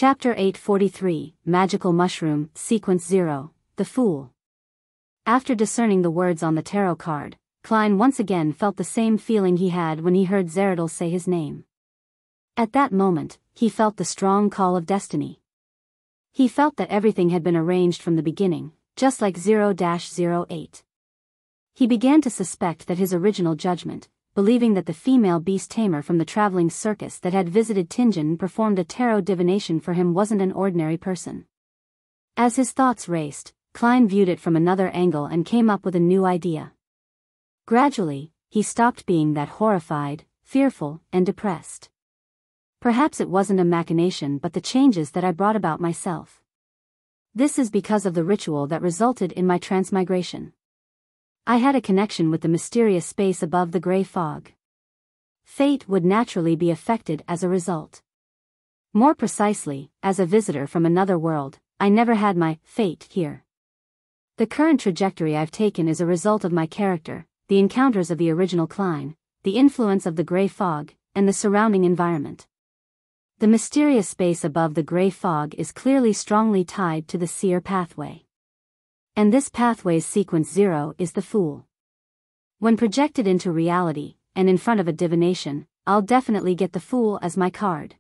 Chapter 843, Magical Mushroom, Sequence 0, The Fool. After discerning the words on the tarot card, Klein once again felt the same feeling he had when he heard Zeradal say his name. At that moment, he felt the strong call of destiny. He felt that everything had been arranged from the beginning, just like 0-08. He began to suspect that his original judgment, believing that the female beast tamer from the traveling circus that had visited Tingen and performed a tarot divination for him wasn't an ordinary person. As his thoughts raced, Klein viewed it from another angle and came up with a new idea. Gradually, he stopped being that horrified, fearful, and depressed. Perhaps it wasn't a machination but the changes that I brought about myself. This is because of the ritual that resulted in my transmigration. I had a connection with the mysterious space above the gray fog. Fate would naturally be affected as a result. More precisely, as a visitor from another world, I never had my fate here. The current trajectory I've taken is a result of my character, the encounters of the original Klein, the influence of the gray fog, and the surrounding environment. The mysterious space above the gray fog is clearly strongly tied to the seer pathway. And this pathway's sequence 0 is the Fool. When projected into reality, and in front of a divination, I'll definitely get the Fool as my card.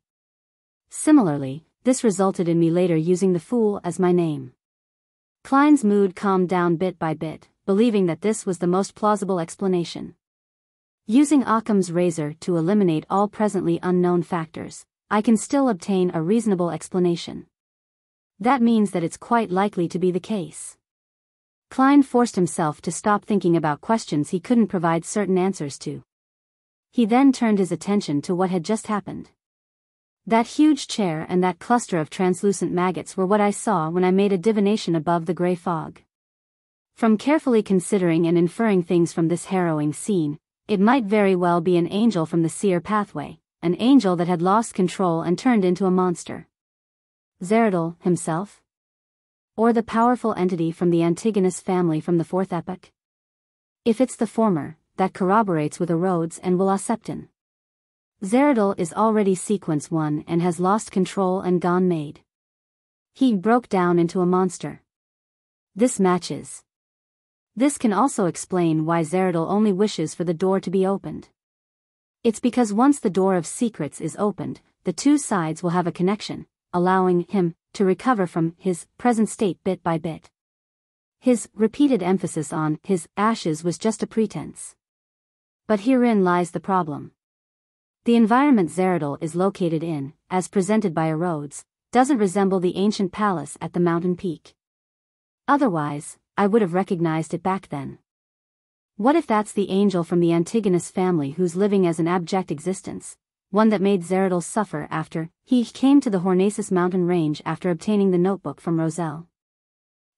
Similarly, this resulted in me later using the Fool as my name. Klein's mood calmed down bit by bit, believing that this was the most plausible explanation. Using Occam's razor to eliminate all presently unknown factors, I can still obtain a reasonable explanation. That means that it's quite likely to be the case. Klein forced himself to stop thinking about questions he couldn't provide certain answers to. He then turned his attention to what had just happened. That huge chair and that cluster of translucent maggots were what I saw when I made a divination above the gray fog. From carefully considering and inferring things from this harrowing scene, it might very well be an angel from the seer pathway, an angel that had lost control and turned into a monster. Zeradal himself? Or the powerful entity from the Antigonus family from the fourth epoch? If it's the former, that corroborates with Erodes and Wuxia. Zeradal is already sequence 1 and has lost control and gone mad. He broke down into a monster. This matches. This can also explain why Zeradal only wishes for the door to be opened. It's because once the door of secrets is opened, the two sides will have a connection, allowing him to recover from his present state bit by bit. His repeated emphasis on his ashes was just a pretense. But herein lies the problem. The environment Zeradal is located in, as presented by Erodes, doesn't resemble the ancient palace at the mountain peak. Otherwise, I would have recognized it back then. What if that's the angel from the Antigonus family who's living as an abject existence, one that made Zeradal suffer after he came to the Hornacis mountain range after obtaining the notebook from Roselle?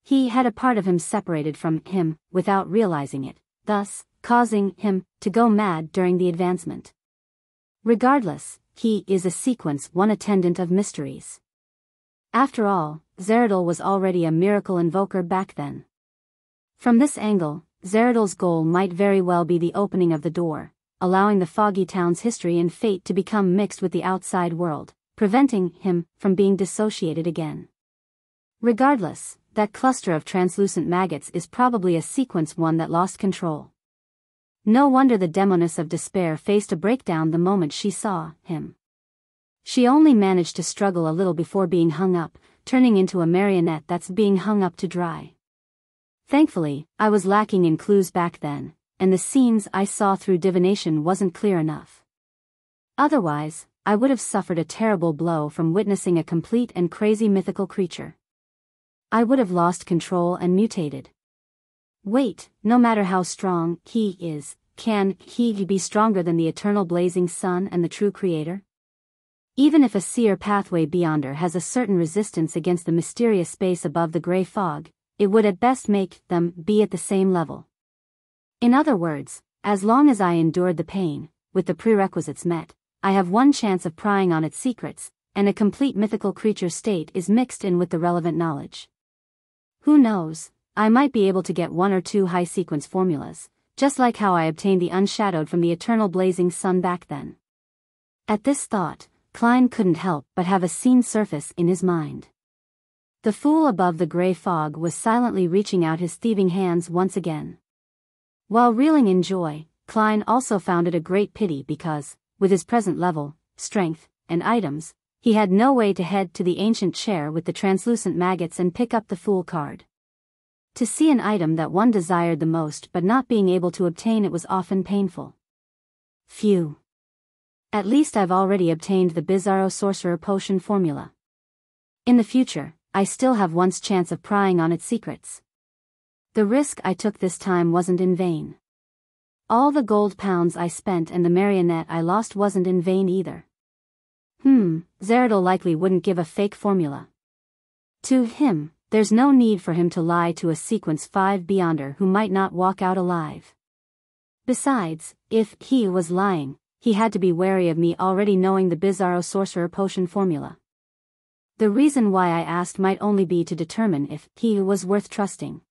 He had a part of him separated from him without realizing it, thus causing him to go mad during the advancement. Regardless, he is a sequence 1 attendant of mysteries. After all, Zeradal was already a miracle invoker back then. From this angle, Zeradal's goal might very well be the opening of the door, allowing the foggy town's history and fate to become mixed with the outside world, preventing him from being dissociated again. Regardless, that cluster of translucent maggots is probably a sequence 1 that lost control. No wonder the demoness of despair faced a breakdown the moment she saw him. She only managed to struggle a little before being hung up, turning into a marionette that's being hung up to dry. Thankfully, I was lacking in clues back then, and the scenes I saw through divination wasn't clear enough. Otherwise, I would have suffered a terrible blow from witnessing a complete and crazy mythical creature. I would have lost control and mutated. Wait, no matter how strong he is, can he be stronger than the eternal blazing sun and the true creator? Even if a seer pathway beyonder has a certain resistance against the mysterious space above the gray fog, it would at best make them be at the same level. In other words, as long as I endured the pain, with the prerequisites met, I have one chance of prying on its secrets, and a complete mythical creature state is mixed in with the relevant knowledge. Who knows, I might be able to get 1 or 2 high sequence formulas, just like how I obtained the unshadowed from the eternal blazing sun back then. At this thought, Klein couldn't help but have a scene surface in his mind. The fool above the gray fog was silently reaching out his thieving hands once again. While reeling in joy, Klein also found it a great pity because, with his present level, strength, and items, he had no way to head to the ancient chair with the translucent maggots and pick up the fool card. To see an item that one desired the most but not being able to obtain it was often painful. Phew. At least I've already obtained the Bizarro Sorcerer Potion formula. In the future, I still have one's chance of prying on its secrets. The risk I took this time wasn't in vain. All the gold pounds I spent and the marionette I lost wasn't in vain either. Zeradol likely wouldn't give a fake formula. To him, there's no need for him to lie to a Sequence 5 Beyonder who might not walk out alive. Besides, if he was lying, he had to be wary of me already knowing the Bizarro Sorcerer Potion formula. The reason why I asked might only be to determine if he was worth trusting.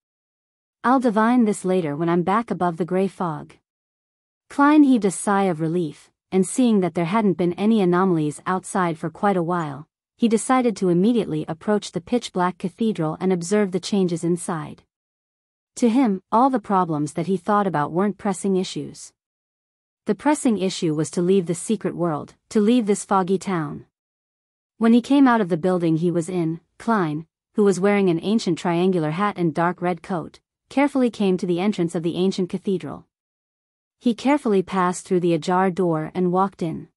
I'll divine this later when I'm back above the gray fog. Klein heaved a sigh of relief, and seeing that there hadn't been any anomalies outside for quite a while, he decided to immediately approach the pitch-black cathedral and observe the changes inside. To him, all the problems that he thought about weren't pressing issues. The pressing issue was to leave the secret world, to leave this foggy town. When he came out of the building he was in, Klein, who was wearing an ancient triangular hat and dark red coat, carefully came to the entrance of the ancient cathedral. He carefully passed through the ajar door and walked in.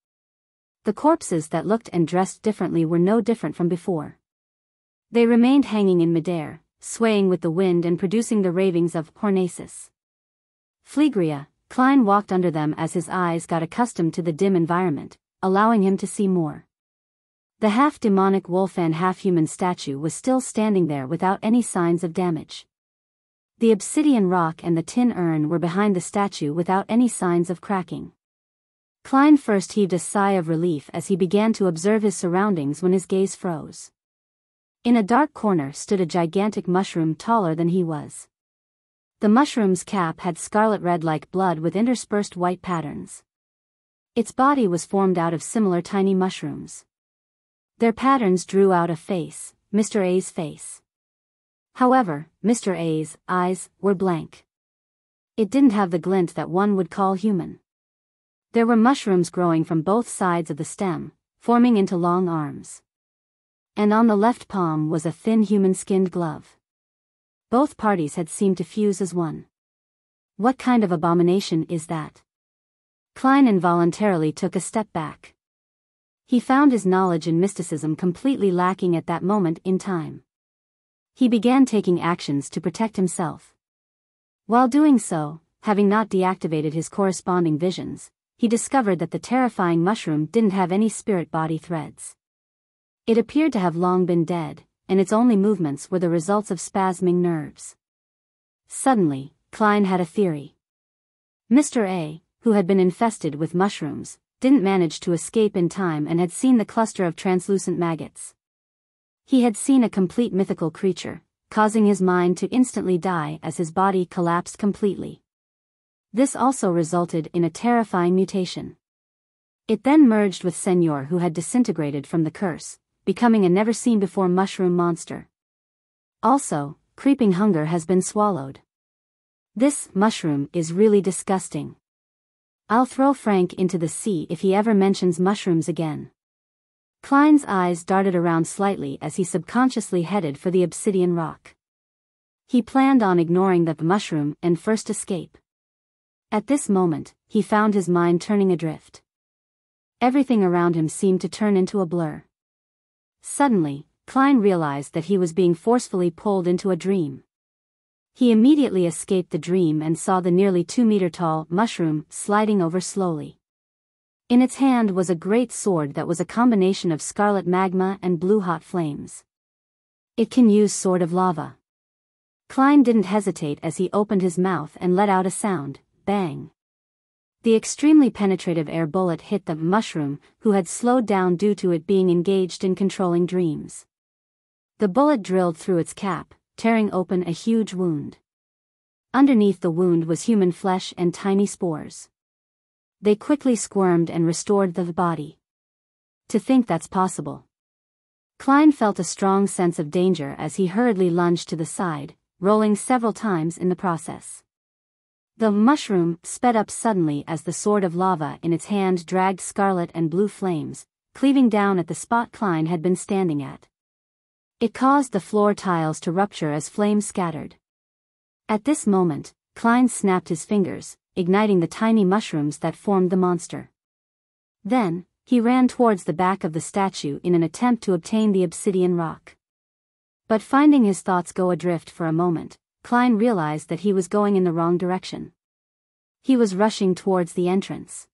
The corpses that looked and dressed differently were no different from before. They remained hanging in midair, swaying with the wind and producing the ravings of Hornaces. Phlegria, Klein walked under them as his eyes got accustomed to the dim environment, allowing him to see more. The half-demonic wolf and half-human statue was still standing there without any signs of damage. The obsidian rock and the tin urn were behind the statue without any signs of cracking. Klein first heaved a sigh of relief as he began to observe his surroundings when his gaze froze. In a dark corner stood a gigantic mushroom taller than he was. The mushroom's cap had scarlet red like blood with interspersed white patterns. Its body was formed out of similar tiny mushrooms. Their patterns drew out a face, Mr. A's face. However, Mr. A's eyes were blank. It didn't have the glint that one would call human. There were mushrooms growing from both sides of the stem, forming into long arms. And on the left palm was a thin human-skinned glove. Both parties had seemed to fuse as one. What kind of abomination is that? Klein involuntarily took a step back. He found his knowledge in mysticism completely lacking at that moment in time. He began taking actions to protect himself. While doing so, having not deactivated his corresponding visions, he discovered that the terrifying mushroom didn't have any spirit body threads. It appeared to have long been dead, and its only movements were the results of spasming nerves. Suddenly, Klein had a theory. Mr. A, who had been infested with mushrooms, didn't manage to escape in time and had seen the cluster of translucent maggots. He had seen a complete mythical creature, causing his mind to instantly die as his body collapsed completely. This also resulted in a terrifying mutation. It then merged with Senor, who had disintegrated from the curse, becoming a never-seen-before mushroom monster. Also, creeping hunger has been swallowed. This mushroom is really disgusting. I'll throw Frank into the sea if he ever mentions mushrooms again. Klein's eyes darted around slightly as he subconsciously headed for the obsidian rock. He planned on ignoring the mushroom and first escape. At this moment, he found his mind turning adrift. Everything around him seemed to turn into a blur. Suddenly, Klein realized that he was being forcefully pulled into a dream. He immediately escaped the dream and saw the nearly 2-meter-tall mushroom sliding over slowly. In its hand was a great sword that was a combination of scarlet magma and blue-hot flames. It can use Sword of Lava. Klein didn't hesitate as he opened his mouth and let out a sound, bang. The extremely penetrative air bullet hit the mushroom, who had slowed down due to it being engaged in controlling dreams. The bullet drilled through its cap, tearing open a huge wound. Underneath the wound was human flesh and tiny spores. They quickly squirmed and restored the body. To think that's possible. Klein felt a strong sense of danger as he hurriedly lunged to the side, rolling several times in the process. The mushroom sped up suddenly as the sword of lava in its hand dragged scarlet and blue flames, cleaving down at the spot Klein had been standing at. It caused the floor tiles to rupture as flames scattered. At this moment, Klein snapped his fingers, igniting the tiny mushrooms that formed the monster. Then, he ran towards the back of the statue in an attempt to obtain the obsidian rock. But finding his thoughts go adrift for a moment, Klein realized that he was going in the wrong direction. He was rushing towards the entrance.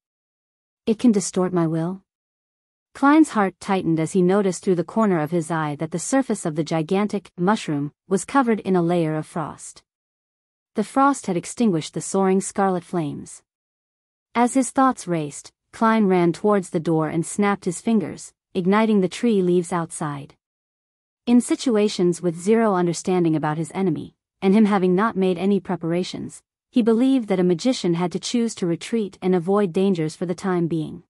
It can distort my will? Klein's heart tightened as he noticed through the corner of his eye that the surface of the gigantic mushroom was covered in a layer of frost. The frost had extinguished the soaring scarlet flames. As his thoughts raced, Klein ran towards the door and snapped his fingers, igniting the tree leaves outside. In situations with zero understanding about his enemy, and him having not made any preparations, he believed that a magician had to choose to retreat and avoid dangers for the time being.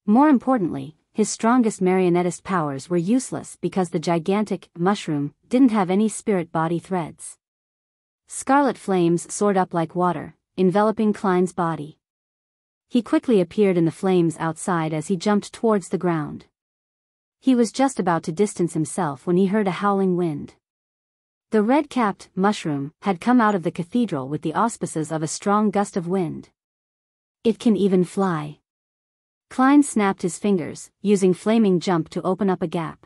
More importantly, his strongest marionettist powers were useless because the gigantic mushroom didn't have any spirit body threads. Scarlet flames soared up like water, enveloping Klein's body. He quickly appeared in the flames outside as he jumped towards the ground. He was just about to distance himself when he heard a howling wind. The red-capped mushroom had come out of the cathedral with the auspices of a strong gust of wind. It can even fly. Klein snapped his fingers, using flaming jump to open up a gap.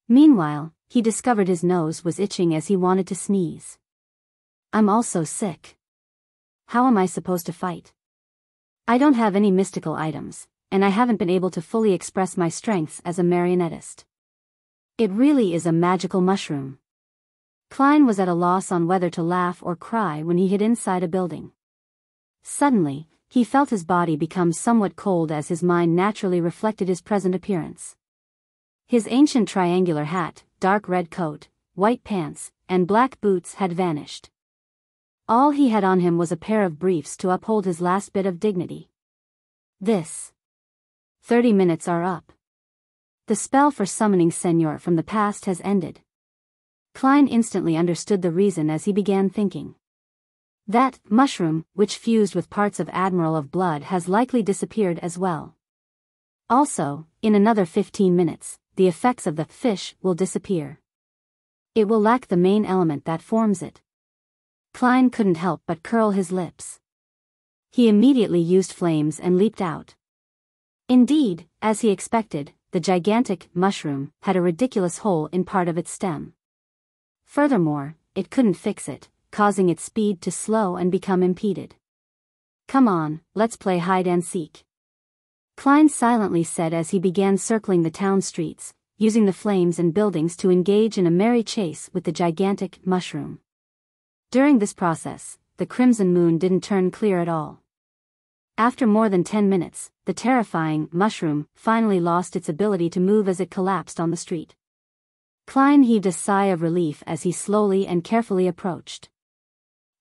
Meanwhile, he discovered his nose was itching as he wanted to sneeze. I'm also sick. How am I supposed to fight? I don't have any mystical items, and I haven't been able to fully express my strengths as a marionettist. It really is a magical mushroom. Klein was at a loss on whether to laugh or cry when he hid inside a building. Suddenly, he felt his body become somewhat cold as his mind naturally reflected his present appearance. His ancient triangular hat, dark red coat, white pants, and black boots had vanished. All he had on him was a pair of briefs to uphold his last bit of dignity. 30 minutes are up. The spell for summoning Senor from the past has ended. Klein instantly understood the reason as he began thinking. That mushroom, which fused with parts of Admiral of Blood, has likely disappeared as well. Also, in another 15 minutes, the effects of the fish will disappear. It will lack the main element that forms it. Klein couldn't help but curl his lips. He immediately used flames and leaped out. Indeed, as he expected, the gigantic mushroom had a ridiculous hole in part of its stem. Furthermore, it couldn't fix it, causing its speed to slow and become impeded. Come on, let's play hide and seek. Klein silently said as he began circling the town streets, using the flames and buildings to engage in a merry chase with the gigantic mushroom. During this process, the crimson moon didn't turn clear at all. After more than 10 minutes, the terrifying mushroom finally lost its ability to move as it collapsed on the street. Klein heaved a sigh of relief as he slowly and carefully approached.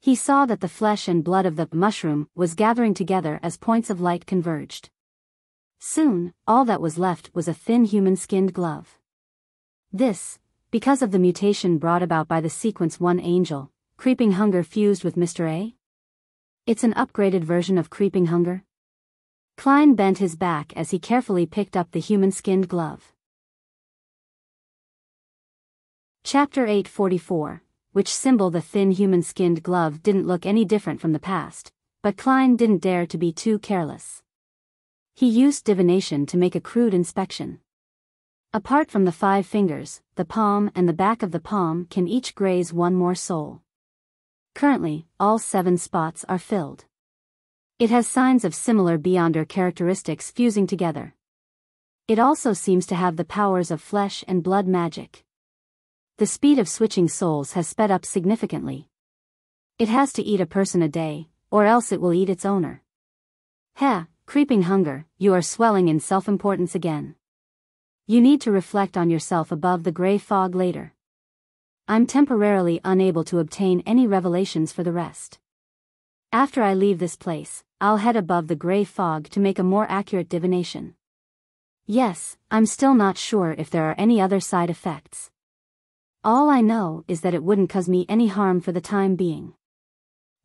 He saw that the flesh and blood of the mushroom was gathering together as points of light converged. Soon, all that was left was a thin human-skinned glove. This, because of the mutation brought about by the Sequence 1 angel, Creeping Hunger fused with Mr. A? It's an upgraded version of Creeping Hunger? Klein bent his back as he carefully picked up the human-skinned glove. Chapter 844, which symbol the thin human-skinned glove didn't look any different from the past, but Klein didn't dare to be too careless. He used divination to make a crude inspection. Apart from the 5 fingers, the palm and the back of the palm can each graze one more soul. Currently, all 7 spots are filled. It has signs of similar Beyonder characteristics fusing together. It also seems to have the powers of flesh and blood magic. The speed of switching souls has sped up significantly. It has to eat a person a day, or else it will eat its owner. Creeping Hunger, you are swelling in self-importance again. You need to reflect on yourself above the gray fog later. I'm temporarily unable to obtain any revelations for the rest. After I leave this place, I'll head above the gray fog to make a more accurate divination. Yes, I'm still not sure if there are any other side effects. All I know is that it wouldn't cause me any harm for the time being.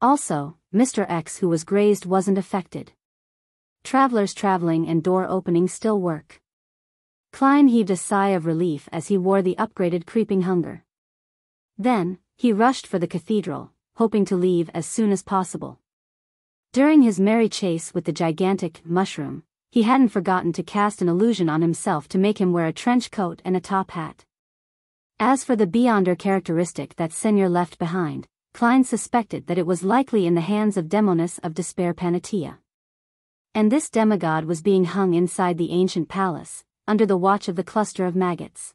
Also, Mr. X who was grazed wasn't affected. Travelers traveling and door opening still work. Klein heaved a sigh of relief as he wore the upgraded creeping hunger. Then, he rushed for the cathedral, hoping to leave as soon as possible. During his merry chase with the gigantic mushroom, he hadn't forgotten to cast an illusion on himself to make him wear a trench coat and a top hat. As for the Beyonder characteristic that Seigneur left behind, Klein suspected that it was likely in the hands of Demoness of Despair Panatia. And this demigod was being hung inside the ancient palace, under the watch of the cluster of maggots.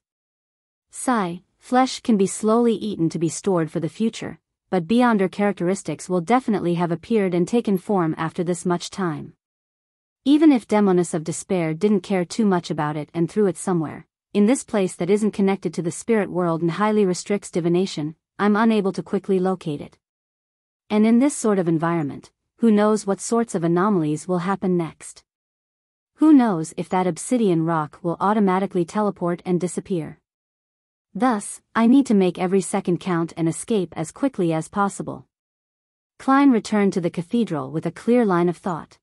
Flesh can be slowly eaten to be stored for the future, but Beyonder characteristics will definitely have appeared and taken form after this much time. Even if Demoness of Despair didn't care too much about it and threw it somewhere, in this place that isn't connected to the spirit world and highly restricts divination, I'm unable to quickly locate it. And in this sort of environment, who knows what sorts of anomalies will happen next? Who knows if that obsidian rock will automatically teleport and disappear? Thus, I need to make every second count and escape as quickly as possible. Klein returned to the cathedral with a clear line of thought.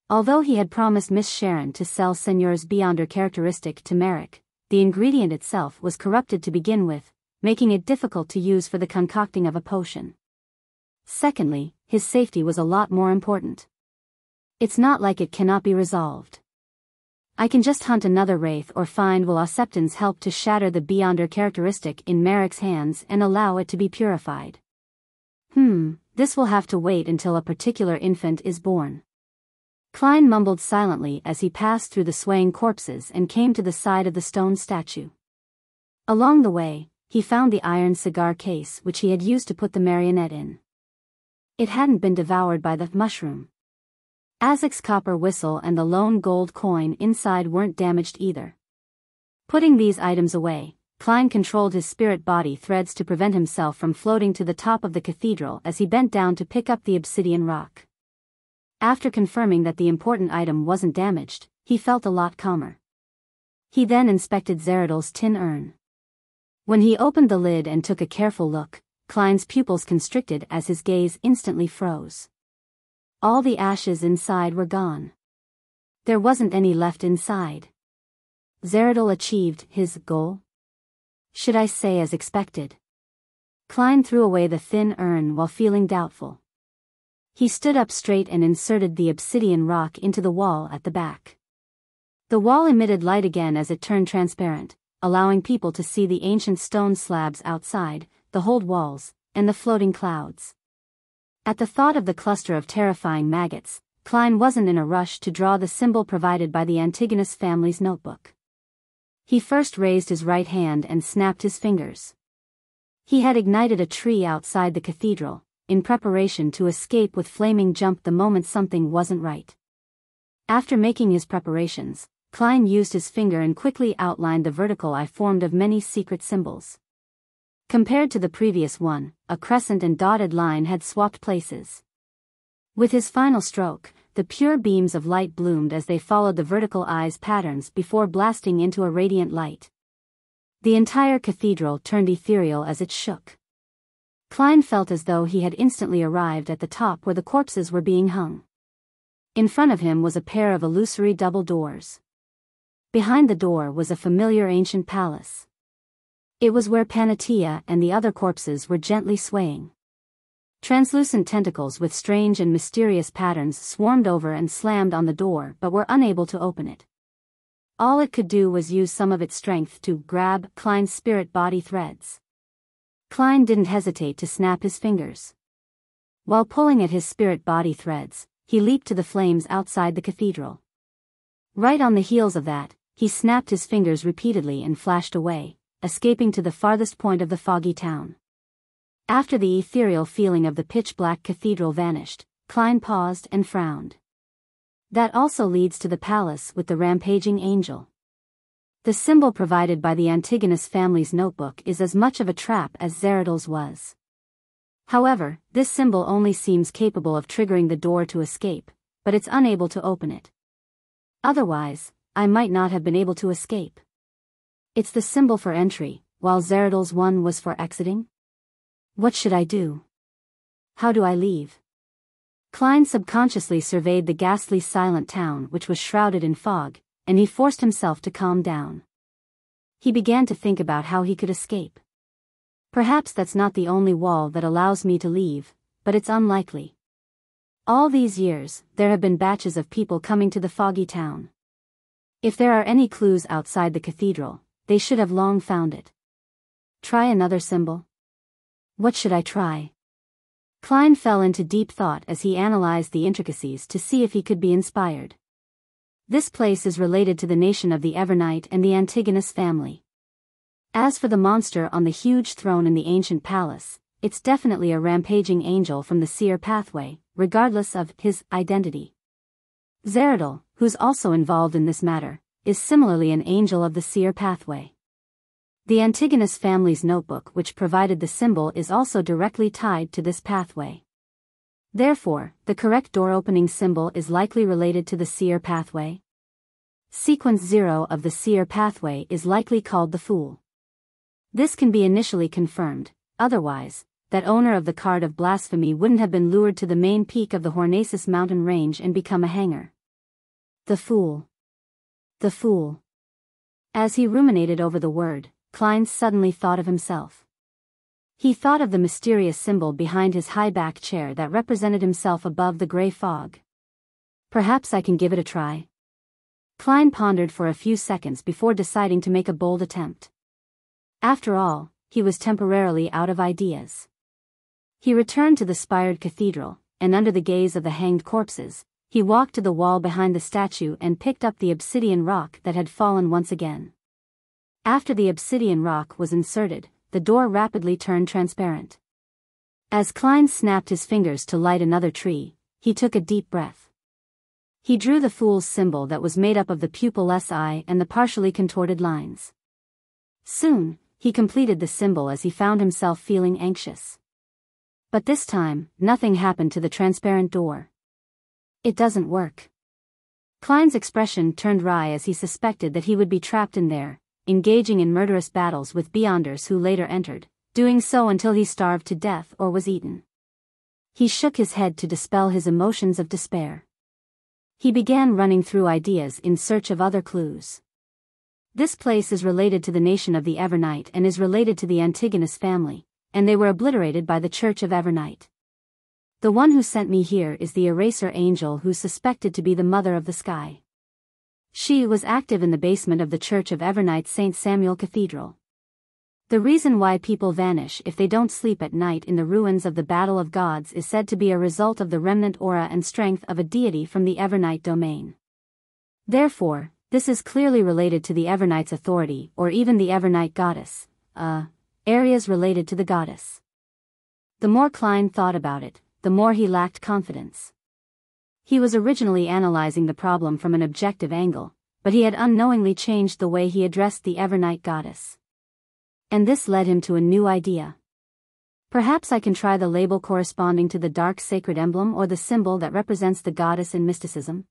Although he had promised Miss Sharon to sell Seigneur's Beyonder characteristic to Merrick, the ingredient itself was corrupted to begin with, making it difficult to use for the concocting of a potion. Secondly, his safety was a lot more important. It's not like it cannot be resolved. I can just hunt another wraith or find Will Osepton's help to shatter the Beyonder characteristic in Merrick's hands and allow it to be purified. This will have to wait until a particular infant is born. Klein mumbled silently as he passed through the swaying corpses and came to the side of the stone statue. Along the way, he found the iron cigar case which he had used to put the marionette in. It hadn't been devoured by the mushroom. Azek's copper whistle and the lone gold coin inside weren't damaged either. Putting these items away, Klein controlled his spirit body threads to prevent himself from floating to the top of the cathedral as he bent down to pick up the obsidian rock. After confirming that the important item wasn't damaged, he felt a lot calmer. He then inspected Zeradol's tin urn. When he opened the lid and took a careful look, Klein's pupils constricted as his gaze instantly froze. All the ashes inside were gone. There wasn't any left inside. Zeradol achieved his goal? Should I say as expected? Klein threw away the thin urn while feeling doubtful. He stood up straight and inserted the obsidian rock into the wall at the back. The wall emitted light again as it turned transparent, allowing people to see the ancient stone slabs outside, the hold walls, and the floating clouds. At the thought of the cluster of terrifying maggots, Klein wasn't in a rush to draw the symbol provided by the Antigonus family's notebook. He first raised his right hand and snapped his fingers. He had ignited a tree outside the cathedral, in preparation to escape with flaming jump the moment something wasn't right. After making his preparations, Klein used his finger and quickly outlined the vertical eye formed of many secret symbols. Compared to the previous one, a crescent and dotted line had swapped places. With his final stroke, the pure beams of light bloomed as they followed the vertical eye's patterns before blasting into a radiant light. The entire cathedral turned ethereal as it shook. Klein felt as though he had instantly arrived at the top where the corpses were being hung. In front of him was a pair of illusory double doors. Behind the door was a familiar ancient palace. It was where Panatia and the other corpses were gently swaying. Translucent tentacles with strange and mysterious patterns swarmed over and slammed on the door but were unable to open it. All it could do was use some of its strength to grab Klein's spirit body threads. Klein didn't hesitate to snap his fingers. While pulling at his spirit body threads, he leaped to the flames outside the cathedral. Right on the heels of that, he snapped his fingers repeatedly and flashed away, escaping to the farthest point of the foggy town. After the ethereal feeling of the pitch-black cathedral vanished, Klein paused and frowned. That also leads to the palace with the rampaging angel. The symbol provided by the Antigonus family's notebook is as much of a trap as Zeradol's was. However, this symbol only seems capable of triggering the door to escape, but it's unable to open it. Otherwise, I might not have been able to escape. It's the symbol for entry, while Zeradol's one was for exiting? What should I do? How do I leave? Klein subconsciously surveyed the ghastly silent town which was shrouded in fog, and he forced himself to calm down. He began to think about how he could escape. Perhaps that's not the only wall that allows me to leave, but it's unlikely. All these years, there have been batches of people coming to the foggy town. If there are any clues outside the cathedral, they should have long found it. Try another symbol? What should I try? Klein fell into deep thought as he analyzed the intricacies to see if he could be inspired. This place is related to the nation of the Evernight and the Antigonus family. As for the monster on the huge throne in the ancient palace, it's definitely a rampaging angel from the seer pathway, regardless of his identity. Zeradol, who's also involved in this matter, is similarly an angel of the seer pathway. The Antigonus family's notebook which provided the symbol is also directly tied to this pathway. Therefore, the correct door-opening symbol is likely related to the seer pathway. Sequence 0 of the seer pathway is likely called the Fool. This can be initially confirmed, otherwise, that owner of the card of blasphemy wouldn't have been lured to the main peak of the Hornacis mountain range and become a hanger. The Fool. The Fool. As he ruminated over the word, Klein suddenly thought of himself. He thought of the mysterious symbol behind his high-back chair that represented himself above the gray fog. Perhaps I can give it a try. Klein pondered for a few seconds before deciding to make a bold attempt. After all, he was temporarily out of ideas. He returned to the spired cathedral, and under the gaze of the hanged corpses, he walked to the wall behind the statue and picked up the obsidian rock that had fallen once again. After the obsidian rock was inserted, the door rapidly turned transparent. As Klein snapped his fingers to light another tree, he took a deep breath. He drew the Fool's symbol that was made up of the pupilless eye and the partially contorted lines. Soon, he completed the symbol as he found himself feeling anxious. But this time, nothing happened to the transparent door. It doesn't work. Klein's expression turned wry as he suspected that he would be trapped in there, engaging in murderous battles with Beyonders who later entered, doing so until he starved to death or was eaten. He shook his head to dispel his emotions of despair. He began running through ideas in search of other clues. This place is related to the nation of the Evernight and is related to the Antigonus family, and they were obliterated by the Church of Evernight. The one who sent me here is the Eraser Angel who's suspected to be the Mother of the Sky. She was active in the basement of the Church of Evernight St. Samuel Cathedral. The reason why people vanish if they don't sleep at night in the ruins of the Battle of Gods is said to be a result of the remnant aura and strength of a deity from the Evernight domain. Therefore, this is clearly related to the Evernight's authority or even the Evernight goddess, areas related to the goddess. The more Klein thought about it, the more he lacked confidence. He was originally analyzing the problem from an objective angle, but he had unknowingly changed the way he addressed the Evernight goddess. And this led him to a new idea. Perhaps I can try the label corresponding to the dark sacred emblem or the symbol that represents the goddess in mysticism.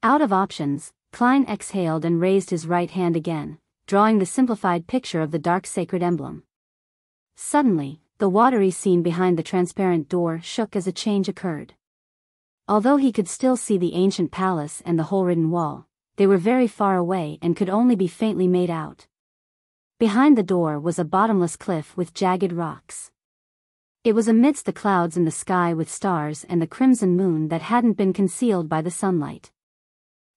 Out of options, Klein exhaled and raised his right hand again, drawing the simplified picture of the dark sacred emblem. Suddenly, the watery scene behind the transparent door shook as a change occurred. Although he could still see the ancient palace and the hole-ridden wall, they were very far away and could only be faintly made out. Behind the door was a bottomless cliff with jagged rocks. It was amidst the clouds in the sky with stars and the crimson moon that hadn't been concealed by the sunlight.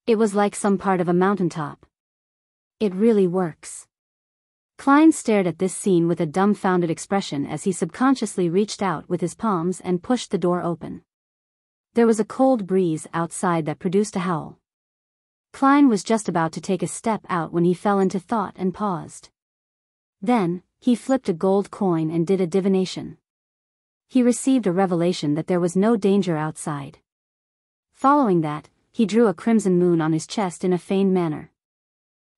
It was like some part of a mountaintop. It really works. Klein stared at this scene with a dumbfounded expression as he subconsciously reached out with his palms and pushed the door open. There was a cold breeze outside that produced a howl. Klein was just about to take a step out when he fell into thought and paused. Then, he flipped a gold coin and did a divination. He received a revelation that there was no danger outside. Following that, he drew a crimson moon on his chest in a feigned manner.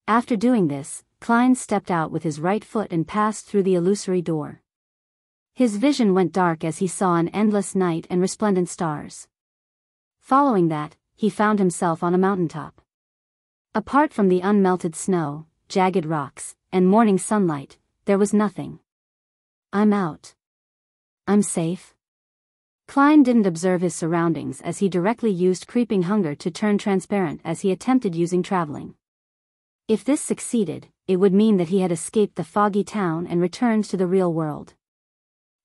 After doing this, Klein stepped out with his right foot and passed through the illusory door. His vision went dark as he saw an endless night and resplendent stars. Following that, he found himself on a mountaintop. Apart from the unmelted snow, jagged rocks, and morning sunlight, there was nothing. I'm out. I'm safe. Klein didn't observe his surroundings as he directly used creeping hunger to turn transparent as he attempted using traveling. If this succeeded, it would mean that he had escaped the foggy town and returned to the real world.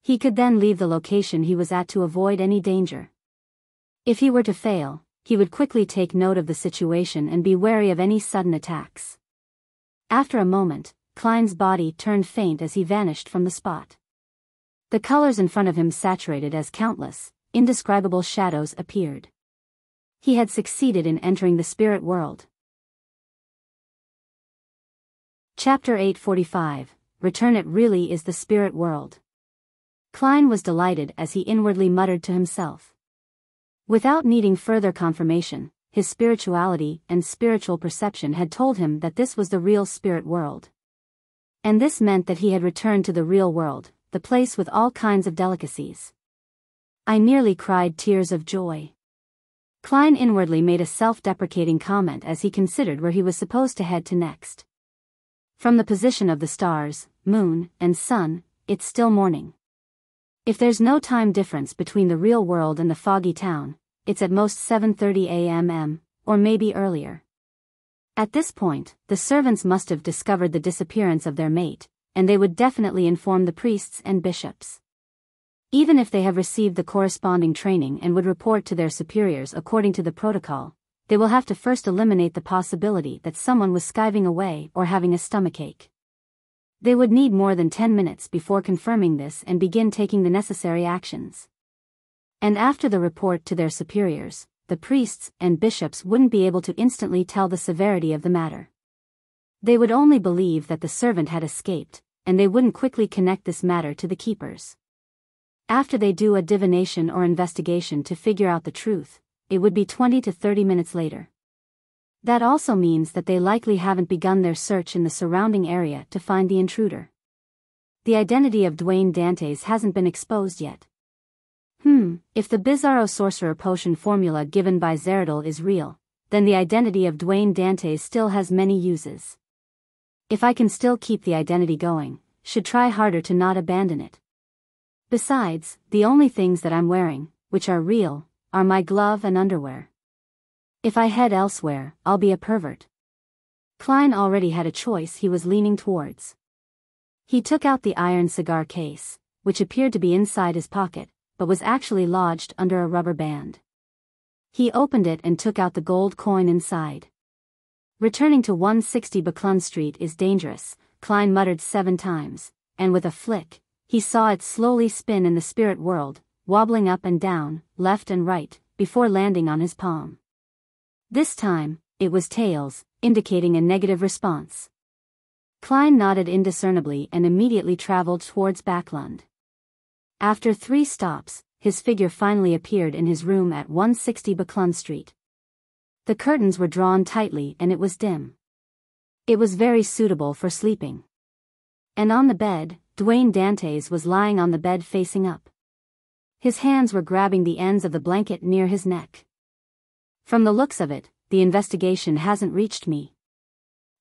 He could then leave the location he was at to avoid any danger. If he were to fail, he would quickly take note of the situation and be wary of any sudden attacks. After a moment, Klein's body turned faint as he vanished from the spot. The colors in front of him saturated as countless, indescribable shadows appeared. He had succeeded in entering the spirit world. Chapter 845, Return. It really is the spirit world. Klein was delighted as he inwardly muttered to himself. Without needing further confirmation, his spirituality and spiritual perception had told him that this was the real spirit world. And this meant that he had returned to the real world, the place with all kinds of delicacies. I nearly cried tears of joy. Klein inwardly made a self-deprecating comment as he considered where he was supposed to head to next. From the position of the stars, moon, and sun, it's still morning. If there's no time difference between the real world and the foggy town, it's at most 7:30 a.m., or maybe earlier. At this point, the servants must have discovered the disappearance of their mate, and they would definitely inform the priests and bishops. Even if they have received the corresponding training and would report to their superiors according to the protocol, they will have to first eliminate the possibility that someone was skiving away or having a stomachache. They would need more than 10 minutes before confirming this and begin taking the necessary actions. And after the report to their superiors, the priests and bishops wouldn't be able to instantly tell the severity of the matter. They would only believe that the servant had escaped, and they wouldn't quickly connect this matter to the keepers. After they do a divination or investigation to figure out the truth, it would be 20 to 30 minutes later. That also means that they likely haven't begun their search in the surrounding area to find the intruder. The identity of Dwayne Dantes hasn't been exposed yet. If the Bizarro sorcerer potion formula given by Zeradol is real, then the identity of Dwayne Dantes still has many uses. If I can still keep the identity going, should try harder to not abandon it. Besides, the only things that I'm wearing, which are real, are my glove and underwear. If I head elsewhere, I'll be a pervert. Klein already had a choice he was leaning towards. He took out the iron cigar case, which appeared to be inside his pocket, but was actually lodged under a rubber band. He opened it and took out the gold coin inside. Returning to 160 Buckland Street is dangerous, Klein muttered 7 times, and with a flick, he saw it slowly spin in the spirit world, wobbling up and down, left and right, before landing on his palm. This time, it was tails, indicating a negative response. Klein nodded indiscernibly and immediately traveled towards Backlund. After 3 stops, his figure finally appeared in his room at 160 Buckland Street. The curtains were drawn tightly and it was dim. It was very suitable for sleeping. And on the bed, Dwayne Dantes was lying on the bed facing up. His hands were grabbing the ends of the blanket near his neck. From the looks of it, the investigation hasn't reached me.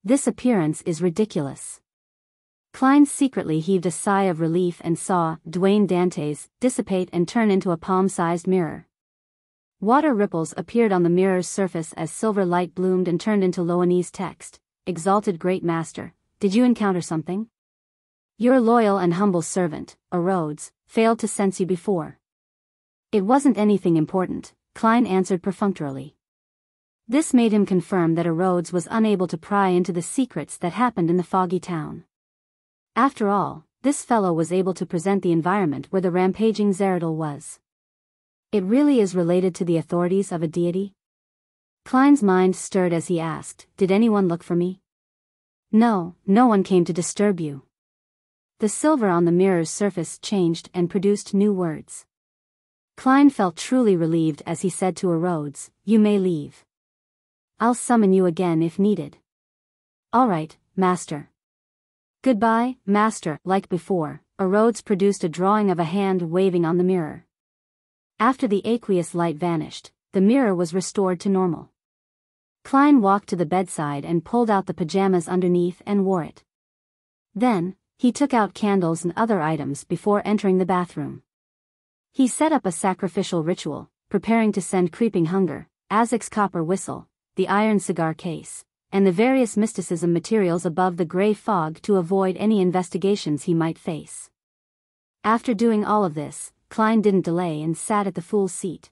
This appearance is ridiculous. Klein secretly heaved a sigh of relief and saw Dwayne Dantes dissipate and turn into a palm-sized mirror. Water ripples appeared on the mirror's surface as silver light bloomed and turned into Loanese text. Exalted Great Master, did you encounter something? Your loyal and humble servant, Rhodes, failed to sense you before. It wasn't anything important, Klein answered perfunctorily. This made him confirm that Rhodes was unable to pry into the secrets that happened in the foggy town. After all, this fellow was able to present the environment where the rampaging Zeradol was. It really is related to the authorities of a deity? Klein's mind stirred as he asked, did anyone look for me? No, no one came to disturb you. The silver on the mirror's surface changed and produced new words. Klein felt truly relieved as he said to Rhodes, you may leave. I'll summon you again if needed. All right, Master. Goodbye, Master. Like before, Rhodes produced a drawing of a hand waving on the mirror. After the aqueous light vanished, the mirror was restored to normal. Klein walked to the bedside and pulled out the pajamas underneath and wore it. Then, he took out candles and other items before entering the bathroom. He set up a sacrificial ritual, preparing to send creeping hunger, Azek's copper whistle, the iron cigar case, and the various mysticism materials above the gray fog to avoid any investigations he might face. After doing all of this, Klein didn't delay and sat at the fool's seat.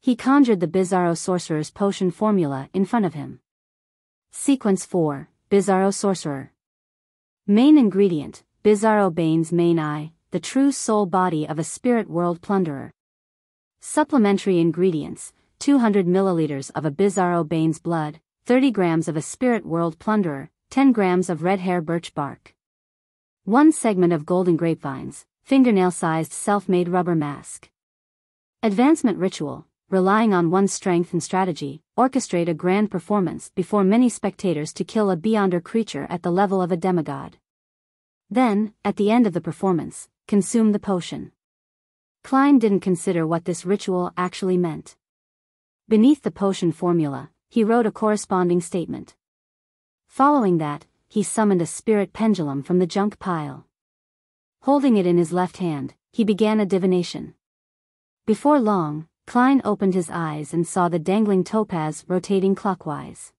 He conjured the Bizarro Sorcerer's potion formula in front of him. Sequence 4, Bizarro Sorcerer. Main ingredient, Bizarro Bane's main eye, the true soul body of a spirit world plunderer. Supplementary ingredients, 200 milliliters of a Bizarro Bane's blood, 30 grams of a spirit world plunderer, 10 grams of red hair birch bark. 1 segment of golden grapevines, fingernail-sized self-made rubber mask. Advancement ritual, relying on one's strength and strategy, orchestrate a grand performance before many spectators to kill a beyonder creature at the level of a demigod. Then, at the end of the performance, consume the potion. Klein didn't consider what this ritual actually meant. Beneath the potion formula, he wrote a corresponding statement. Following that, he summoned a spirit pendulum from the junk pile. Holding it in his left hand, he began a divination. Before long, Klein opened his eyes and saw the dangling topaz rotating clockwise.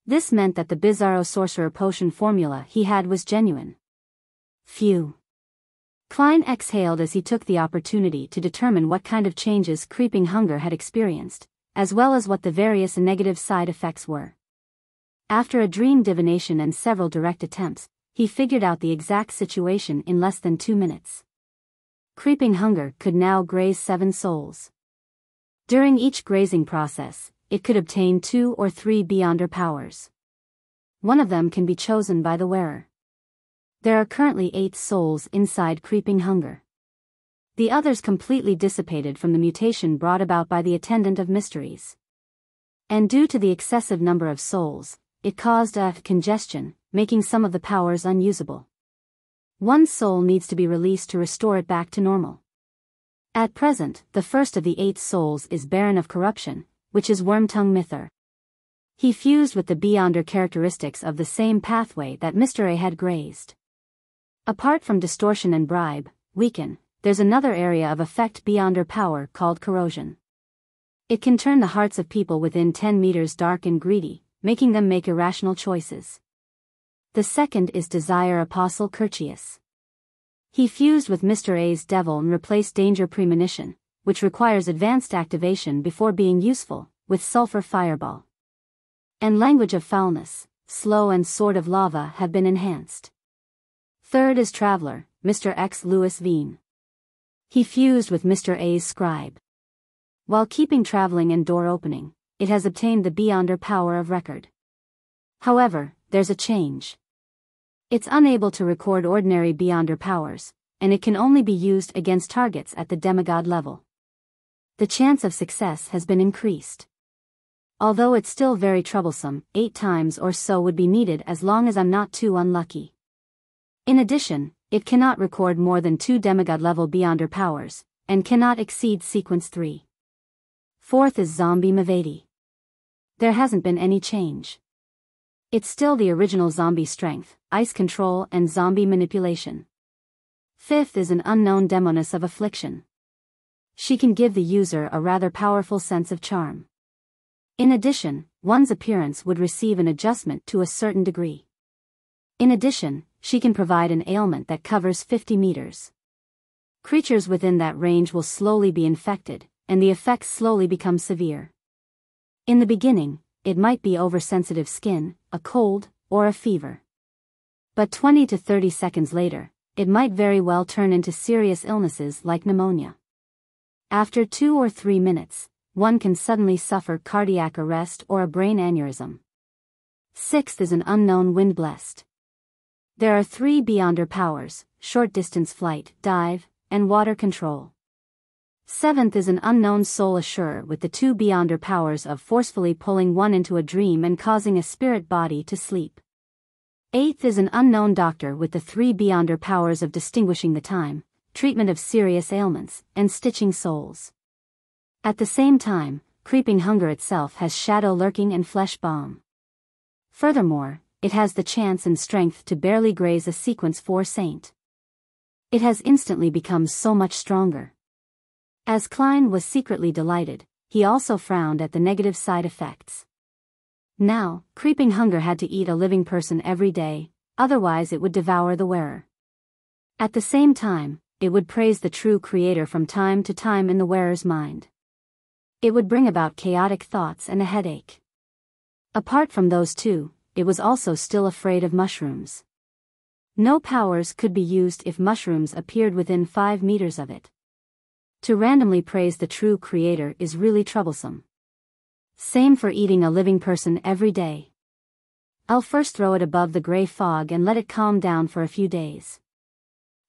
This meant that the Bizarro Sorcerer potion formula he had was genuine. Phew. Klein exhaled as he took the opportunity to determine what kind of changes creeping hunger had experienced, as well as what the various negative side effects were. After a dream divination and several direct attempts, he figured out the exact situation in less than 2 minutes. Creeping hunger could now graze 7 souls. During each grazing process, it could obtain 2 or 3 beyonder powers. One of them can be chosen by the wearer. There are currently 8 souls inside creeping hunger. The others completely dissipated from the mutation brought about by the Attendant of Mysteries. And due to the excessive number of souls, it caused a congestion, making some of the powers unusable. 1 soul needs to be released to restore it back to normal. At present, the first of the 8 souls is Baron of Corruption, which is Wormtongue Mither. He fused with the beyonder characteristics of the same pathway that Mr. A had grazed. Apart from distortion and bribe, weaken, there's another area of effect beyonder power called corrosion. It can turn the hearts of people within 10 meters dark and greedy, making them make irrational choices. The second is Desire Apostle Curtius. He fused with Mr. A's Devil and replaced Danger Premonition, which requires advanced activation before being useful, with Sulfur Fireball. And Language of Foulness, Slow and Sword of Lava have been enhanced. Third is Traveler, Mr. X Louis Veen. He fused with Mr. A's Scribe. While keeping traveling and door opening, it has obtained the beyonder power of record. However, there's a change. It's unable to record ordinary beyonder powers, and it can only be used against targets at the demigod level. The chance of success has been increased. Although it's still very troublesome, 8 times or so would be needed as long as I'm not too unlucky. In addition, it cannot record more than 2 demigod-level beyonder powers, and cannot exceed Sequence 3. Fourth is Zombie Mavedi. There hasn't been any change. It's still the original zombie strength, ice control and zombie manipulation. Fifth is an unknown Demoness of Affliction. She can give the user a rather powerful sense of charm. In addition, one's appearance would receive an adjustment to a certain degree. In addition, she can provide an ailment that covers 50 meters. Creatures within that range will slowly be infected, and the effects slowly become severe. In the beginning, it might be oversensitive skin, a cold, or a fever. But 20 to 30 seconds later, it might very well turn into serious illnesses like pneumonia. After 2 or 3 minutes, one can suddenly suffer cardiac arrest or a brain aneurysm. Sixth is an unknown wind-blessed. There are 3 beyonder powers, short-distance flight, dive, and water control. Seventh is an unknown soul assurer with the 2 beyonder powers of forcefully pulling one into a dream and causing a spirit body to sleep. Eighth is an unknown doctor with the 3 beyonder powers of distinguishing the time, treatment of serious ailments, and stitching souls. At the same time, creeping hunger itself has shadow lurking and flesh bomb. Furthermore, it has the chance and strength to barely graze a sequence 4 saint. It has instantly become so much stronger. As Klein was secretly delighted, he also frowned at the negative side effects. Now, creeping hunger had to eat a living person every day, otherwise it would devour the wearer. At the same time, it would praise the true creator from time to time in the wearer's mind. It would bring about chaotic thoughts and a headache. Apart from those two, it was also still afraid of mushrooms. No powers could be used if mushrooms appeared within 5 meters of it. To randomly praise the true creator is really troublesome. Same for eating a living person every day. I'll first throw it above the gray fog and let it calm down for a few days.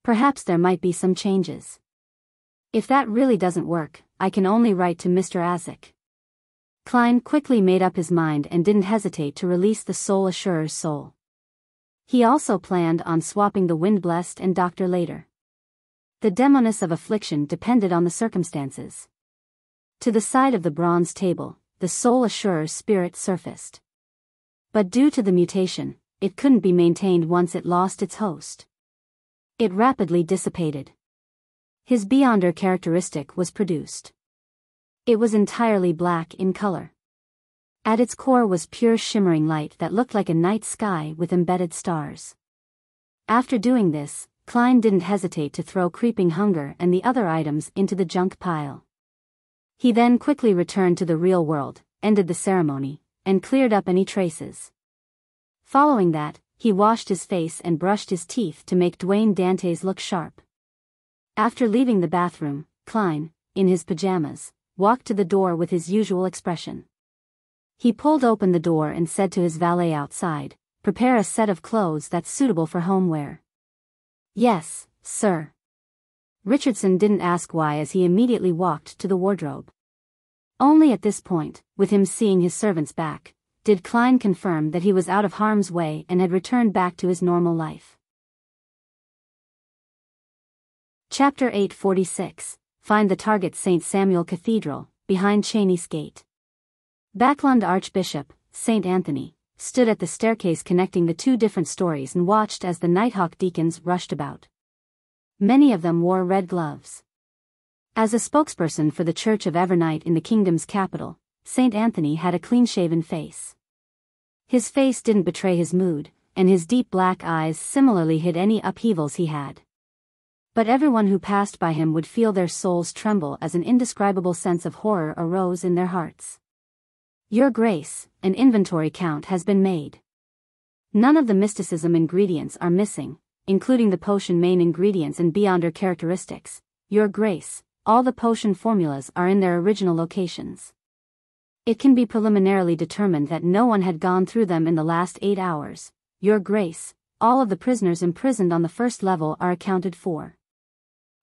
Perhaps there might be some changes. If that really doesn't work, I can only write to Mr. Azek. Klein quickly made up his mind and didn't hesitate to release the Soul Assurer's soul. He also planned on swapping the Wind-Blessed and Doctor later. The demoness of affliction depended on the circumstances. To the side of the bronze table, the Soul Assurer's spirit surfaced. But due to the mutation, it couldn't be maintained once it lost its host. It rapidly dissipated. His Beyonder characteristic was produced. It was entirely black in color. At its core was pure shimmering light that looked like a night sky with embedded stars. After doing this, Klein didn't hesitate to throw creeping hunger and the other items into the junk pile. He then quickly returned to the real world, ended the ceremony, and cleared up any traces. Following that, he washed his face and brushed his teeth to make Dwayne Dantes look sharp. After leaving the bathroom, Klein, in his pajamas, walked to the door with his usual expression. He pulled open the door and said to his valet outside, "Prepare a set of clothes that's suitable for home wear." "Yes, sir." Richardson didn't ask why as he immediately walked to the wardrobe. Only at this point, with him seeing his servants back, did Klein confirm that he was out of harm's way and had returned back to his normal life. Chapter 846, Find the Target. St. Samuel Cathedral, behind Cheney's Gate. Backlund Archbishop, St. Anthony, stood at the staircase connecting the two different stories and watched as the Nighthawk deacons rushed about. Many of them wore red gloves. As a spokesperson for the Church of Evernight in the kingdom's capital, St. Anthony had a clean-shaven face. His face didn't betray his mood, and his deep black eyes similarly hid any upheavals he had. But everyone who passed by him would feel their souls tremble as an indescribable sense of horror arose in their hearts. "Your Grace, an inventory count has been made. None of the mysticism ingredients are missing, including the potion main ingredients and Beyonder characteristics. Your Grace, all the potion formulas are in their original locations. It can be preliminarily determined that no one had gone through them in the last 8 hours. Your Grace, all of the prisoners imprisoned on the first level are accounted for.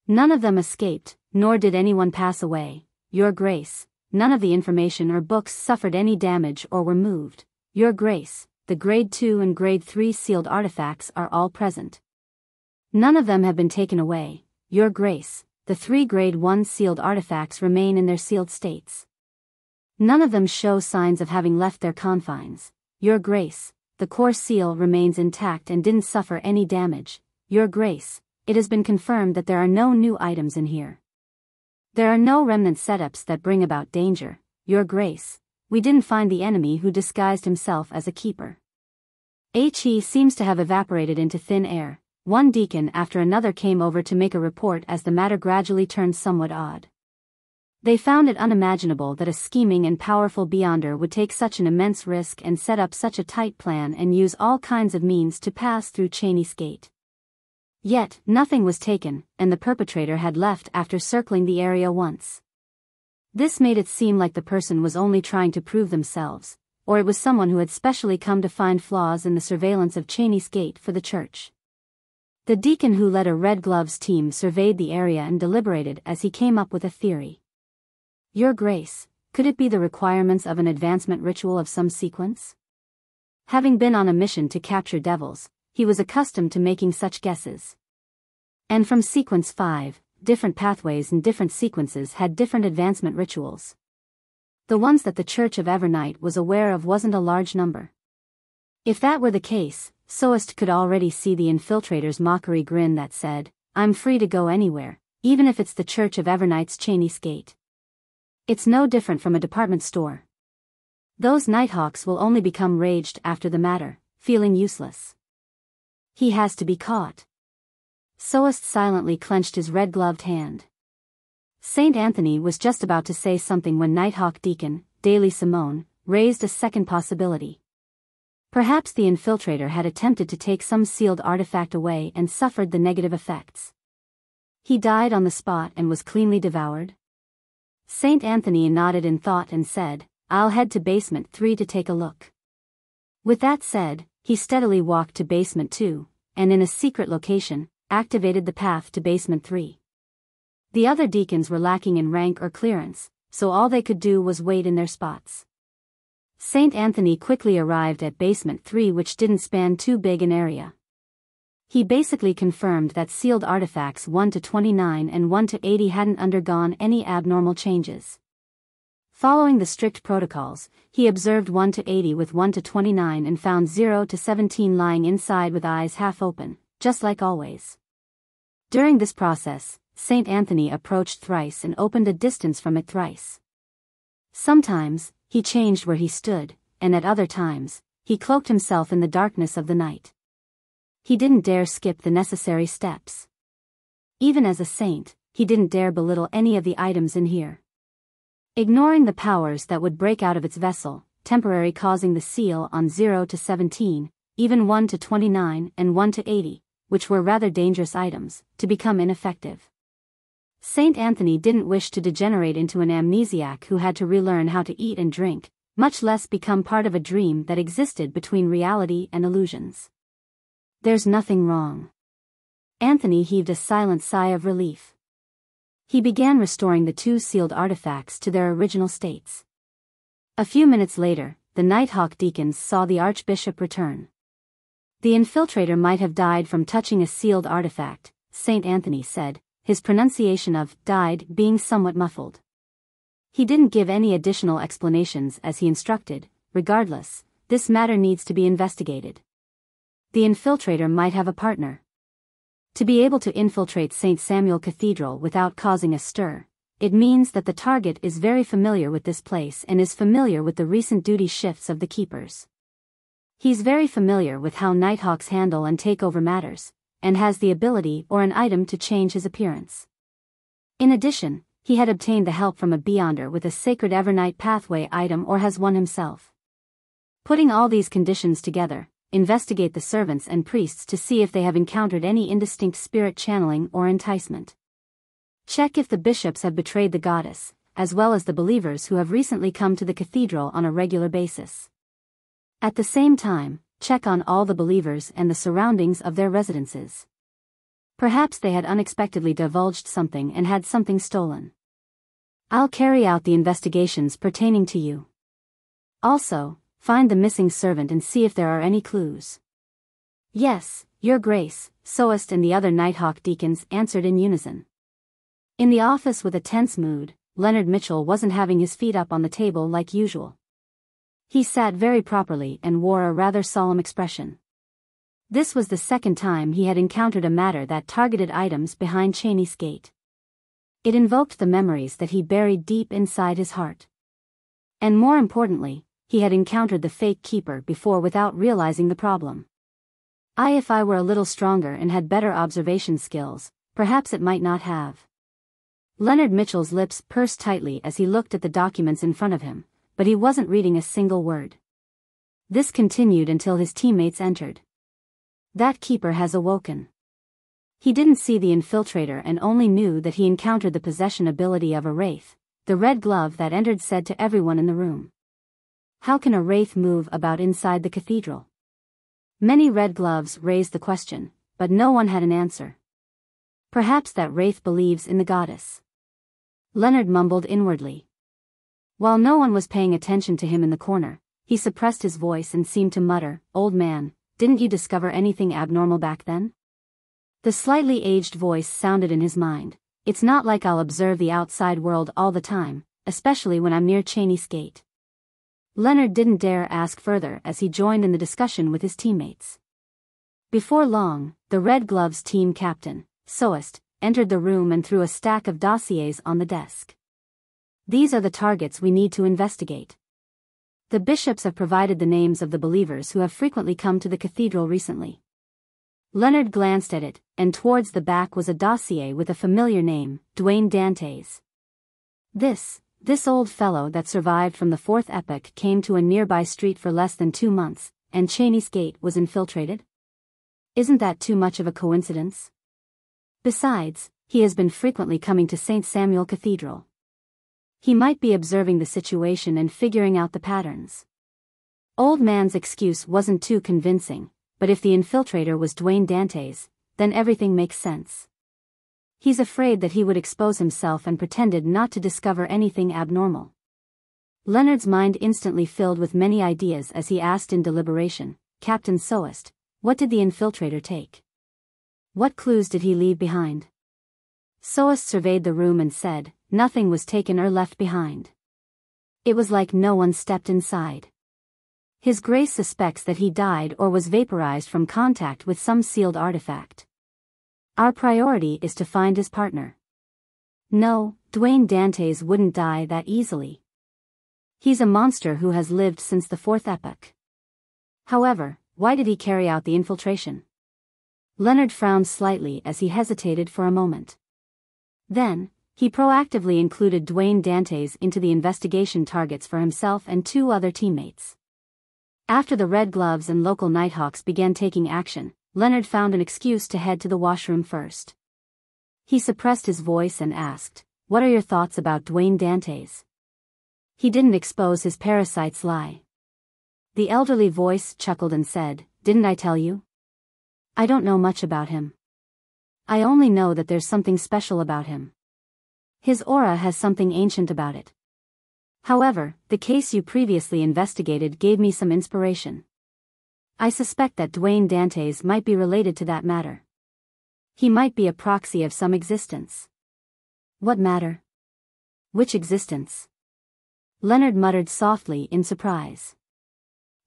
None of them escaped, nor did anyone pass away. Your Grace, none of the information or books suffered any damage or were moved. Your Grace, the Grade 2 and Grade 3 sealed artifacts are all present. None of them have been taken away. Your Grace, the 3 Grade 1 sealed artifacts remain in their sealed states. None of them show signs of having left their confines. Your Grace, the core seal remains intact and didn't suffer any damage. Your Grace, it has been confirmed that there are no new items in here. There are no remnant setups that bring about danger. Your Grace, we didn't find the enemy who disguised himself as a keeper. He seems to have evaporated into thin air." One deacon after another came over to make a report as the matter gradually turned somewhat odd. They found it unimaginable that a scheming and powerful Beyonder would take such an immense risk and set up such a tight plan and use all kinds of means to pass through Cheney's Gate. Yet, nothing was taken, and the perpetrator had left after circling the area once. This made it seem like the person was only trying to prove themselves, or it was someone who had specially come to find flaws in the surveillance of Cheney's Gate for the church. The deacon who led a Red Gloves team surveyed the area and deliberated as he came up with a theory. "Your Grace, could it be the requirements of an advancement ritual of some sequence?" Having been on a mission to capture devils, he was accustomed to making such guesses. And from sequence 5, different pathways and different sequences had different advancement rituals. The ones that the Church of Evernight was aware of wasn't a large number. If that were the case, Soest could already see the infiltrator's mockery grin that said, "I'm free to go anywhere, even if it's the Church of Evernight's Chinese gate. It's no different from a department store. Those Nighthawks will only become raged after the matter, feeling useless. He has to be caught." Soest silently clenched his red-gloved hand. Saint Anthony was just about to say something when Nighthawk Deacon, Daily Simone, raised a second possibility. Perhaps the infiltrator had attempted to take some sealed artifact away and suffered the negative effects. He died on the spot and was cleanly devoured? Saint Anthony nodded in thought and said, "I'll head to basement 3 to take a look." With that said, he steadily walked to basement 2, and in a secret location, activated the path to basement 3. The other deacons were lacking in rank or clearance, so all they could do was wait in their spots. Saint Anthony quickly arrived at basement 3, which didn't span too big an area. He basically confirmed that sealed artifacts 1 to 29 and 1 to 80 hadn't undergone any abnormal changes. Following the strict protocols, he observed 1 to 80 with 1 to 29 and found 0 to 17 lying inside with eyes half open, just like always. During this process, Saint Anthony approached thrice and opened a distance from it thrice. Sometimes, he changed where he stood, and at other times, he cloaked himself in the darkness of the night. He didn't dare skip the necessary steps. Even as a saint, he didn't dare belittle any of the items in here. Ignoring the powers that would break out of its vessel, temporarily causing the seal on 0 to 17, even 1 to 29 and 1 to 80, which were rather dangerous items, to become ineffective. Saint Anthony didn't wish to degenerate into an amnesiac who had to relearn how to eat and drink, much less become part of a dream that existed between reality and illusions. There's nothing wrong. Anthony heaved a silent sigh of relief. He began restoring the 2 sealed artifacts to their original states. A few minutes later, the Nighthawk deacons saw the Archbishop return. The infiltrator might have died from touching a sealed artifact, Saint Anthony said, his pronunciation of "died" being somewhat muffled. He didn't give any additional explanations as he instructed. Regardless, this matter needs to be investigated. The infiltrator might have a partner. To be able to infiltrate St. Samuel Cathedral without causing a stir, it means that the target is very familiar with this place and is familiar with the recent duty shifts of the keepers. He's very familiar with how Nighthawks handle and take over matters, and has the ability or an item to change his appearance. In addition, he had obtained the help from a Beyonder with a sacred Evernight pathway item or has one himself. Putting all these conditions together, investigate the servants and priests to see if they have encountered any indistinct spirit channeling or enticement. Check if the bishops have betrayed the goddess, as well as the believers who have recently come to the cathedral on a regular basis. At the same time, check on all the believers and the surroundings of their residences. Perhaps they had unexpectedly divulged something and had something stolen. I'll carry out the investigations pertaining to you. Also, find the missing servant and see if there are any clues. Yes, Your Grace, Soest and the other Nighthawk deacons answered in unison. In the office with a tense mood, Leonard Mitchell wasn't having his feet up on the table like usual. He sat very properly and wore a rather solemn expression. This was the second time he had encountered a matter that targeted items behind Cheney's gate. It invoked the memories that he buried deep inside his heart. And more importantly, he had encountered the fake keeper before without realizing the problem. If I were a little stronger and had better observation skills, perhaps it might not have. Leonard Mitchell's lips pursed tightly as he looked at the documents in front of him, but he wasn't reading a single word. This continued until his teammates entered. That keeper has awoken. He didn't see the infiltrator and only knew that he encountered the possession ability of a wraith. The red glove that entered said to everyone in the room. How can a wraith move about inside the cathedral? Many red gloves raised the question, but no one had an answer. Perhaps that wraith believes in the goddess. Leonard mumbled inwardly. While no one was paying attention to him in the corner, he suppressed his voice and seemed to mutter, "Old man, didn't you discover anything abnormal back then?" The slightly aged voice sounded in his mind. It's not like I'll observe the outside world all the time, especially when I'm near Cheney's gate. Leonard didn't dare ask further as he joined in the discussion with his teammates. Before long, the Red Gloves team captain, Soest, entered the room and threw a stack of dossiers on the desk. These are the targets we need to investigate. The bishops have provided the names of the believers who have frequently come to the cathedral recently. Leonard glanced at it, and towards the back was a dossier with a familiar name, Duane Dantes. This old fellow that survived from the fourth epoch came to a nearby street for less than 2 months, and Cheney's gate was infiltrated? Isn't that too much of a coincidence? Besides, he has been frequently coming to St. Samuel Cathedral. He might be observing the situation and figuring out the patterns. Old man's excuse wasn't too convincing, but if the infiltrator was Duane Dantes, then everything makes sense. He's afraid that he would expose himself and pretended not to discover anything abnormal. Leonard's mind instantly filled with many ideas as he asked in deliberation, Captain Soest, what did the infiltrator take? What clues did he leave behind? Soest surveyed the room and said, nothing was taken or left behind. It was like no one stepped inside. His Grace suspects that he died or was vaporized from contact with some sealed artifact. Our priority is to find his partner. No, Duane Dantes wouldn't die that easily. He's a monster who has lived since the fourth epoch. However, why did he carry out the infiltration? Leonard frowned slightly as he hesitated for a moment. Then, he proactively included Duane Dantes into the investigation targets for himself and 2 other teammates. After the Red Gloves and local Nighthawks began taking action, Leonard found an excuse to head to the washroom first. He suppressed his voice and asked, what are your thoughts about Duane Dantes? He didn't expose his parasite's lie. The elderly voice chuckled and said, didn't I tell you? I don't know much about him. I only know that there's something special about him. His aura has something ancient about it. However, the case you previously investigated gave me some inspiration. I suspect that Duane Dantes might be related to that matter. He might be a proxy of some existence. What matter? Which existence? Leonard muttered softly in surprise.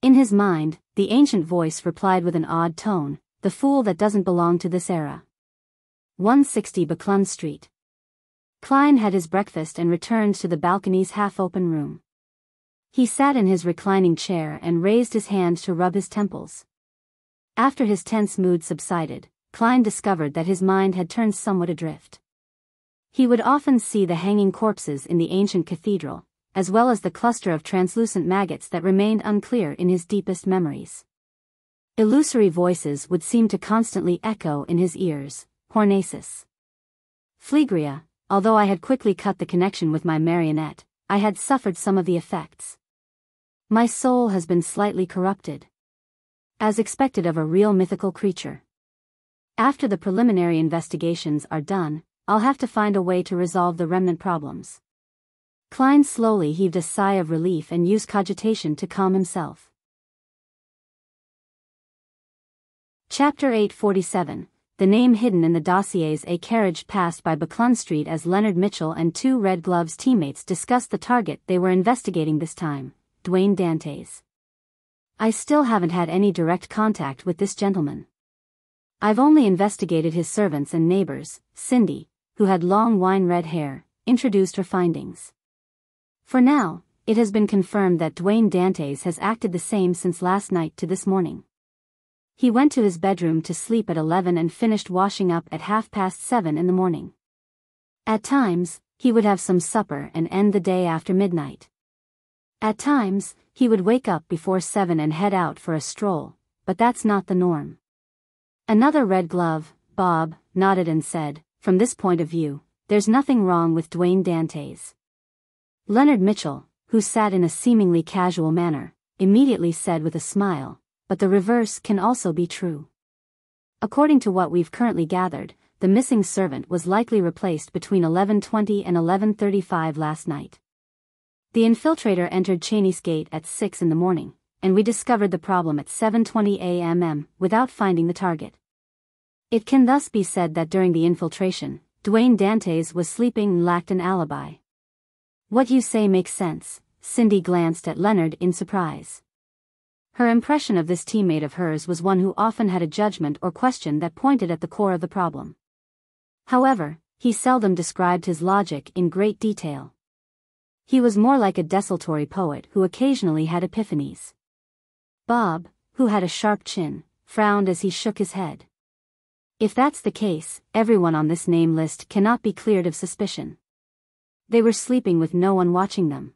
In his mind, the ancient voice replied with an odd tone, the fool that doesn't belong to this era. 160 Buckland Street. Klein had his breakfast and returned to the balcony's half-open room. He sat in his reclining chair and raised his hand to rub his temples. After his tense mood subsided, Klein discovered that his mind had turned somewhat adrift. He would often see the hanging corpses in the ancient cathedral, as well as the cluster of translucent maggots that remained unclear in his deepest memories. Illusory voices would seem to constantly echo in his ears, Hornacis. Phlegria. Although I had quickly cut the connection with my marionette, I had suffered some of the effects. My soul has been slightly corrupted. As expected of a real mythical creature. After the preliminary investigations are done, I'll have to find a way to resolve the remnant problems. Klein slowly heaved a sigh of relief and used cogitation to calm himself. Chapter 847. The name hidden in the dossiers. A carriage passed by Buckland Street as Leonard Mitchell and 2 Red Gloves teammates discussed the target they were investigating this time, Duane Dantes. I still haven't had any direct contact with this gentleman. I've only investigated his servants and neighbors. Cindy, who had long wine-red hair, introduced her findings. For now, it has been confirmed that Duane Dantes has acted the same since last night to this morning. He went to his bedroom to sleep at 11 and finished washing up at 7:30 in the morning. At times, he would have some supper and end the day after midnight. At times, he would wake up before 7 and head out for a stroll, but that's not the norm. Another Red Glove, Bob, nodded and said, from this point of view, there's nothing wrong with Duane Dantes. Leonard Mitchell, who sat in a seemingly casual manner, immediately said with a smile, but the reverse can also be true. According to what we've currently gathered, the missing servant was likely replaced between 11:20 and 11:35 last night. The infiltrator entered Cheney's gate at 6 in the morning, and we discovered the problem at 7:20 a.m. without finding the target. It can thus be said that during the infiltration, Duane Dantes was sleeping and lacked an alibi. What you say makes sense. Cindy glanced at Leonard in surprise. Her impression of this teammate of hers was one who often had a judgment or question that pointed at the core of the problem. However, he seldom described his logic in great detail. He was more like a desultory poet who occasionally had epiphanies. Bob, who had a sharp chin, frowned as he shook his head. If that's the case, everyone on this name list cannot be cleared of suspicion. They were sleeping with no one watching them.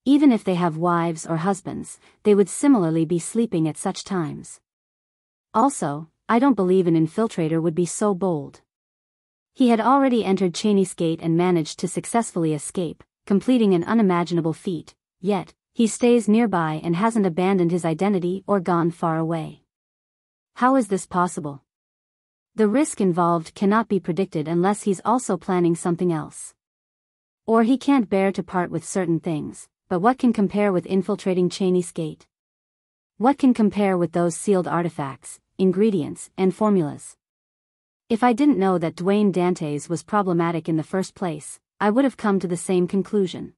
Even if they have wives or husbands, they would similarly be sleeping at such times. Also, I don't believe an infiltrator would be so bold. He had already entered Cheney's gate and managed to successfully escape, completing an unimaginable feat, yet, he stays nearby and hasn't abandoned his identity or gone far away. How is this possible? The risk involved cannot be predicted unless he's also planning something else. Or he can't bear to part with certain things, but what can compare with infiltrating Cheney's gate? What can compare with those sealed artifacts, ingredients, and formulas? If I didn't know that Dwayne Dantes was problematic in the first place, I would have come to the same conclusion.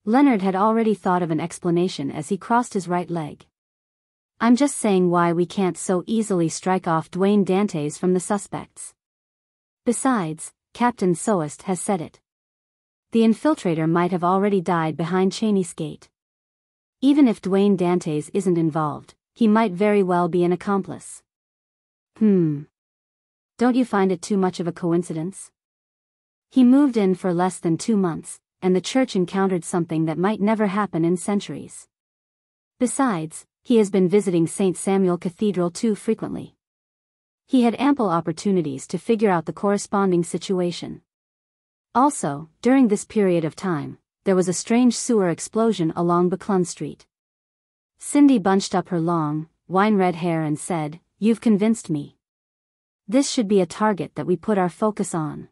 Leonard had already thought of an explanation as he crossed his right leg. I'm just saying why we can't so easily strike off Dwayne Dantes from the suspects. Besides, Captain Soest has said it. The infiltrator might have already died behind Cheney's gate. Even if Dwayne Dantes isn't involved, he might very well be an accomplice. Don't you find it too much of a coincidence? He moved in for less than 2 months, and the church encountered something that might never happen in centuries. Besides, he has been visiting St. Samuel Cathedral too frequently. He had ample opportunities to figure out the corresponding situation. Also, during this period of time, there was a strange sewer explosion along Buckland Street. Cindy bunched up her long, wine-red hair and said, "You've convinced me. This should be a target that we put our focus on."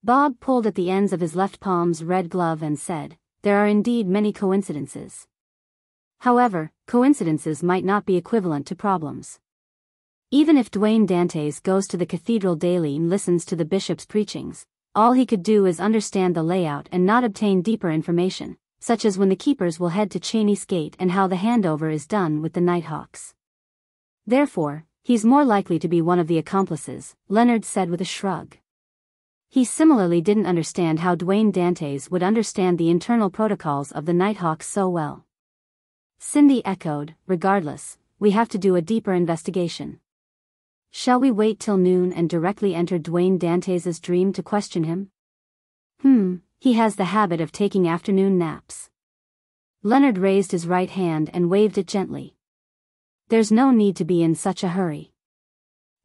Bob pulled at the ends of his left palm's red glove and said, "There are indeed many coincidences. However, coincidences might not be equivalent to problems. Even if Dwayne Dantes goes to the cathedral daily and listens to the bishop's preachings, all he could do is understand the layout and not obtain deeper information, such as when the keepers will head to Cheney's gate and how the handover is done with the Nighthawks. Therefore, he's more likely to be one of the accomplices," Leonard said with a shrug. He similarly didn't understand how Dwayne Dantes would understand the internal protocols of the Nighthawks so well. Cindy echoed, "Regardless, we have to do a deeper investigation. Shall we wait till noon and directly enter Dwayne Dantes' dream to question him?" He has the habit of taking afternoon naps." Leonard raised his right hand and waved it gently. "There's no need to be in such a hurry.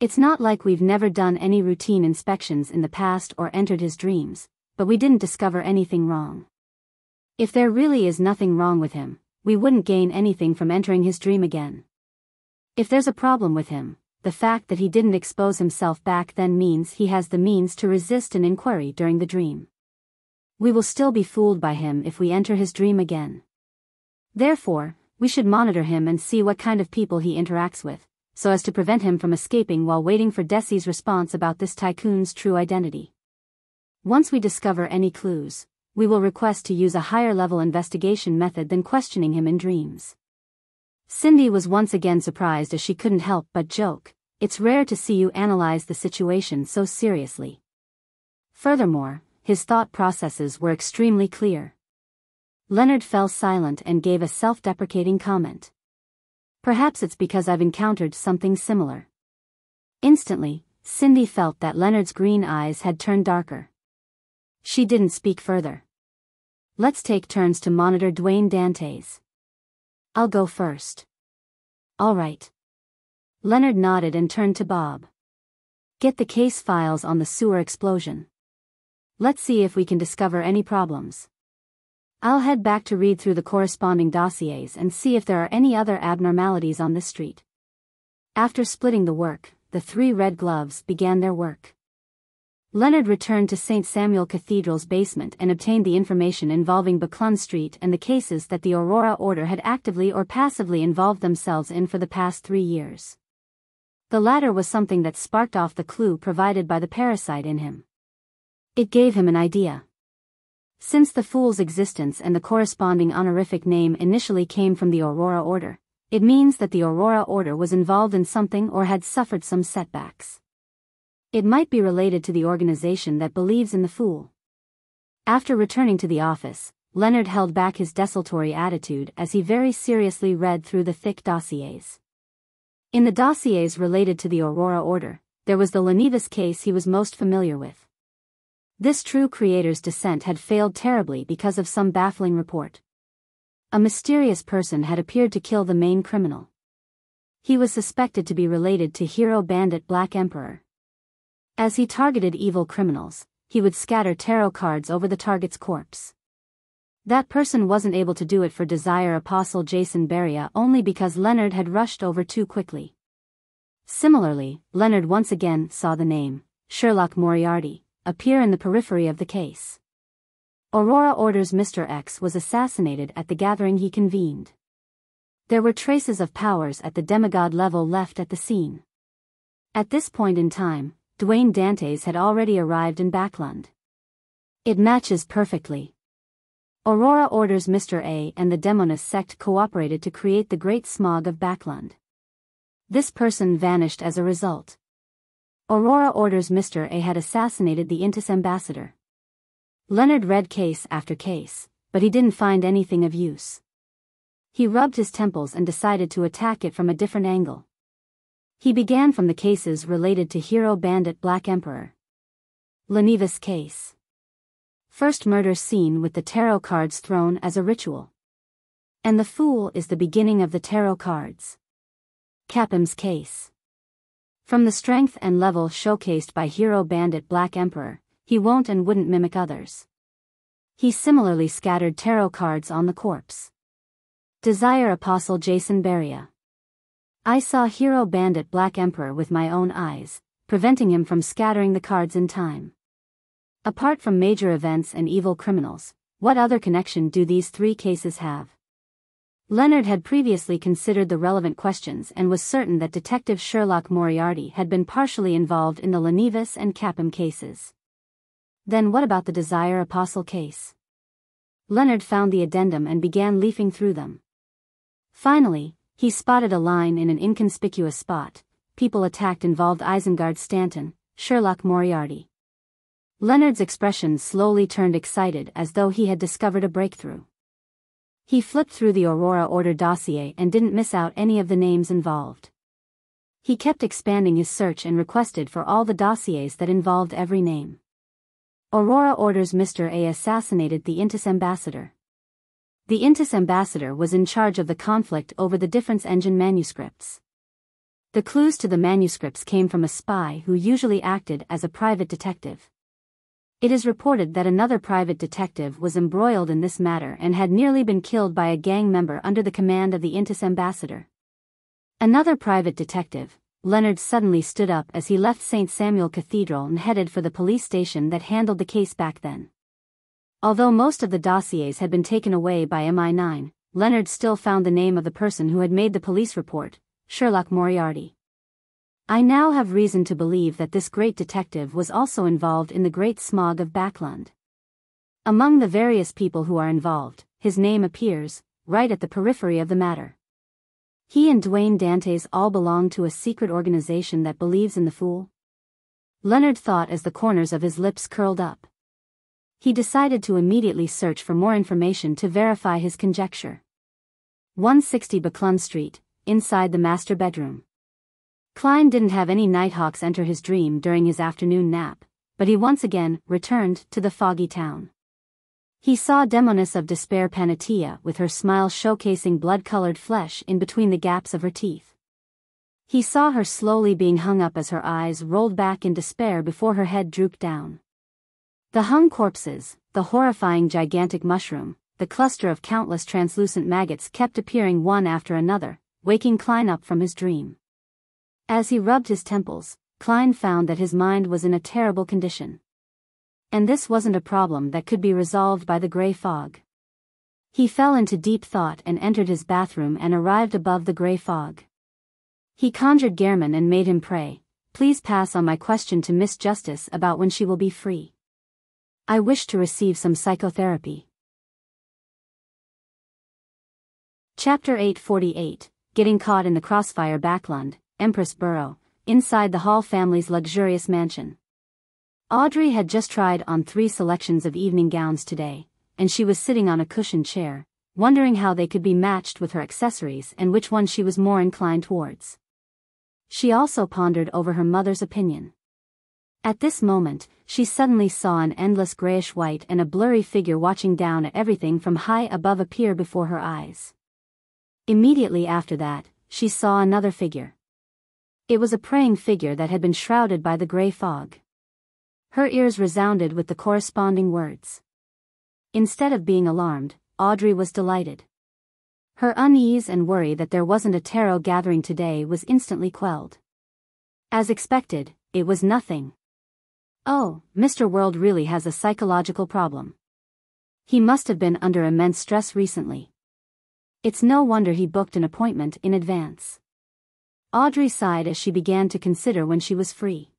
It's not like we've never done any routine inspections in the past or entered his dreams, but we didn't discover anything wrong. If there really is nothing wrong with him, we wouldn't gain anything from entering his dream again. If there's a problem with him, the fact that he didn't expose himself back then means he has the means to resist an inquiry during the dream. We will still be fooled by him if we enter his dream again. Therefore, we should monitor him and see what kind of people he interacts with, so as to prevent him from escaping while waiting for Desi's response about this tycoon's true identity. Once we discover any clues, we will request to use a higher-level investigation method than questioning him in dreams." Cindy was once again surprised as she couldn't help but joke, "It's rare to see you analyze the situation so seriously." Furthermore, his thought processes were extremely clear. Leonard fell silent and gave a self-deprecating comment. "Perhaps it's because I've encountered something similar." Instantly, Cindy felt that Leonard's green eyes had turned darker. She didn't speak further. "Let's take turns to monitor Dwayne Dantes. I'll go first." "All right." Leonard nodded and turned to Bob. "Get the case files on the sewer explosion. Let's see if we can discover any problems. I'll head back to read through the corresponding dossiers and see if there are any other abnormalities on this street." After splitting the work, the 3 red gloves began their work. Leonard returned to St. Samuel Cathedral's basement and obtained the information involving Buckland Street and the cases that the Aurora Order had actively or passively involved themselves in for the past 3 years. The latter was something that sparked off the clue provided by the parasite in him. It gave him an idea. Since the Fool's existence and the corresponding honorific name initially came from the Aurora Order, it means that the Aurora Order was involved in something or had suffered some setbacks. It might be related to the organization that believes in the Fool. After returning to the office, Leonard held back his desultory attitude as he very seriously read through the thick dossiers. In the dossiers related to the Aurora Order, there was the Lenivas case he was most familiar with. This true creator's descent had failed terribly because of some baffling report. A mysterious person had appeared to kill the main criminal. He was suspected to be related to hero bandit Black Emperor. As he targeted evil criminals, he would scatter tarot cards over the target's corpse. That person wasn't able to do it for Desire Apostle Jason Beria only because Leonard had rushed over too quickly. Similarly, Leonard once again saw the name, Sherlock Moriarty, appear in the periphery of the case. Aurora Order's Mr. X was assassinated at the gathering he convened. There were traces of powers at the demigod level left at the scene. At this point in time, Dwayne Dantes had already arrived in Backland. It matches perfectly. Aurora Order's Mr. A and the Demonist sect cooperated to create the Great Smog of Backland. This person vanished as a result. Aurora Order's Mr. A had assassinated the Intis ambassador. Leonard read case after case, but he didn't find anything of use. He rubbed his temples and decided to attack it from a different angle. He began from the cases related to hero bandit Black Emperor. Lenivas case. First murder scene with the tarot cards thrown as a ritual. And the Fool is the beginning of the tarot cards. Capham's case. From the strength and level showcased by hero bandit Black Emperor, he won't and wouldn't mimic others. He similarly scattered tarot cards on the corpse. Desire Apostle Jason Beria. I saw hero bandit Black Emperor with my own eyes, preventing him from scattering the cards in time. Apart from major events and evil criminals, what other connection do these three cases have? Leonard had previously considered the relevant questions and was certain that Detective Sherlock Moriarty had been partially involved in the Lenivas and Capham cases. Then what about the Desire Apostle case? Leonard found the addendum and began leafing through them. Finally, he spotted a line in an inconspicuous spot. People attacked involved Isengard Stanton, Sherlock Moriarty. Leonard's expression slowly turned excited as though he had discovered a breakthrough. He flipped through the Aurora Order dossier and didn't miss out any of the names involved. He kept expanding his search and requested for all the dossiers that involved every name. Aurora Order's Mr. A assassinated the Intis ambassador. The Intis ambassador was in charge of the conflict over the Difference Engine manuscripts. The clues to the manuscripts came from a spy who usually acted as a private detective. It is reported that another private detective was embroiled in this matter and had nearly been killed by a gang member under the command of the Intis ambassador. Another private detective, Leonard suddenly stood up as he left St. Samuel Cathedral and headed for the police station that handled the case back then. Although most of the dossiers had been taken away by MI9, Leonard still found the name of the person who had made the police report, Sherlock Moriarty. I now have reason to believe that this great detective was also involved in the Great Smog of Backland. Among the various people who are involved, his name appears, right at the periphery of the matter. He and Dwayne Dantes all belong to a secret organization that believes in the Fool. Leonard thought as the corners of his lips curled up. He decided to immediately search for more information to verify his conjecture. 160 Buckland Street, inside the master bedroom. Klein didn't have any nighthawks enter his dream during his afternoon nap, but he once again returned to the foggy town. He saw Demoness of Despair Panatia with her smile showcasing blood-colored flesh in between the gaps of her teeth. He saw her slowly being hung up as her eyes rolled back in despair before her head drooped down. The hung corpses, the horrifying gigantic mushroom, the cluster of countless translucent maggots kept appearing one after another, waking Klein up from his dream. As he rubbed his temples, Klein found that his mind was in a terrible condition. And this wasn't a problem that could be resolved by the gray fog. He fell into deep thought and entered his bathroom and arrived above the gray fog. He conjured Gehrman and made him pray, "Please pass on my question to Miss Justice about when she will be free. I wish to receive some psychotherapy. Chapter 848, Getting Caught in the Crossfire. Backlund, Empress Borough, inside the Hall family's luxurious mansion. Audrey had just tried on 3 selections of evening gowns today, and she was sitting on a cushioned chair, wondering how they could be matched with her accessories and which one she was more inclined towards. She also pondered over her mother's opinion. At this moment, she suddenly saw an endless grayish-white and a blurry figure watching down at everything from high above appear before her eyes. Immediately after that, she saw another figure. It was a praying figure that had been shrouded by the gray fog. Her ears resounded with the corresponding words. Instead of being alarmed, Audrey was delighted. Her unease and worry that there wasn't a tarot gathering today was instantly quelled. As expected, it was nothing. Oh, Mr. World really has a psychological problem. He must have been under immense stress recently. It's no wonder he booked an appointment in advance. Audrey sighed as she began to consider when she was free.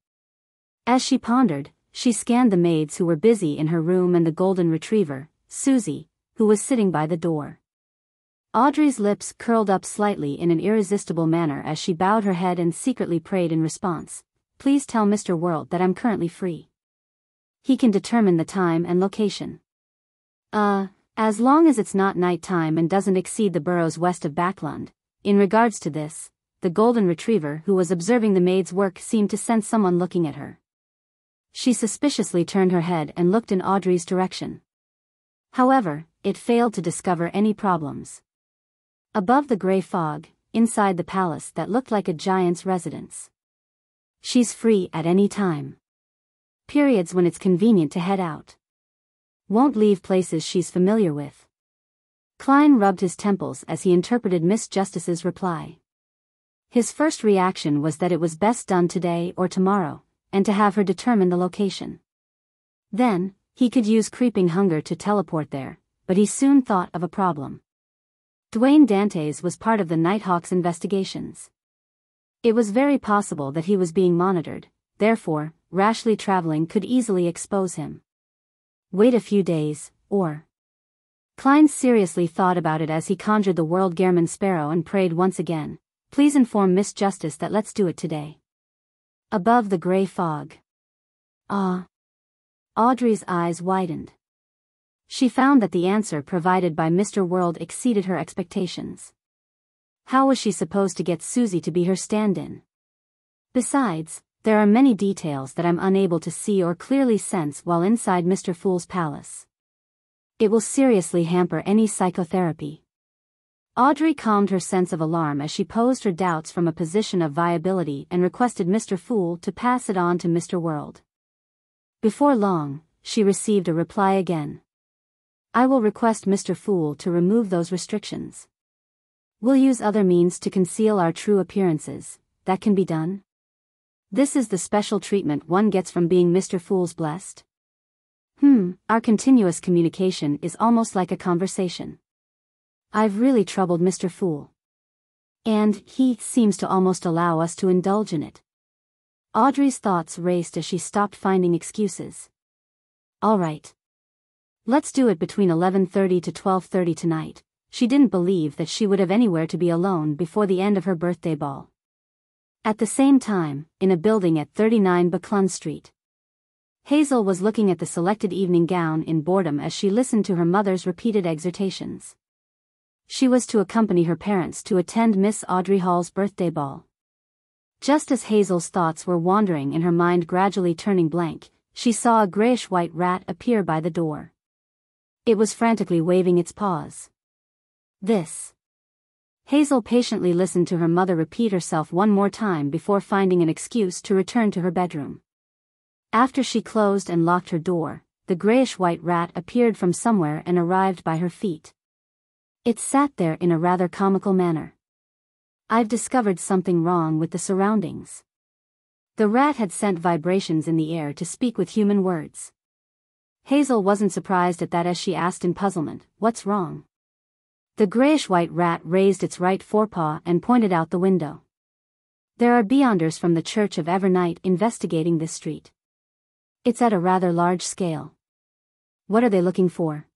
As she pondered, she scanned the maids who were busy in her room and the golden retriever, Susie, who was sitting by the door. Audrey's lips curled up slightly in an irresistible manner as she bowed her head and secretly prayed in response, "Please tell Mr. World that I'm currently free. He can determine the time and location. As long as it's not night time and doesn't exceed the boroughs west of Backlund." In regards to this, the golden retriever who was observing the maid's work seemed to sense someone looking at her. She suspiciously turned her head and looked in Audrey's direction. However, it failed to discover any problems. Above the gray fog, inside the palace that looked like a giant's residence. She's free at any time. Periods when it's convenient to head out. Won't leave places she's familiar with. Klein rubbed his temples as he interpreted Miss Justice's reply. His first reaction was that it was best done today or tomorrow, and to have her determine the location. Then, he could use creeping hunger to teleport there, but he soon thought of a problem. Dwayne Dantes was part of the Nighthawk's investigations. It was very possible that he was being monitored, therefore, rashly traveling could easily expose him. Wait a few days, or... Klein seriously thought about it as he conjured the World Gehrman Sparrow and prayed once again, "Please inform Miss Justice that let's do it today." Above the gray fog. Audrey's eyes widened. She found that the answer provided by Mr. World exceeded her expectations. How was she supposed to get Susie to be her stand-in? Besides, there are many details that I'm unable to see or clearly sense while inside Mr. Fool's palace. It will seriously hamper any psychotherapy. Audrey calmed her sense of alarm as she posed her doubts from a position of viability and requested Mr. Fool to pass it on to Mr. World. Before long, she received a reply again. "I will request Mr. Fool to remove those restrictions. We'll use other means to conceal our true appearances. That can be done? This is the special treatment one gets from being Mr. Fool's blessed? Our continuous communication is almost like a conversation. I've really troubled Mr. Fool. And he seems to almost allow us to indulge in it." Audrey's thoughts raced as she stopped finding excuses. "All right. Let's do it between 11:30 to 12:30 tonight." She didn't believe that she would have anywhere to be alone before the end of her birthday ball. At the same time, in a building at 39 Backlund Street. Hazel was looking at the selected evening gown in boredom as she listened to her mother's repeated exhortations. She was to accompany her parents to attend Miss Audrey Hall's birthday ball. Just as Hazel's thoughts were wandering and her mind gradually turning blank, she saw a grayish-white rat appear by the door. It was frantically waving its paws. "This." Hazel patiently listened to her mother repeat herself one more time before finding an excuse to return to her bedroom. After she closed and locked her door, the grayish-white rat appeared from somewhere and arrived by her feet. It sat there in a rather comical manner. "I've discovered something wrong with the surroundings." The rat had sent vibrations in the air to speak with human words. Hazel wasn't surprised at that as she asked in puzzlement, "What's wrong?" The grayish-white rat raised its right forepaw and pointed out the window. "There are beyonders from the Church of Evernight investigating this street. It's at a rather large scale. What are they looking for?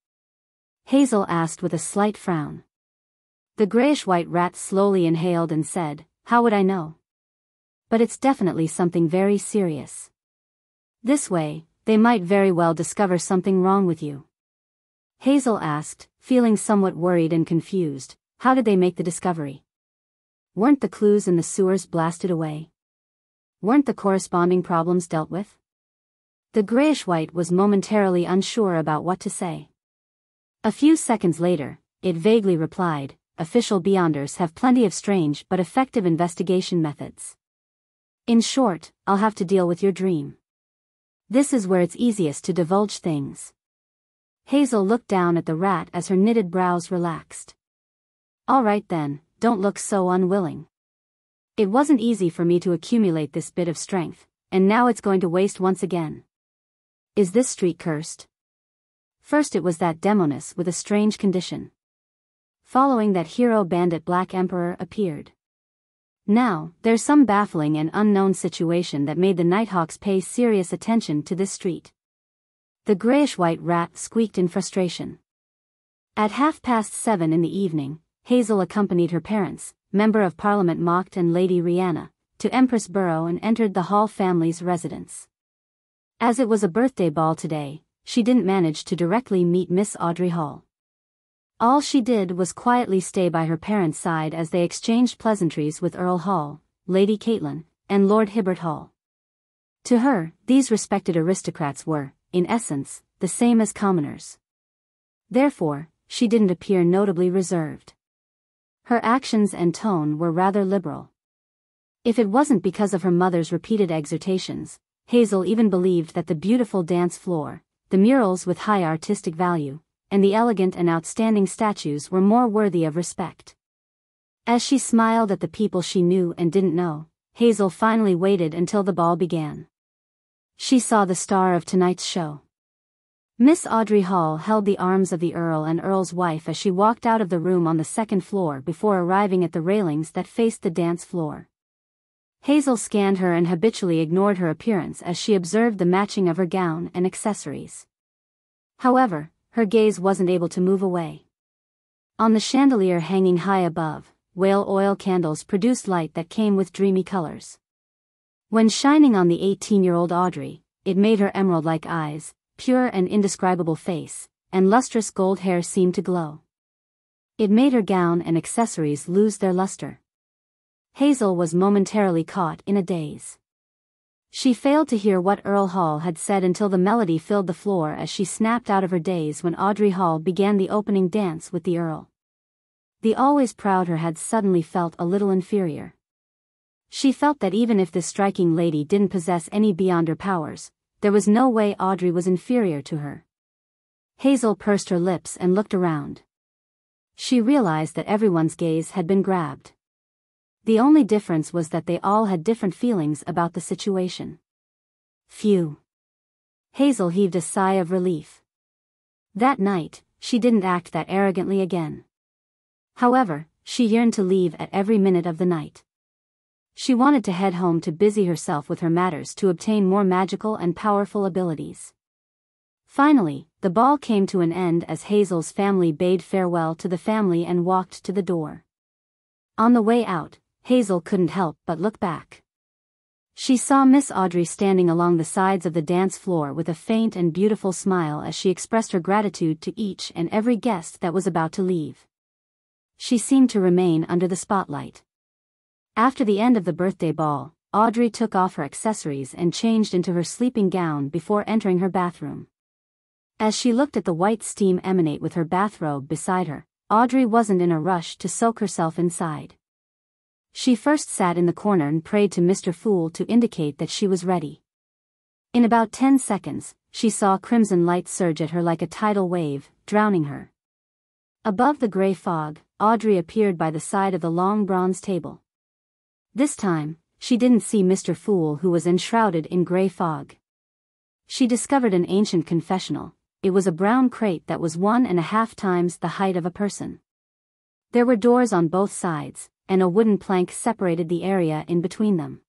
Hazel asked with a slight frown. The grayish-white rat slowly inhaled and said, "How would I know? But it's definitely something very serious. This way, they might very well discover something wrong with you." Hazel asked, feeling somewhat worried and confused, how did they make the discovery? Weren't the clues in the sewers blasted away? Weren't the corresponding problems dealt with? The grayish-white was momentarily unsure about what to say. A few seconds later, it vaguely replied, "Official Beyonders have plenty of strange but effective investigation methods. In short, I'll have to deal with your dream. This is where it's easiest to divulge things." Hazel looked down at the rat as her knitted brows relaxed. "All right then, don't look so unwilling. It wasn't easy for me to accumulate this bit of strength, and now it's going to waste once again. Is this street cursed? First it was that demoness with a strange condition. Following that hero bandit Black Emperor appeared. Now, there's some baffling and unknown situation that made the Nighthawks pay serious attention to this street." The grayish-white rat squeaked in frustration. At 7:30 in the evening, Hazel accompanied her parents, Member of Parliament Mocked and Lady Rihanna, to Empress Borough and entered the Hall family's residence. As it was a birthday ball today, she didn't manage to directly meet Miss Audrey Hall. All she did was quietly stay by her parents' side as they exchanged pleasantries with Earl Hall, Lady Caitlin, and Lord Hibbert Hall. To her, these respected aristocrats were, in essence, the same as commoners. Therefore, she didn't appear notably reserved. Her actions and tone were rather liberal. If it wasn't because of her mother's repeated exhortations, Hazel even believed that the beautiful dance floor, the murals with high artistic value, and the elegant and outstanding statues were more worthy of respect. As she smiled at the people she knew and didn't know, Hazel finally waited until the ball began. She saw the star of tonight's show. Miss Audrey Hall held the arms of the Earl and Earl's wife as she walked out of the room on the second floor before arriving at the railings that faced the dance floor. Hazel scanned her and habitually ignored her appearance as she observed the matching of her gown and accessories. However, her gaze wasn't able to move away. On the chandelier hanging high above, whale oil candles produced light that came with dreamy colors. When shining on the 18-year-old Audrey, it made her emerald-like eyes, pure and indescribable face, and lustrous gold hair seem to glow. It made her gown and accessories lose their luster. Hazel was momentarily caught in a daze. She failed to hear what Earl Hall had said until the melody filled the floor as she snapped out of her daze when Audrey Hall began the opening dance with the Earl. The always proud her had suddenly felt a little inferior. She felt that even if this striking lady didn't possess any beyonder powers, there was no way Audrey was inferior to her. Hazel pursed her lips and looked around. She realized that everyone's gaze had been grabbed. The only difference was that they all had different feelings about the situation. Phew. Hazel heaved a sigh of relief. That night, she didn't act that arrogantly again. However, she yearned to leave at every minute of the night. She wanted to head home to busy herself with her matters to obtain more magical and powerful abilities. Finally, the ball came to an end as Hazel's family bade farewell to the family and walked to the door. On the way out, Hazel couldn't help but look back. She saw Miss Audrey standing along the sides of the dance floor with a faint and beautiful smile as she expressed her gratitude to each and every guest that was about to leave. She seemed to remain under the spotlight. After the end of the birthday ball, Audrey took off her accessories and changed into her sleeping gown before entering her bathroom. As she looked at the white steam emanate with her bathrobe beside her, Audrey wasn't in a rush to soak herself inside. She first sat in the corner and prayed to Mr. Fool to indicate that she was ready. In about 10 seconds, she saw crimson light surge at her like a tidal wave, drowning her. Above the gray fog, Audrey appeared by the side of the long bronze table. This time, she didn't see Mr. Fool who was enshrouded in gray fog. She discovered an ancient confessional. It was a brown crate that was 1.5 times the height of a person. There were doors on both sides, and a wooden plank separated the area in between them.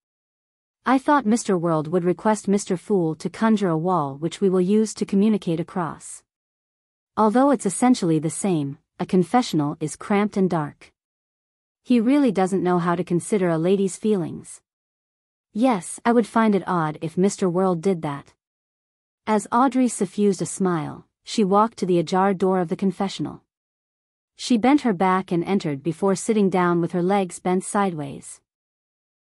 I thought Mr. World would request Mr. Fool to conjure a wall which we will use to communicate across. Although it's essentially the same, a confessional is cramped and dark. He really doesn't know how to consider a lady's feelings. Yes, I would find it odd if Mr. World did that. As Audrey suffused a smile, she walked to the ajar door of the confessional. She bent her back and entered before sitting down with her legs bent sideways.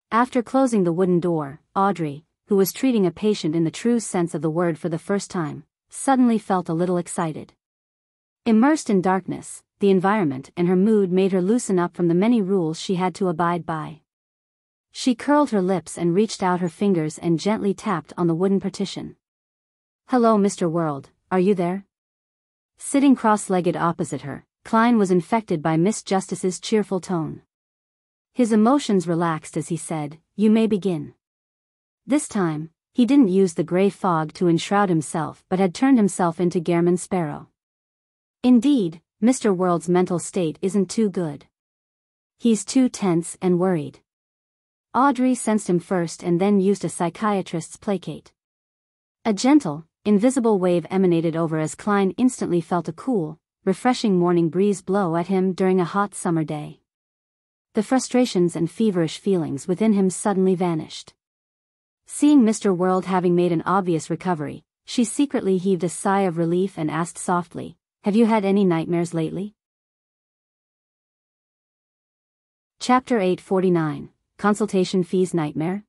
After closing the wooden door, Audrey, who was treating a patient in the true sense of the word for the first time, suddenly felt a little excited. Immersed in darkness, the environment and her mood made her loosen up from the many rules she had to abide by. She curled her lips and reached out her fingers and gently tapped on the wooden partition. "Hello, Mr. World, are you there?" Sitting cross-legged opposite her, Klein was infected by Miss Justice's cheerful tone. His emotions relaxed as he said, "You may begin." This time, he didn't use the gray fog to enshroud himself but had turned himself into Gairman Sparrow. Indeed, Mr. World's mental state isn't too good. He's too tense and worried. Audrey sensed him first and then used a psychiatrist's placate. A gentle, invisible wave emanated over as Klein instantly felt a cool, refreshing morning breeze blow at him during a hot summer day. The frustrations and feverish feelings within him suddenly vanished. Seeing Mr. World having made an obvious recovery, she secretly heaved a sigh of relief and asked softly, "Have you had any nightmares lately?" Chapter 849, Consultation Fees Nightmare?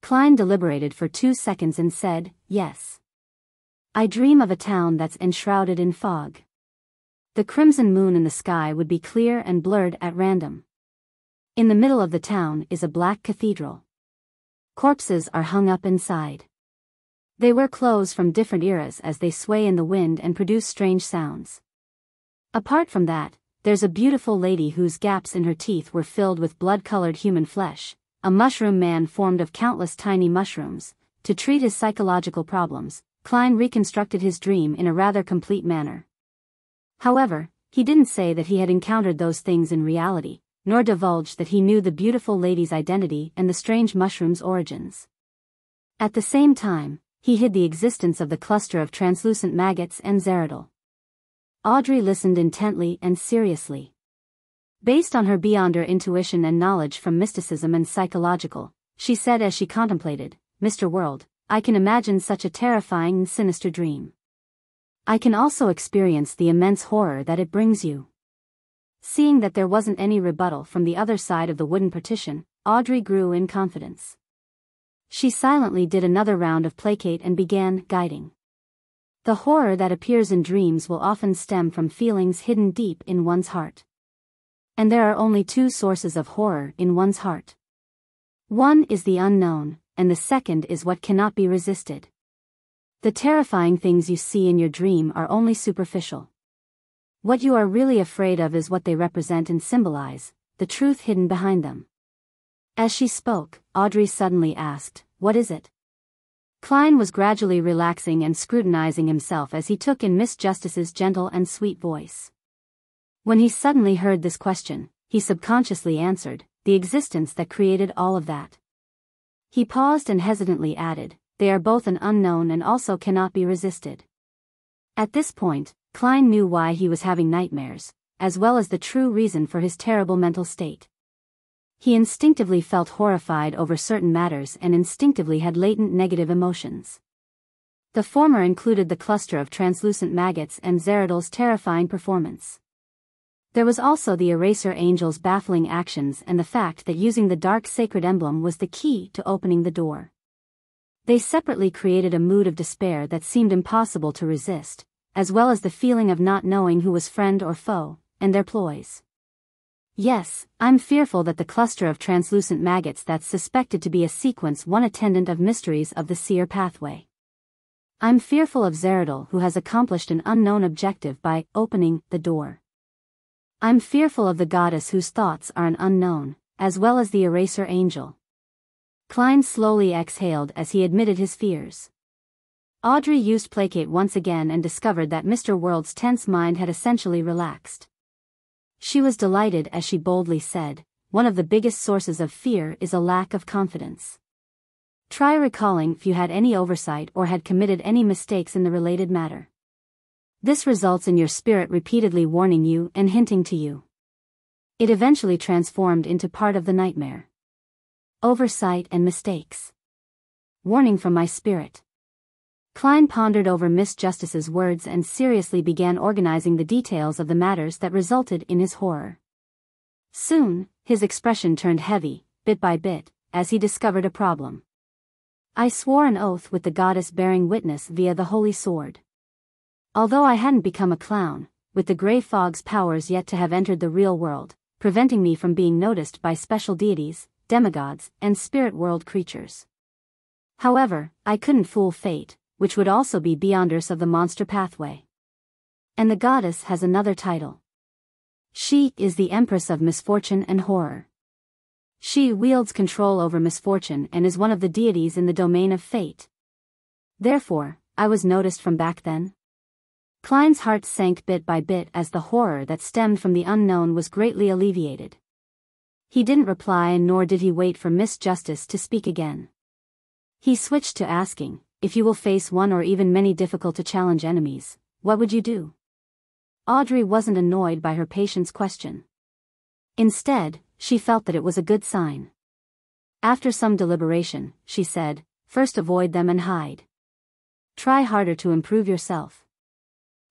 Klein deliberated for 2 seconds and said, "Yes. I dream of a town that's enshrouded in fog. The crimson moon in the sky would be clear and blurred at random. In the middle of the town is a black cathedral. Corpses are hung up inside. They wear clothes from different eras as they sway in the wind and produce strange sounds. Apart from that, there's a beautiful lady whose gaps in her teeth were filled with blood-colored human flesh, a mushroom man formed of countless tiny mushrooms. To treat his psychological problems, Klein reconstructed his dream in a rather complete manner. However, he didn't say that he had encountered those things in reality, nor divulged that he knew the beautiful lady's identity and the strange mushroom's origins. At the same time, he hid the existence of the cluster of translucent maggots and Zeridol. Audrey listened intently and seriously. Based on her beyonder intuition and knowledge from mysticism and psychological, she said as she contemplated, "Mr. World, I can imagine such a terrifying and sinister dream. I can also experience the immense horror that it brings you." Seeing that there wasn't any rebuttal from the other side of the wooden partition, Audrey grew in confidence. She silently did another round of placate and began guiding. The horror that appears in dreams will often stem from feelings hidden deep in one's heart. And there are only 2 sources of horror in one's heart. One is the unknown, and the second is what cannot be resisted. The terrifying things you see in your dream are only superficial. What you are really afraid of is what they represent and symbolize, the truth hidden behind them. As she spoke, Audrey suddenly asked, "What is it?" Klein was gradually relaxing and scrutinizing himself as he took in Miss Justice's gentle and sweet voice. When he suddenly heard this question, he subconsciously answered, "The existence that created all of that." He paused and hesitantly added, "They are both an unknown and also cannot be resisted." At this point, Klein knew why he was having nightmares, as well as the true reason for his terrible mental state. He instinctively felt horrified over certain matters and instinctively had latent negative emotions. The former included the cluster of translucent maggots and Zeridol's terrifying performance. There was also the Eraser Angel's baffling actions and the fact that using the dark sacred emblem was the key to opening the door. They separately created a mood of despair that seemed impossible to resist, as well as the feeling of not knowing who was friend or foe, and their ploys. Yes, I'm fearful that the cluster of translucent maggots that's suspected to be a sequence 1 attendant of mysteries of the seer pathway. I'm fearful of Zeridol who has accomplished an unknown objective by opening the door. I'm fearful of the goddess whose thoughts are an unknown, as well as the Eraser Angel. Klein slowly exhaled as he admitted his fears. Audrey used placate once again and discovered that Mr. World's tense mind had essentially relaxed. She was delighted as she boldly said, "One of the biggest sources of fear is a lack of confidence. Try recalling if you had any oversight or had committed any mistakes in the related matter." This results in your spirit repeatedly warning you and hinting to you. It eventually transformed into part of the nightmare. Oversight and mistakes. Warning from my spirit. Klein pondered over Miss Justice's words and seriously began organizing the details of the matters that resulted in his horror. Soon, his expression turned heavy, bit by bit, as he discovered a problem. I swore an oath with the goddess bearing witness via the holy sword. Although I hadn't become a clown, with the gray fog's powers yet to have entered the real world, preventing me from being noticed by special deities, demigods, and spirit world creatures. However, I couldn't fool fate, which would also be beyonders of the monster pathway. And the goddess has another title. She is the Empress of Misfortune and Horror. She wields control over misfortune and is one of the deities in the domain of fate. Therefore, I was noticed from back then. Klein's heart sank bit by bit as the horror that stemmed from the unknown was greatly alleviated. He didn't reply, nor did he wait for Miss Justice to speak again. He switched to asking, if you will face one or even many difficult-to-challenge enemies, what would you do? Audrey wasn't annoyed by her patient's question. Instead, she felt that it was a good sign. After some deliberation, she said, first avoid them and hide. Try harder to improve yourself.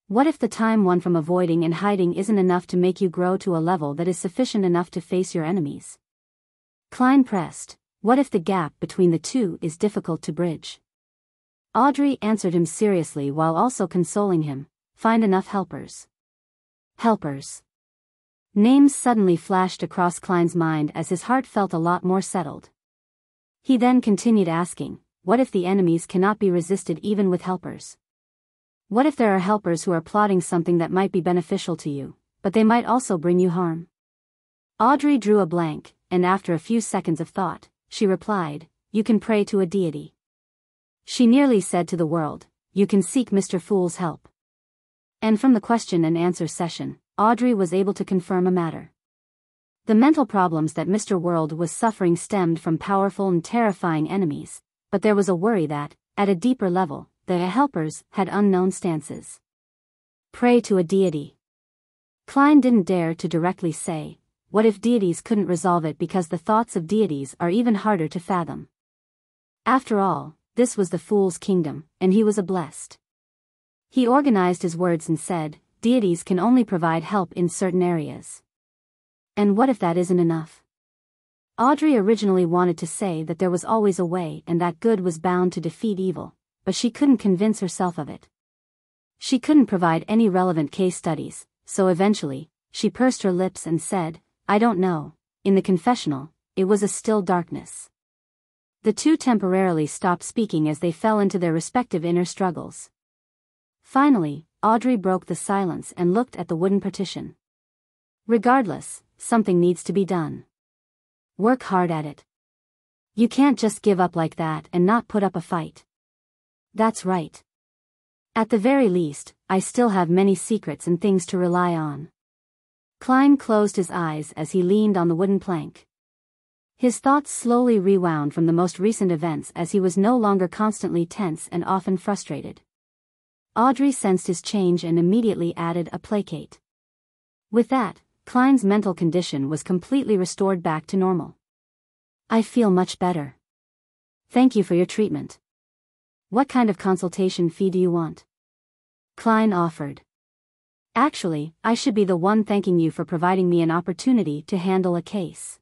What if the time won from avoiding and hiding isn't enough to make you grow to a level that is sufficient enough to face your enemies? Klein pressed, what if the gap between the two is difficult to bridge? Audrey answered him seriously while also consoling him, find enough helpers. Helpers. Names suddenly flashed across Klein's mind as his heart felt a lot more settled. He then continued asking, what if the enemies cannot be resisted even with helpers? What if there are helpers who are plotting something that might be beneficial to you, but they might also bring you harm? Audrey drew a blank, and after a few seconds of thought, she replied, you can pray to a deity. She nearly said to the world, you can seek Mr. Fool's help. And from the question and answer session, Audrey was able to confirm a matter. The mental problems that Mr. World was suffering stemmed from powerful and terrifying enemies, but there was a worry that, at a deeper level, the helpers had unknown stances. Pray to a deity. Klein didn't dare to directly say, what if deities couldn't resolve it, because the thoughts of deities are even harder to fathom. After all, this was the Fool's kingdom, and he was a blessed. He organized his words and said, deities can only provide help in certain areas. And what if that isn't enough? Audrey originally wanted to say that there was always a way and that good was bound to defeat evil, but she couldn't convince herself of it. She couldn't provide any relevant case studies, so eventually, she pursed her lips and said, I don't know. In the confessional, it was a still darkness. The two temporarily stopped speaking as they fell into their respective inner struggles. Finally, Audrey broke the silence and looked at the wooden partition. Regardless, something needs to be done. Work hard at it. You can't just give up like that and not put up a fight. That's right. At the very least, I still have many secrets and things to rely on. Klein closed his eyes as he leaned on the wooden plank. His thoughts slowly rewound from the most recent events as he was no longer constantly tense and often frustrated. Audrey sensed his change and immediately added a placate. With that, Klein's mental condition was completely restored back to normal. I feel much better. Thank you for your treatment. What kind of consultation fee do you want? Klein offered. Actually, I should be the one thanking you for providing me an opportunity to handle a case.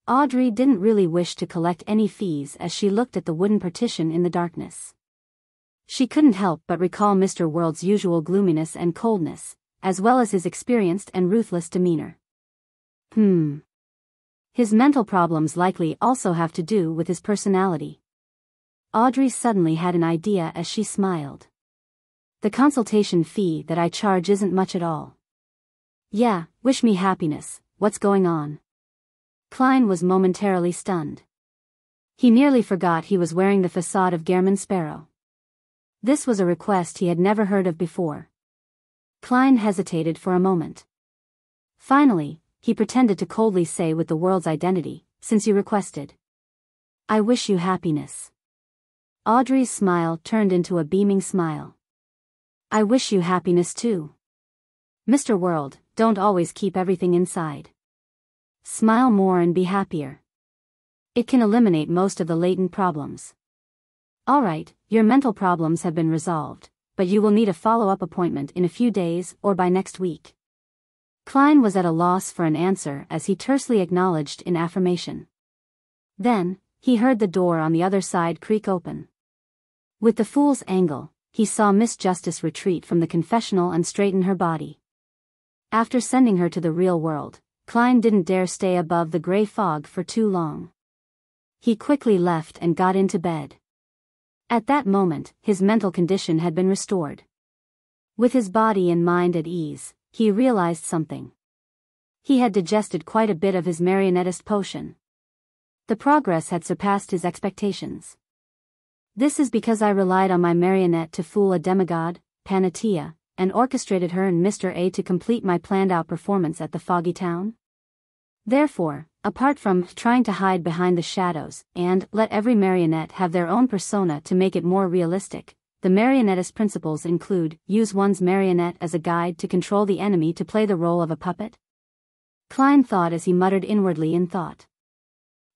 Audrey didn't really wish to collect any fees as she looked at the wooden partition in the darkness. She couldn't help but recall Mr. World's usual gloominess and coldness, as well as his experienced and ruthless demeanor. His mental problems likely also have to do with his personality. Audrey suddenly had an idea as she smiled. The consultation fee that I charge isn't much at all. Yeah, wish me happiness, what's going on? Klein was momentarily stunned. He nearly forgot he was wearing the facade of Gehrman Sparrow. This was a request he had never heard of before. Klein hesitated for a moment. Finally, he pretended to coldly say with the world's identity, since you requested. I wish you happiness. Audrey's smile turned into a beaming smile. I wish you happiness too. Mr. World, don't always keep everything inside. Smile more and be happier. It can eliminate most of the latent problems. Alright, your mental problems have been resolved, but you will need a follow-up appointment in a few days or by next week. Klein was at a loss for an answer as he tersely acknowledged in affirmation. Then, he heard the door on the other side creak open. With the fool's angle, he saw Miss Justice retreat from the confessional and straighten her body. After sending her to the real world, Klein didn't dare stay above the gray fog for too long. He quickly left and got into bed. At that moment, his mental condition had been restored. With his body and mind at ease, he realized something. He had digested quite a bit of his marionettist potion. The progress had surpassed his expectations. This is because I relied on my marionette to fool a demigod, Panatia, and orchestrated her and Mr. A to complete my planned-out performance at the Foggy Town. Therefore, apart from trying to hide behind the shadows and let every marionette have their own persona to make it more realistic, the marionettist principles include: use one's marionette as a guide to control the enemy to play the role of a puppet. Klein thought as he muttered inwardly in thought.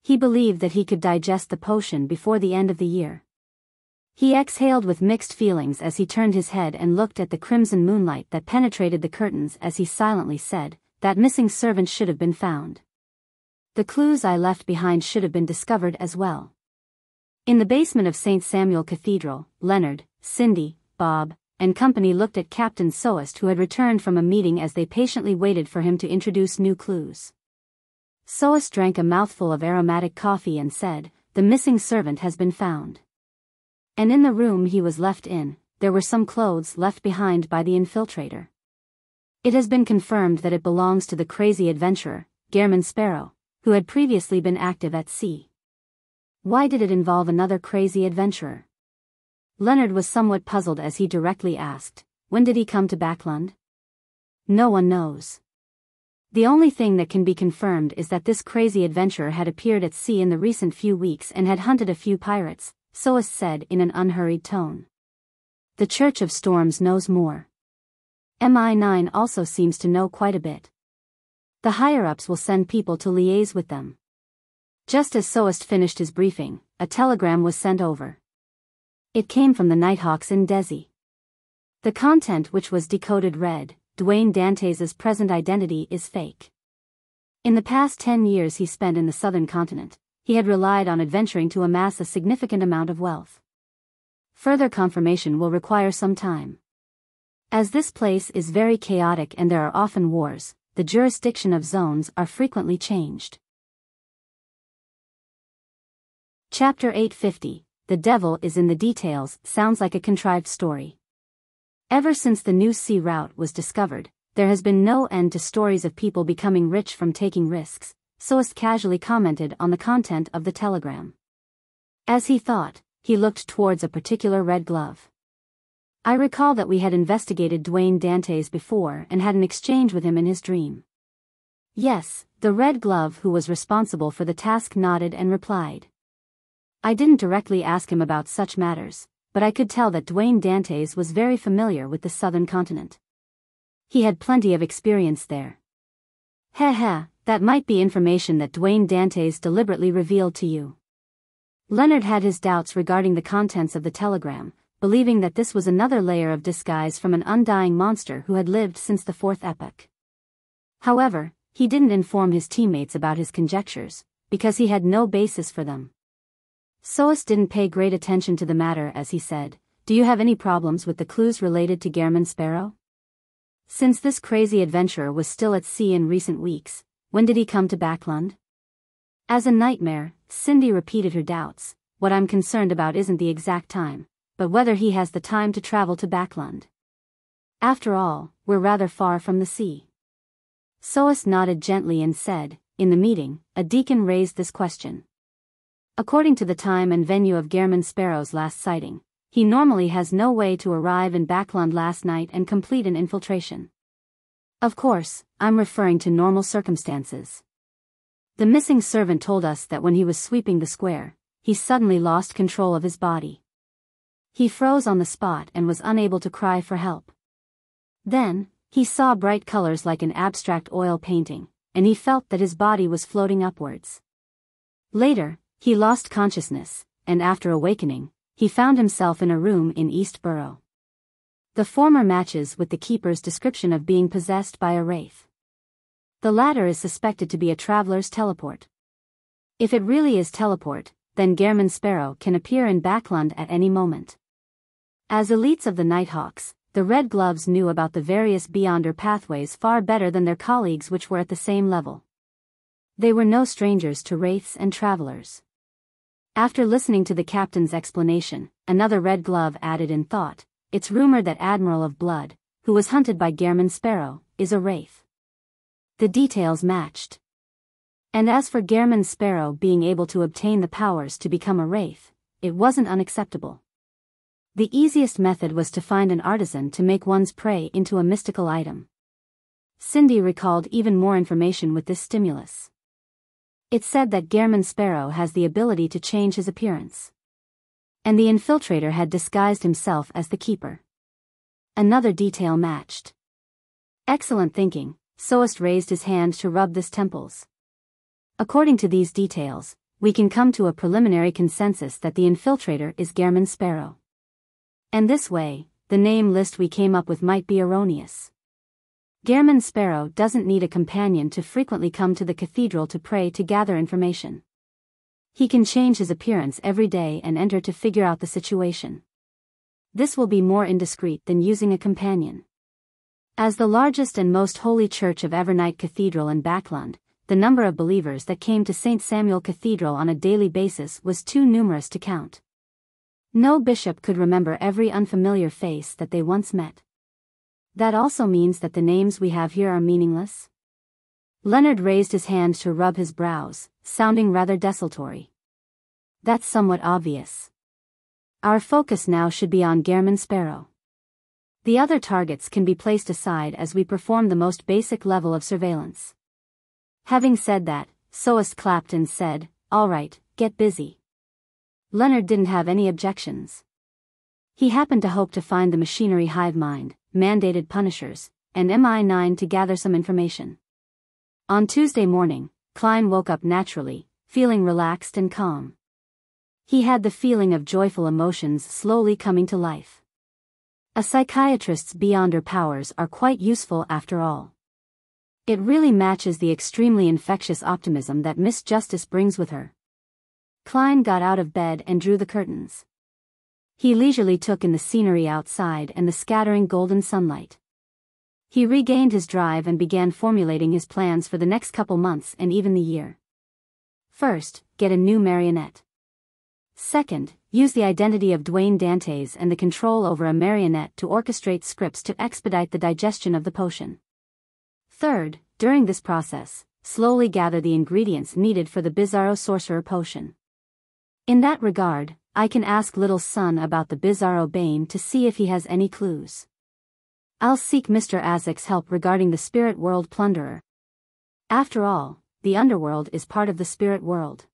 He believed that he could digest the potion before the end of the year. He exhaled with mixed feelings as he turned his head and looked at the crimson moonlight that penetrated the curtains as he silently said, "That missing servant should have been found. The clues I left behind should have been discovered as well." In the basement of St. Samuel Cathedral, Leonard, Cindy, Bob, and company looked at Captain Soest, who had returned from a meeting, as they patiently waited for him to introduce new clues. Soest drank a mouthful of aromatic coffee and said, "The missing servant has been found. And in the room he was left in, there were some clothes left behind by the infiltrator. It has been confirmed that it belongs to the crazy adventurer, Gehrman Sparrow, who had previously been active at sea." Why did it involve another crazy adventurer? Leonard was somewhat puzzled as he directly asked, "When did he come to Backlund?" No one knows. The only thing that can be confirmed is that this crazy adventurer had appeared at sea in the recent few weeks and had hunted a few pirates, Soest said in an unhurried tone. The Church of Storms knows more. MI9 also seems to know quite a bit. The higher-ups will send people to liaise with them. Just as Soest finished his briefing, a telegram was sent over. It came from the Nighthawks in Desi. The content, which was decoded, read, "Dwayne Dantes' present identity is fake. In the past 10 years he spent in the southern continent, he had relied on adventuring to amass a significant amount of wealth. Further confirmation will require some time. As this place is very chaotic and there are often wars, the jurisdiction of zones are frequently changed." Chapter 850, The Devil is in the Details, sounds like a contrived story. Ever since the new sea route was discovered, there has been no end to stories of people becoming rich from taking risks, Soest casually commented on the content of the telegram. As he thought, he looked towards a particular red glove. "I recall that we had investigated Dwayne Dantes before and had an exchange with him in his dream." Yes, the red glove who was responsible for the task nodded and replied. "I didn't directly ask him about such matters, but I could tell that Dwayne Dantes was very familiar with the southern continent. He had plenty of experience there." Heh, that might be information that Dwayne Dantes deliberately revealed to you." Leonard had his doubts regarding the contents of the telegram, believing that this was another layer of disguise from an undying monster who had lived since the fourth epoch. However, he didn't inform his teammates about his conjectures, because he had no basis for them. Soest didn't pay great attention to the matter as he said, "Do you have any problems with the clues related to Gehrman Sparrow? Since this crazy adventurer was still at sea in recent weeks, when did he come to Backlund?" As a nightmare, Cindy repeated her doubts. "What I'm concerned about isn't the exact time, but whether he has the time to travel to Backlund. After all, we're rather far from the sea." Soest nodded gently and said, "In the meeting, a deacon raised this question. According to the time and venue of Gehrman Sparrow's last sighting, he normally has no way to arrive in Backlund last night and complete an infiltration. Of course, I'm referring to normal circumstances. The missing servant told us that when he was sweeping the square, he suddenly lost control of his body. He froze on the spot and was unable to cry for help. Then, he saw bright colors like an abstract oil painting, and he felt that his body was floating upwards. Later, he lost consciousness, and after awakening, he found himself in a room in East Borough. The former matches with the keeper's description of being possessed by a wraith. The latter is suspected to be a traveler's teleport. If it really is teleport, then Gehrman Sparrow can appear in Backland at any moment. As elites of the Nighthawks, the Red Gloves knew about the various Beyonder pathways far better than their colleagues which were at the same level. They were no strangers to wraiths and travelers. After listening to the captain's explanation, another Red Glove added in thought, "It's rumored that Admiral of Blood, who was hunted by Gehrman Sparrow, is a wraith." The details matched. And as for Gehrman Sparrow being able to obtain the powers to become a wraith, it wasn't unacceptable. The easiest method was to find an artisan to make one's prey into a mystical item. Cindy recalled even more information with this stimulus. It said that Gehrman Sparrow has the ability to change his appearance. And the infiltrator had disguised himself as the keeper. Another detail matched. Excellent thinking, Soest raised his hand to rub his temples. According to these details, we can come to a preliminary consensus that the infiltrator is Gehrman Sparrow. And this way, the name list we came up with might be erroneous. Gehrman Sparrow doesn't need a companion to frequently come to the cathedral to pray to gather information. He can change his appearance every day and enter to figure out the situation. This will be more indiscreet than using a companion. As the largest and most holy church of Evernight Cathedral in Backland, the number of believers that came to St. Samuel Cathedral on a daily basis was too numerous to count. No bishop could remember every unfamiliar face that they once met. That also means that the names we have here are meaningless? Leonard raised his hand to rub his brows, sounding rather desultory. That's somewhat obvious. Our focus now should be on Gehrman Sparrow. The other targets can be placed aside as we perform the most basic level of surveillance. Having said that, Soest clapped and said, "All right, get busy." Leonard didn't have any objections. He happened to hope to find the machinery hive mind, mandated punishers, and MI9 to gather some information. On Tuesday morning, Klein woke up naturally, feeling relaxed and calm. He had the feeling of joyful emotions slowly coming to life. A psychiatrist's Beyonder powers are quite useful after all. It really matches the extremely infectious optimism that Miss Justice brings with her. Klein got out of bed and drew the curtains. He leisurely took in the scenery outside and the scattering golden sunlight. He regained his drive and began formulating his plans for the next couple months and even the year. First, get a new marionette. Second, use the identity of Dwayne Dantes and the control over a marionette to orchestrate scripts to expedite the digestion of the potion. Third, during this process, slowly gather the ingredients needed for the Bizarro Sorcerer potion. In that regard, I can ask Little Son about the Bizarro Bane to see if he has any clues. I'll seek Mr. Azek's help regarding the Spirit World Plunderer. After all, the underworld is part of the spirit world.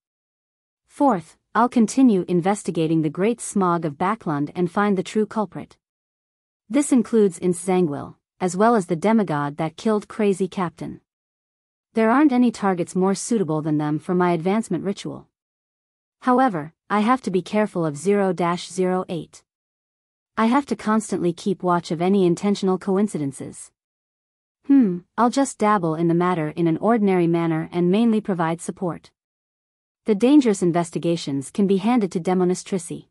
Fourth, I'll continue investigating the Great Smog of Backland and find the true culprit. This includes Ince Zangwill, as well as the demigod that killed Crazy Captain. There aren't any targets more suitable than them for my advancement ritual. However, I have to be careful of 0-08. I have to constantly keep watch of any intentional coincidences. I'll just dabble in the matter in an ordinary manner and mainly provide support. The dangerous investigations can be handed to Demonastrici.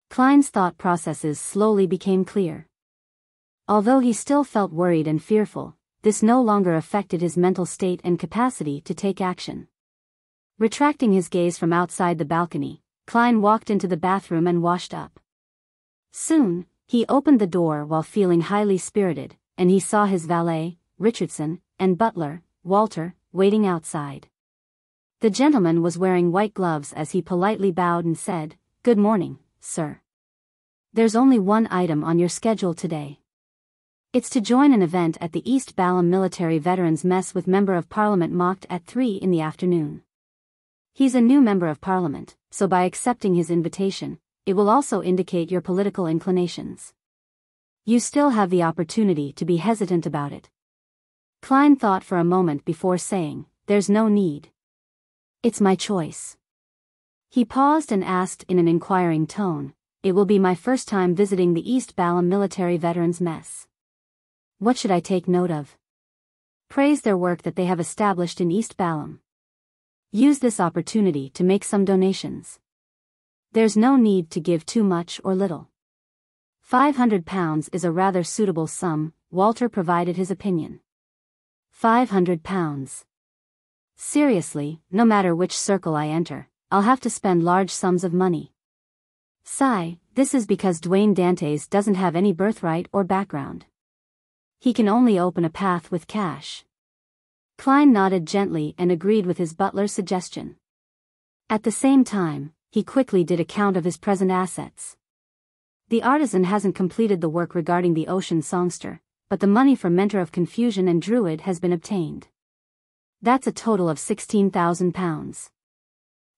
Klein's thought processes slowly became clear. Although he still felt worried and fearful, this no longer affected his mental state and capacity to take action. Retracting his gaze from outside the balcony, Klein walked into the bathroom and washed up. Soon, he opened the door while feeling highly spirited, and he saw his valet, Richardson, and butler, Walter, waiting outside. The gentleman was wearing white gloves as he politely bowed and said, "Good morning, sir. There's only one item on your schedule today. It's to join an event at the East Balham Military Veterans Mess with Member of Parliament Mocked at 3 in the afternoon. He's a new Member of Parliament, so by accepting his invitation, it will also indicate your political inclinations. You still have the opportunity to be hesitant about it. Klein thought for a moment before saying, "There's no need. It's my choice." He paused and asked in an inquiring tone, "It will be my first time visiting the East Balam Military Veterans Mess. What should I take note of?" "Praise their work that they have established in East Balam. Use this opportunity to make some donations. There's no need to give too much or little. £500 is a rather suitable sum," Walter provided his opinion. £500. Seriously, no matter which circle I enter, I'll have to spend large sums of money. Sigh, this is because Dwayne Dantes doesn't have any birthright or background. He can only open a path with cash. Klein nodded gently and agreed with his butler's suggestion. At the same time, he quickly did a count of his present assets. The artisan hasn't completed the work regarding the ocean songster, but the money for Mentor of Confusion and Druid has been obtained. That's a total of £16,000.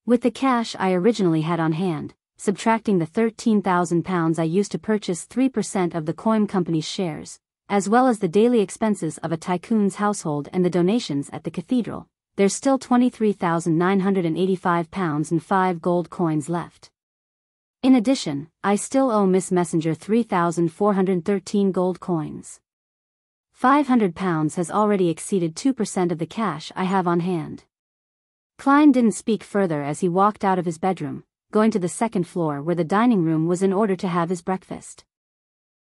With the cash I originally had on hand, subtracting the £13,000 I used to purchase 3% of the Coim Company's shares, as well as the daily expenses of a tycoon's household and the donations at the cathedral, there's still £23,985 and 5 gold coins left. In addition, I still owe Miss Messenger 3,413 gold coins. £500 has already exceeded 2% of the cash I have on hand. Klein didn't speak further as he walked out of his bedroom, going to the second floor where the dining room was in order to have his breakfast.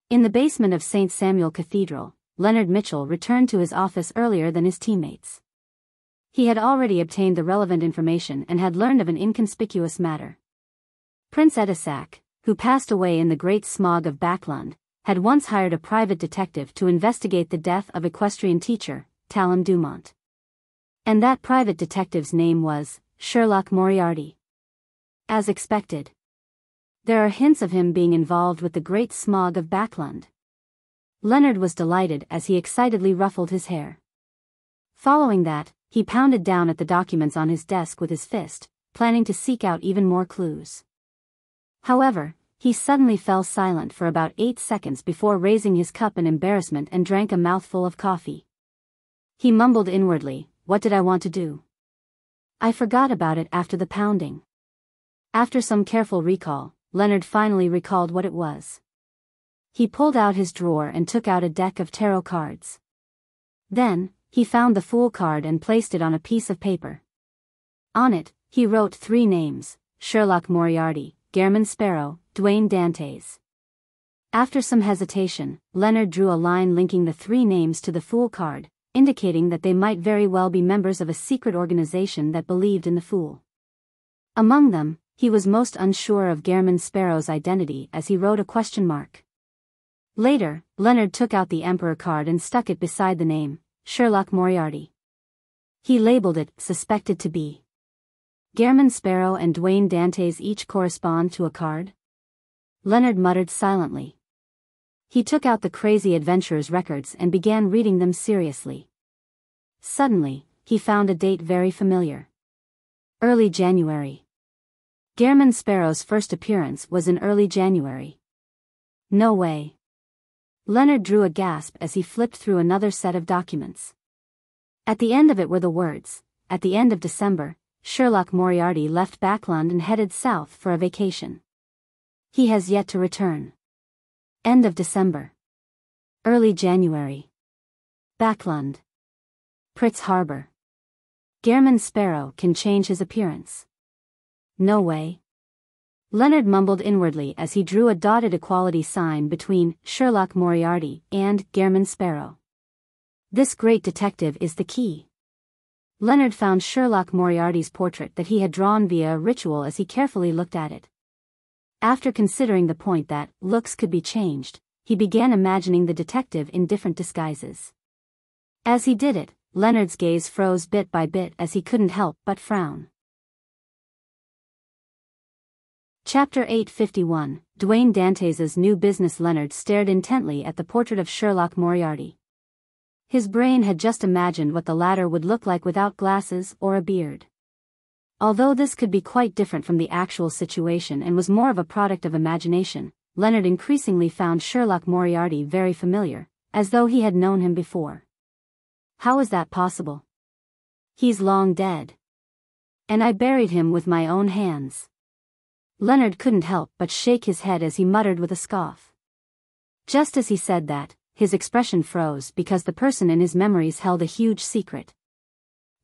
In the basement of St. Samuel Cathedral, Leonard Mitchell returned to his office earlier than his teammates. He had already obtained the relevant information and had learned of an inconspicuous matter. Prince Edisac, who passed away in the Great Smog of Backlund, had once hired a private detective to investigate the death of equestrian teacher, Talon Dumont. And that private detective's name was Sherlock Moriarty. As expected, there are hints of him being involved with the Great Smog of Backlund. Leonard was delighted as he excitedly ruffled his hair. Following that, he pounded down at the documents on his desk with his fist, planning to seek out even more clues. However, he suddenly fell silent for about 8 seconds before raising his cup in embarrassment and drank a mouthful of coffee. He mumbled inwardly, "What did I want to do? I forgot about it after the pounding." After some careful recall, Leonard finally recalled what it was. He pulled out his drawer and took out a deck of tarot cards. Then, he found the Fool card and placed it on a piece of paper. On it, he wrote 3 names: Sherlock Moriarty, Gehrman Sparrow, Dwayne Dantes. After some hesitation, Leonard drew a line linking the 3 names to the Fool card, indicating that they might very well be members of a secret organization that believed in the Fool. Among them, he was most unsure of Gehrman Sparrow's identity as he wrote a question mark. Later, Leonard took out the Emperor card and stuck it beside the name, Sherlock Moriarty. He labeled it "Suspected to be." Gehrman Sparrow and Dwayne Dantes each correspond to a card? Leonard muttered silently. He took out the Crazy Adventurer's records and began reading them seriously. Suddenly, he found a date very familiar. Early January. Gehrman Sparrow's first appearance was in early January. No way. Leonard drew a gasp as he flipped through another set of documents. At the end of it were the words, "At the end of December, Sherlock Moriarty left Backlund and headed south for a vacation. He has yet to return. End of December. Early January. Backlund. Pritz Harbor. Gehrman Sparrow can change his appearance. No way." Leonard mumbled inwardly as he drew a dotted equality sign between Sherlock Moriarty and Gehrman Sparrow. This great detective is the key. Leonard found Sherlock Moriarty's portrait that he had drawn via a ritual as he carefully looked at it. After considering the point that looks could be changed, he began imagining the detective in different disguises. As he did it, Leonard's gaze froze bit by bit as he couldn't help but frown. Chapter 851, Dwayne Dantes's New Business. Leonard stared intently at the portrait of Sherlock Moriarty. His brain had just imagined what the latter would look like without glasses or a beard. Although this could be quite different from the actual situation and was more of a product of imagination, Leonard increasingly found Sherlock Moriarty very familiar, as though he had known him before. How is that possible? He's long dead. And I buried him with my own hands. Leonard couldn't help but shake his head as he muttered with a scoff. Just as he said that, his expression froze because the person in his memories held a huge secret.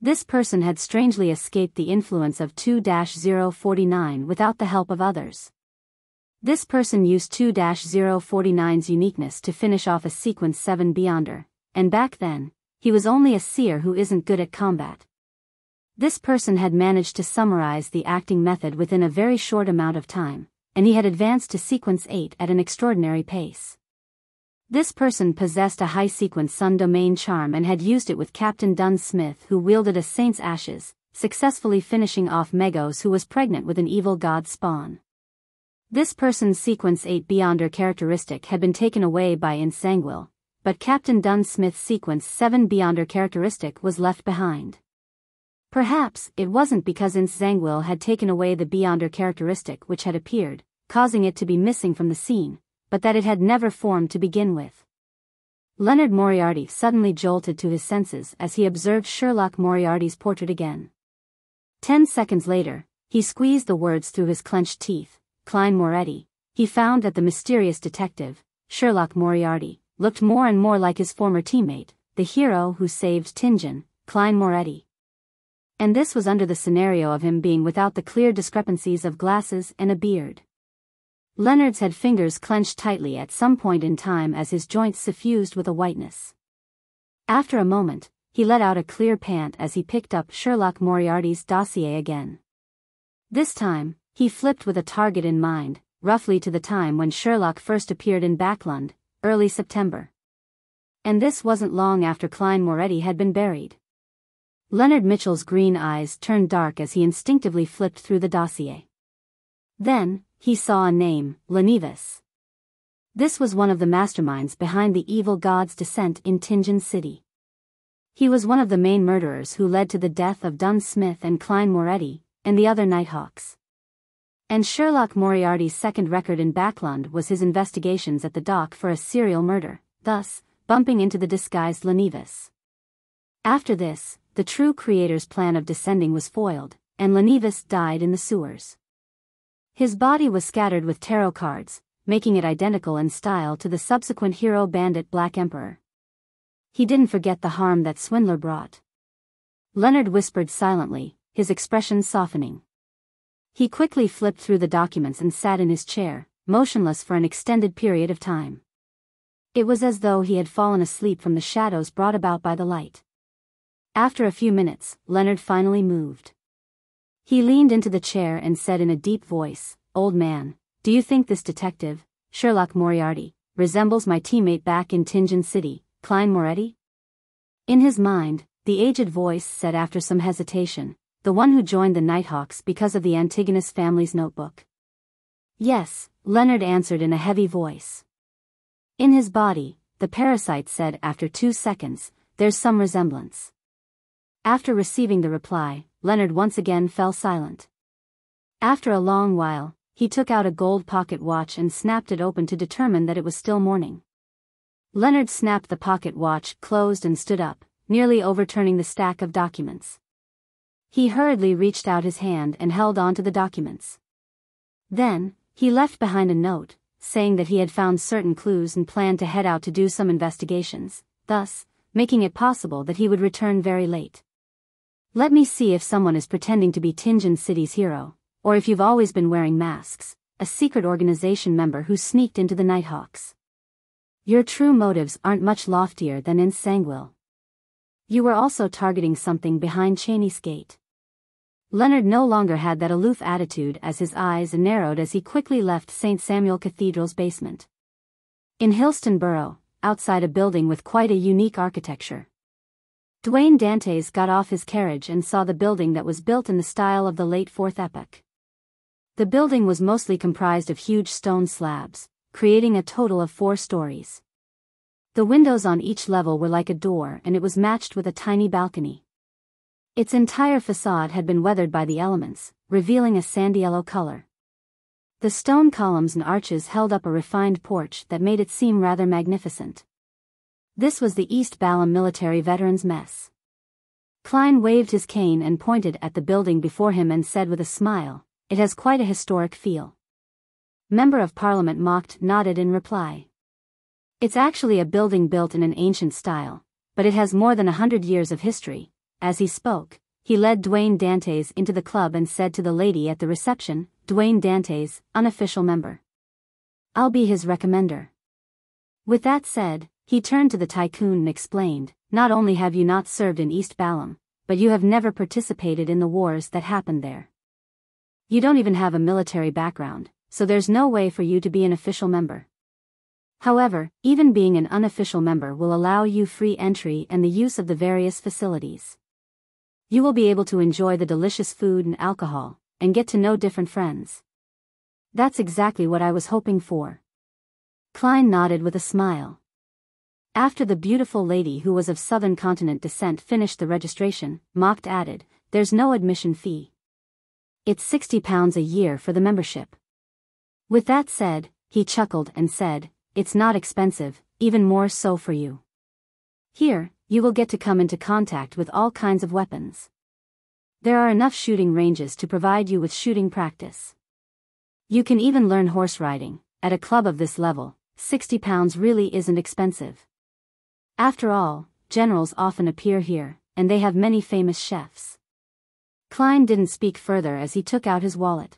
This person had strangely escaped the influence of 2-049 without the help of others. This person used 2-049's uniqueness to finish off a sequence 7 Beyonder, and back then, he was only a seer who isn't good at combat. This person had managed to summarize the acting method within a very short amount of time, and he had advanced to sequence 8 at an extraordinary pace. This person possessed a high-sequence sun domain charm and had used it with Captain Dunn Smith, who wielded a saint's ashes, successfully finishing off Megos, who was pregnant with an evil god spawn. This person's sequence 8 Beyonder characteristic had been taken away by Insanguil, but Captain Dunn Smith's sequence 7 Beyonder characteristic was left behind. Perhaps it wasn't because Insanguil had taken away the Beyonder characteristic which had appeared, causing it to be missing from the scene, but that it had never formed to begin with. Leonard Moriarty suddenly jolted to his senses as he observed Sherlock Moriarty's portrait again. 10 seconds later, he squeezed the words through his clenched teeth. Klein Moretti. He found that the mysterious detective, Sherlock Moriarty, looked more and more like his former teammate, the hero who saved Tingen, Klein Moretti. And this was under the scenario of him being without the clear discrepancies of glasses and a beard. Leonard's had fingers clenched tightly at some point in time as his joints suffused with a whiteness. After a moment, he let out a clear pant as he picked up Sherlock Moriarty's dossier again. This time, he flipped with a target in mind, roughly to the time when Sherlock first appeared in Backlund, early September. And this wasn't long after Klein Moretti had been buried. Leonard Mitchell's green eyes turned dark as he instinctively flipped through the dossier. Then, he saw a name, Lenivis. This was one of the masterminds behind the evil god's descent in Tingen City. He was one of the main murderers who led to the death of Dunn Smith and Klein Moretti, and the other Nighthawks. And Sherlock Moriarty's second record in Backlund was his investigations at the dock for a serial murder, thus, bumping into the disguised Lenivis. After this, the true creator's plan of descending was foiled, and Lenivis died in the sewers. His body was scattered with tarot cards, making it identical in style to the subsequent hero bandit Black Emperor. He didn't forget the harm that swindler brought. Leonard whispered silently, his expression softening. He quickly flipped through the documents and sat in his chair, motionless for an extended period of time. It was as though he had fallen asleep from the shadows brought about by the light. After a few minutes, Leonard finally moved. He leaned into the chair and said in a deep voice, "Old man, do you think this detective, Sherlock Moriarty, resembles my teammate back in Tingen City, Klein Moretti?" In his mind, the aged voice said after some hesitation, "The one who joined the Nighthawks because of the Antigonus family's notebook." "Yes," Leonard answered in a heavy voice. In his body, the parasite said after 2 seconds, "There's some resemblance." After receiving the reply, Leonard once again fell silent. After a long while, he took out a gold pocket watch and snapped it open to determine that it was still morning. Leonard snapped the pocket watch closed and stood up, nearly overturning the stack of documents. He hurriedly reached out his hand and held on to the documents. Then, he left behind a note, saying that he had found certain clues and planned to head out to do some investigations, thus, making it possible that he would return very late. "Let me see if someone is pretending to be Tingen City's hero, or if you've always been wearing masks, a secret organization member who sneaked into the Nighthawks. Your true motives aren't much loftier than Insanguil. You were also targeting something behind Cheney's gate." Leonard no longer had that aloof attitude as his eyes narrowed as he quickly left St. Samuel Cathedral's basement. In Hillston Borough, outside a building with quite a unique architecture, Dwayne Dantes got off his carriage and saw the building that was built in the style of the late Fourth Epoch. The building was mostly comprised of huge stone slabs, creating a total of 4 stories. The windows on each level were like a door and it was matched with a tiny balcony. Its entire facade had been weathered by the elements, revealing a sandy yellow color. The stone columns and arches held up a refined porch that made it seem rather magnificent. This was the East Balam Military Veterans Mess. Klein waved his cane and pointed at the building before him and said with a smile, "It has quite a historic feel." Member of Parliament Mocked nodded in reply. "It's actually a building built in an ancient style, but it has more than 100 years of history." As he spoke, he led Dwayne Dantes into the club and said to the lady at the reception, "Dwayne Dantes, unofficial member. I'll be his recommender." With that said, he turned to the tycoon and explained, "Not only have you not served in East Balam, but you have never participated in the wars that happened there. You don't even have a military background, so there's no way for you to be an official member. However, even being an unofficial member will allow you free entry and the use of the various facilities. You will be able to enjoy the delicious food and alcohol, and get to know different friends." "That's exactly what I was hoping for." Klein nodded with a smile. After the beautiful lady who was of Southern Continent descent finished the registration, Mocked added, "There's no admission fee. It's £60 a year for the membership." With that said, he chuckled and said, "It's not expensive, even more so for you. Here, you will get to come into contact with all kinds of weapons. There are enough shooting ranges to provide you with shooting practice. You can even learn horse riding. At a club of this level, £60 really isn't expensive. After all, generals often appear here, and they have many famous chefs." Klein didn't speak further as he took out his wallet.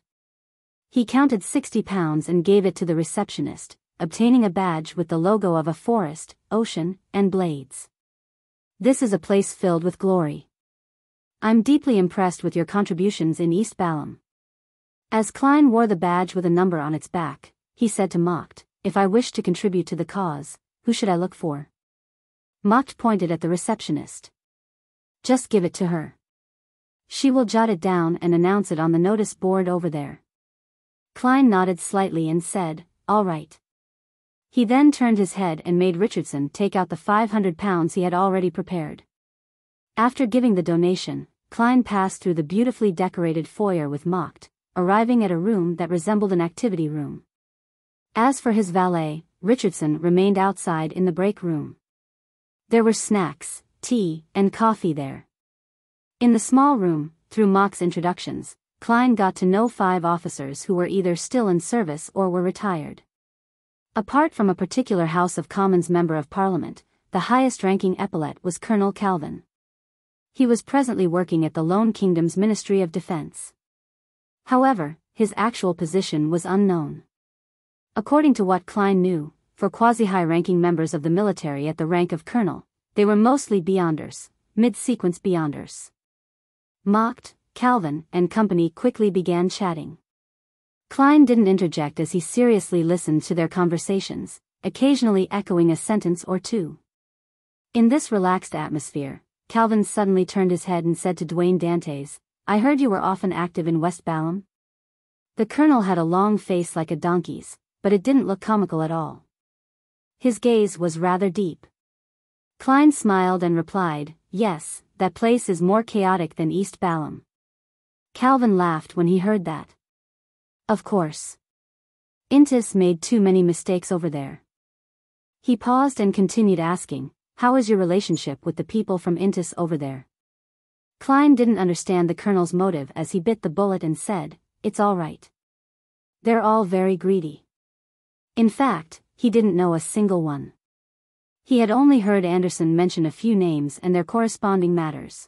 He counted £60 and gave it to the receptionist, obtaining a badge with the logo of a forest, ocean, and blades. "This is a place filled with glory. I'm deeply impressed with your contributions in East Balam." As Klein wore the badge with a number on its back, he said to Mocked, "If I wish to contribute to the cause, who should I look for?" Mocked pointed at the receptionist. "Just give it to her. She will jot it down and announce it on the notice board over there." Klein nodded slightly and said, "All right." He then turned his head and made Richardson take out the £500 he had already prepared. After giving the donation, Klein passed through the beautifully decorated foyer with Mocked, arriving at a room that resembled an activity room. As for his valet, Richardson remained outside in the break room. There were snacks, tea, and coffee there. In the small room, through Mock's introductions, Klein got to know 5 officers who were either still in service or were retired. Apart from a particular House of Commons member of Parliament, the highest-ranking epaulet was Colonel Calvin. He was presently working at the Lone Kingdom's Ministry of Defense. However, his actual position was unknown. According to what Klein knew, for quasi-high-ranking members of the military at the rank of colonel, they were mostly beyonders, mid-sequence beyonders. Mocked, Calvin, and company quickly began chatting. Klein didn't interject as he seriously listened to their conversations, occasionally echoing a sentence or two. In this relaxed atmosphere, Calvin suddenly turned his head and said to Dwayne Dantes, "I heard you were often active in West Balam?" The colonel had a long face like a donkey's, but it didn't look comical at all. His gaze was rather deep. Klein smiled and replied, "Yes, that place is more chaotic than East Balam." Calvin laughed when he heard that. "Of course. Intis made too many mistakes over there." He paused and continued asking, "How is your relationship with the people from Intis over there?" Klein didn't understand the colonel's motive as he bit the bullet and said, "It's all right. They're all very greedy." In fact, he didn't know a single one. He had only heard Anderson mention a few names and their corresponding matters.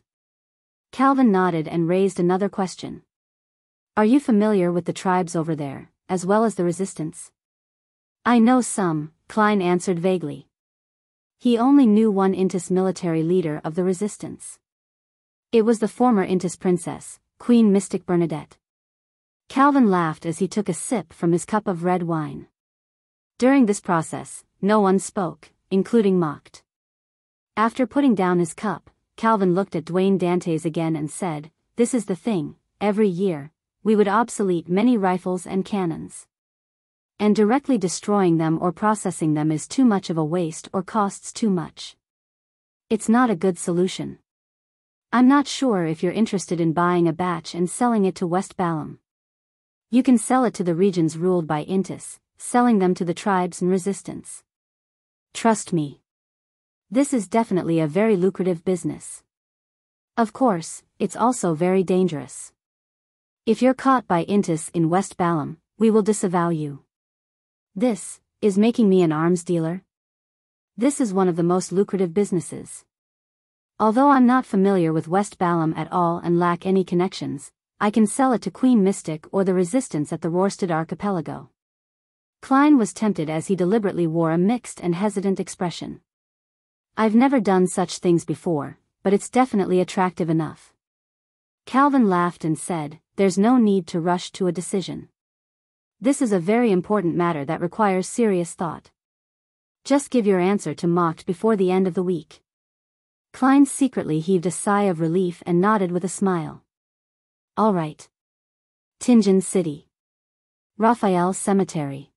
Calvin nodded and raised another question. "Are you familiar with the tribes over there, as well as the resistance?" "I know some," Klein answered vaguely. He only knew one Intis military leader of the resistance. It was the former Intis princess, Queen Mystic Bernadette. Calvin laughed as he took a sip from his cup of red wine. During this process, no one spoke, including Mocked. After putting down his cup, Calvin looked at Dwayne Dantes again and said, "This is the thing, every year, we would obsolete many rifles and cannons. And directly destroying them or processing them is too much of a waste or costs too much. It's not a good solution. I'm not sure if you're interested in buying a batch and selling it to West Balam. You can sell it to the regions ruled by Intis, selling them to the tribes in resistance. Trust me. This is definitely a very lucrative business. Of course, it's also very dangerous. If you're caught by Intis in West Balam, we will disavow you. This is making me an arms dealer. This is one of the most lucrative businesses. Although I'm not familiar with West Balam at all and lack any connections, I can sell it to Queen Mystic or the resistance at the Rorstad archipelago. Klein was tempted as he deliberately wore a mixed and hesitant expression. I've never done such things before, but it's definitely attractive enough. Calvin laughed and said, there's no need to rush to a decision. This is a very important matter that requires serious thought. Just give your answer to Mocht before the end of the week. Klein secretly heaved a sigh of relief and nodded with a smile. All right. Tingen City. Raphael Cemetery.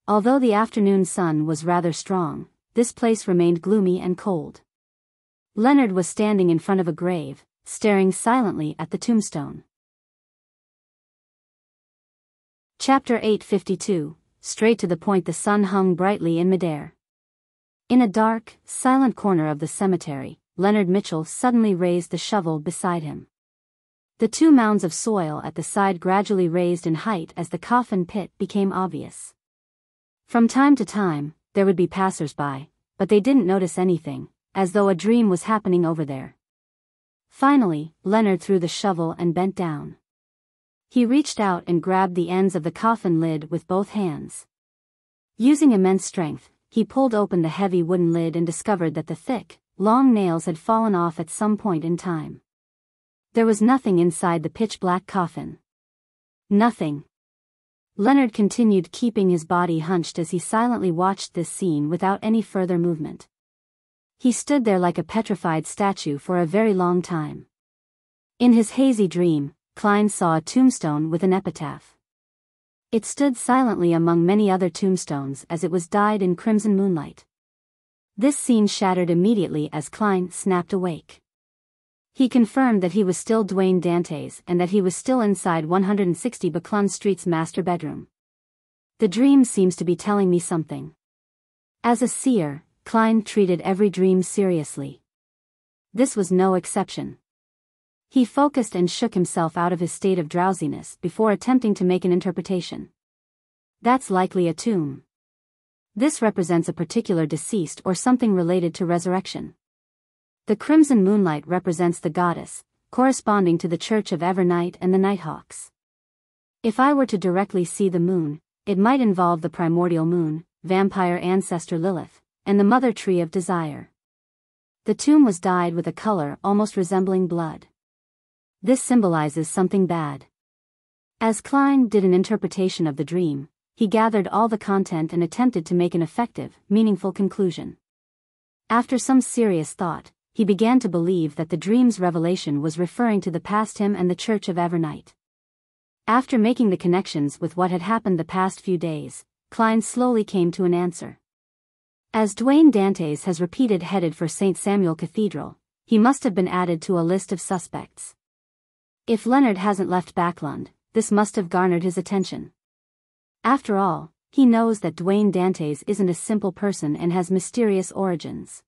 Although the afternoon sun was rather strong, this place remained gloomy and cold. Leonard was standing in front of a grave, staring silently at the tombstone. Chapter 852, straight to the point. The sun hung brightly in midair. In a dark, silent corner of the cemetery, Leonard Mitchell suddenly raised the shovel beside him. The two mounds of soil at the side gradually raised in height as the coffin pit became obvious. From time to time, there would be passers-by, but they didn't notice anything, as though a dream was happening over there. Finally, Leonard threw the shovel and bent down. He reached out and grabbed the ends of the coffin lid with both hands. Using immense strength, he pulled open the heavy wooden lid and discovered that the thick, long nails had fallen off at some point in time. There was nothing inside the pitch-black coffin. Nothing. Leonard continued keeping his body hunched as he silently watched this scene without any further movement. He stood there like a petrified statue for a very long time. In his hazy dream, Klein saw a tombstone with an epitaph. It stood silently among many other tombstones as it was dyed in crimson moonlight. This scene shattered immediately as Klein snapped awake. He confirmed that he was still Dwayne Dantes and that he was still inside 160 Baclun Street's master bedroom. The dream seems to be telling me something. As a seer, Klein treated every dream seriously. This was no exception. He focused and shook himself out of his state of drowsiness before attempting to make an interpretation. That's likely a tomb. This represents a particular deceased or something related to resurrection. The crimson moonlight represents the goddess, corresponding to the Church of Evernight and the Nighthawks. If I were to directly see the moon, it might involve the primordial moon, vampire ancestor Lilith, and the mother tree of desire. The tomb was dyed with a color almost resembling blood. This symbolizes something bad. As Klein did an interpretation of the dream, he gathered all the content and attempted to make an effective, meaningful conclusion. After some serious thought, he began to believe that the dream's revelation was referring to the past him and the Church of Evernight. After making the connections with what had happened the past few days, Klein slowly came to an answer. As Dwayne Dantes has repeated headed for St. Samuel Cathedral, he must have been added to a list of suspects. If Leonard hasn't left Backlund, this must have garnered his attention. After all, he knows that Dwayne Dantes isn't a simple person and has mysterious origins.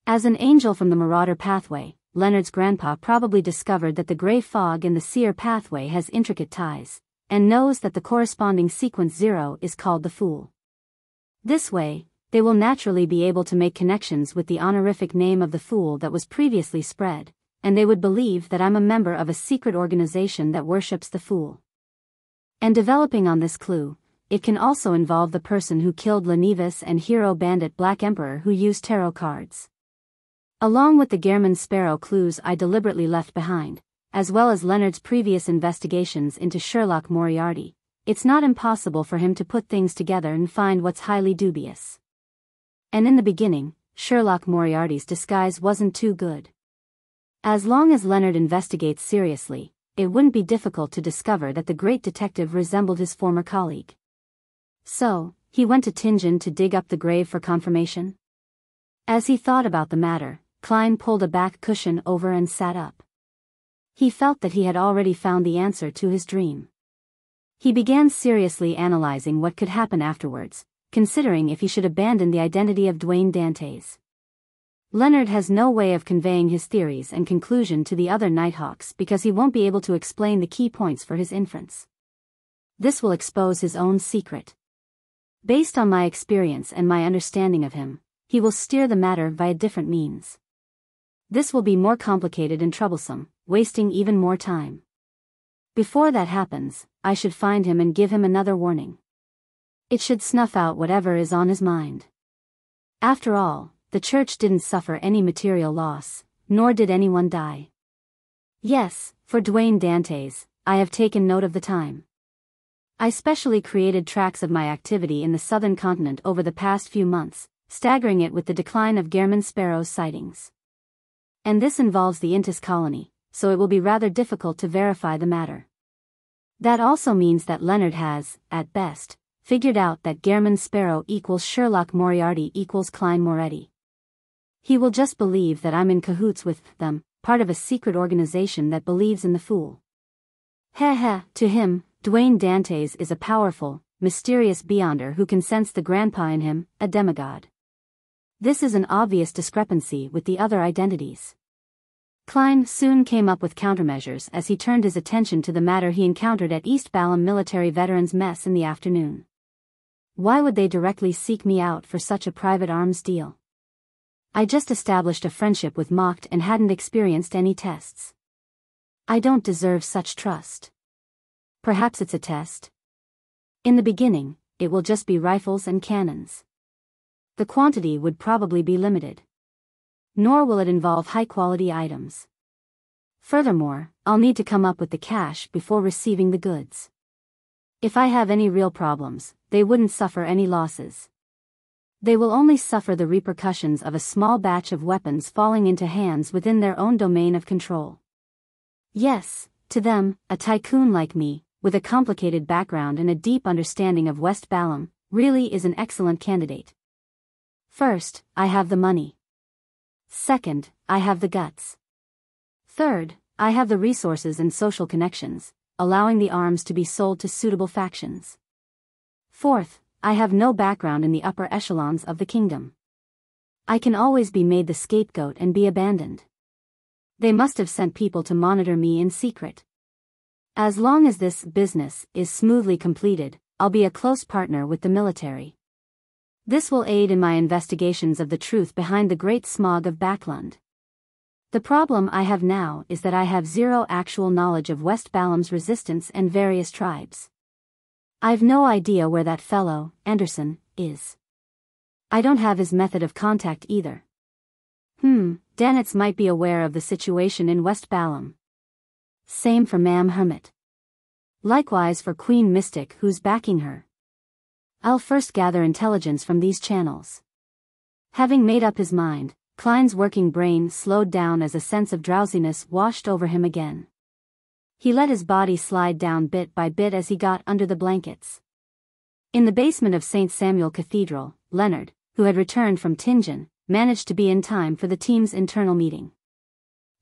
As an angel from the Marauder pathway, Leonard's grandpa probably discovered that the gray fog in the seer pathway has intricate ties, and knows that the corresponding sequence 0 is called the Fool. This way, they will naturally be able to make connections with the honorific name of the Fool that was previously spread, and they would believe that I'm a member of a secret organization that worships the Fool. And developing on this clue, it can also involve the person who killed Lenivus and hero bandit Black Emperor who used tarot cards. Along with the Gehrman Sparrow clues I deliberately left behind, as well as Leonard's previous investigations into Sherlock Moriarty, it's not impossible for him to put things together and find what's highly dubious. And in the beginning, Sherlock Moriarty's disguise wasn't too good. As long as Leonard investigates seriously, it wouldn't be difficult to discover that the great detective resembled his former colleague. So, he went to Tingen to dig up the grave for confirmation? As he thought about the matter, Klein pulled a back cushion over and sat up. He felt that he had already found the answer to his dream. He began seriously analyzing what could happen afterwards, considering if he should abandon the identity of Dwayne Dantes. Leonard has no way of conveying his theories and conclusion to the other Nighthawks because he won't be able to explain the key points for his inference. This will expose his own secret. Based on my experience and my understanding of him, he will steer the matter via different means. This will be more complicated and troublesome, wasting even more time. Before that happens, I should find him and give him another warning. It should snuff out whatever is on his mind. After all, the church didn't suffer any material loss, nor did anyone die. Yes, for Dwayne Dantes, I have taken note of the time. I specially created tracks of my activity in the southern continent over the past few months, staggering it with the decline of Gehrman Sparrow's sightings. And this involves the Intis colony, so it will be rather difficult to verify the matter. That also means that Leonard has, at best, figured out that Gehrman Sparrow equals Sherlock Moriarty equals Klein Moretti. He will just believe that I'm in cahoots with them, part of a secret organization that believes in the fool. To him, Dwayne Dantes is a powerful, mysterious beyonder who can sense the grandpa in him, a demigod. This is an obvious discrepancy with the other identities. Klein soon came up with countermeasures as he turned his attention to the matter he encountered at East Balam Military Veterans Mess in the afternoon. Why would they directly seek me out for such a private arms deal? I just established a friendship with Mocked and hadn't experienced any tests. I don't deserve such trust. Perhaps it's a test. In the beginning, it will just be rifles and cannons. The quantity would probably be limited. Nor will it involve high-quality items. Furthermore, I'll need to come up with the cash before receiving the goods. If I have any real problems, they wouldn't suffer any losses. They will only suffer the repercussions of a small batch of weapons falling into hands within their own domain of control. Yes, to them, a tycoon like me, with a complicated background and a deep understanding of West Balam, really is an excellent candidate. First, I have the money. Second, I have the guts. Third, I have the resources and social connections, allowing the arms to be sold to suitable factions. Fourth, I have no background in the upper echelons of the kingdom. I can always be made the scapegoat and be abandoned. They must have sent people to monitor me in secret. As long as this business is smoothly completed, I'll be a close partner with the military. This will aid in my investigations of the truth behind the great smog of Backlund. The problem I have now is that I have zero actual knowledge of West Balam's resistance and various tribes. I've no idea where that fellow, Anderson, is. I don't have his method of contact either. Danitz might be aware of the situation in West Balam. Same for Mam Hermit. Likewise for Queen Mystic who's backing her. I'll first gather intelligence from these channels. Having made up his mind, Klein's working brain slowed down as a sense of drowsiness washed over him again. He let his body slide down bit by bit as he got under the blankets. In the basement of St. Samuel Cathedral, Leonard, who had returned from Tingen, managed to be in time for the team's internal meeting.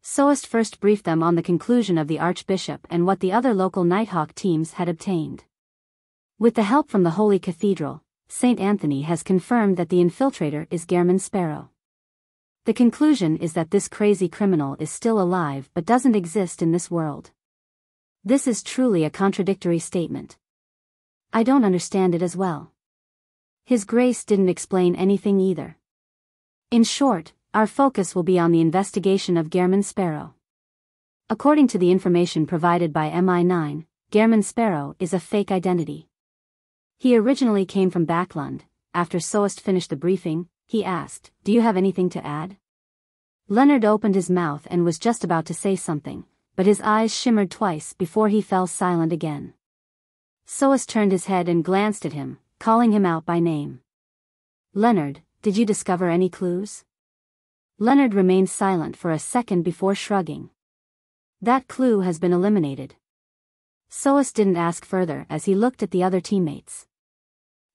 Soest first briefed them on the conclusion of the Archbishop and what the other local Nighthawk teams had obtained. With the help from the Holy Cathedral, St. Anthony has confirmed that the infiltrator is Gehrman Sparrow. The conclusion is that this crazy criminal is still alive but doesn't exist in this world. This is truly a contradictory statement. I don't understand it as well. His Grace didn't explain anything either. In short, our focus will be on the investigation of Gehrman Sparrow. According to the information provided by MI9, Gehrman Sparrow is a fake identity. He originally came from Backlund. After Soest finished the briefing, he asked, "Do you have anything to add?" Leonard opened his mouth and was just about to say something, but his eyes shimmered twice before he fell silent again. Soest turned his head and glanced at him, calling him out by name. "Leonard, did you discover any clues?" Leonard remained silent for a second before shrugging. "That clue has been eliminated." Soest didn't ask further as he looked at the other teammates.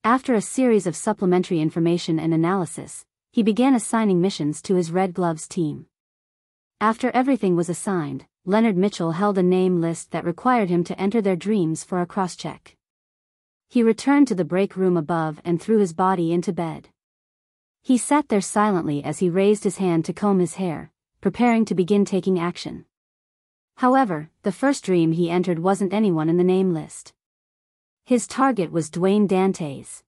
After a series of supplementary information and analysis, he began assigning missions to his Red Gloves team. After everything was assigned, Leonard Mitchell held a name list that required him to enter their dreams for a cross-check. He returned to the break room above and threw his body into bed. He sat there silently as he raised his hand to comb his hair, preparing to begin taking action. However, the first dream he entered wasn't anyone in the name list. His target was Dwayne Dantes.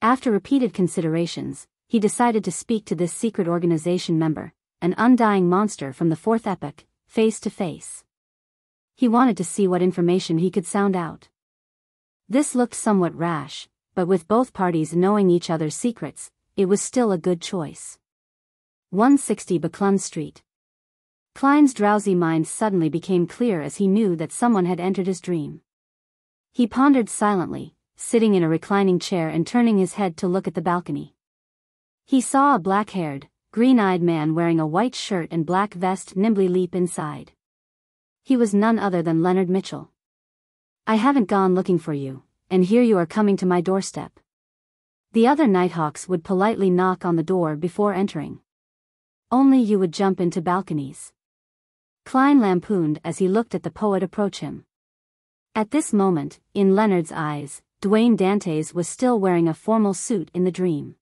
After repeated considerations, he decided to speak to this secret organization member, an undying monster from the fourth epoch, face to face. He wanted to see what information he could sound out. This looked somewhat rash, but with both parties knowing each other's secrets, it was still a good choice. 160 Buckland Street. Klein's drowsy mind suddenly became clear as he knew that someone had entered his dream. He pondered silently, sitting in a reclining chair and turning his head to look at the balcony. He saw a black-haired, green-eyed man wearing a white shirt and black vest nimbly leap inside. He was none other than Leonard Mitchell. "I haven't gone looking for you, and here you are coming to my doorstep." The other Nighthawks would politely knock on the door before entering. "Only you would jump into balconies," Klein lampooned as he looked at the poet approach him. At this moment, in Leonard's eyes, Dwayne Dantes was still wearing a formal suit in the dream.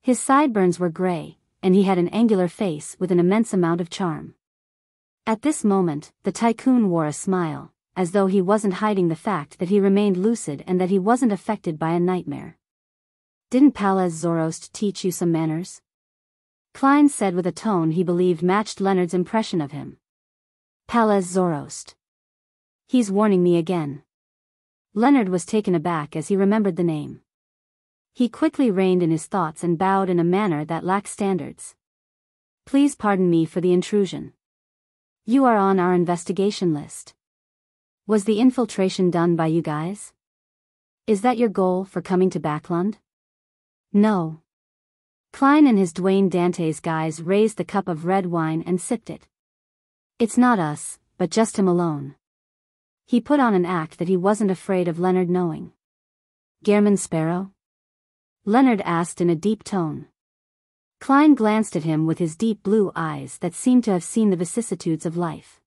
His sideburns were gray, and he had an angular face with an immense amount of charm. At this moment, the tycoon wore a smile, as though he wasn't hiding the fact that he remained lucid and that he wasn't affected by a nightmare. "Didn't Palaz Zoroast teach you some manners?" Klein said with a tone he believed matched Leonard's impression of him. "Palaz Zoroast. He's warning me again." Leonard was taken aback as he remembered the name. He quickly reined in his thoughts and bowed in a manner that lacked standards. "Please pardon me for the intrusion. You are on our investigation list. Was the infiltration done by you guys? Is that your goal for coming to Backlund?" "No." Klein and his Dwayne Dantes guys raised the cup of red wine and sipped it. "It's not us, but just him alone." He put on an act that he wasn't afraid of Leonard knowing. "Gehrman Sparrow?" Leonard asked in a deep tone. Klein glanced at him with his deep blue eyes that seemed to have seen the vicissitudes of life.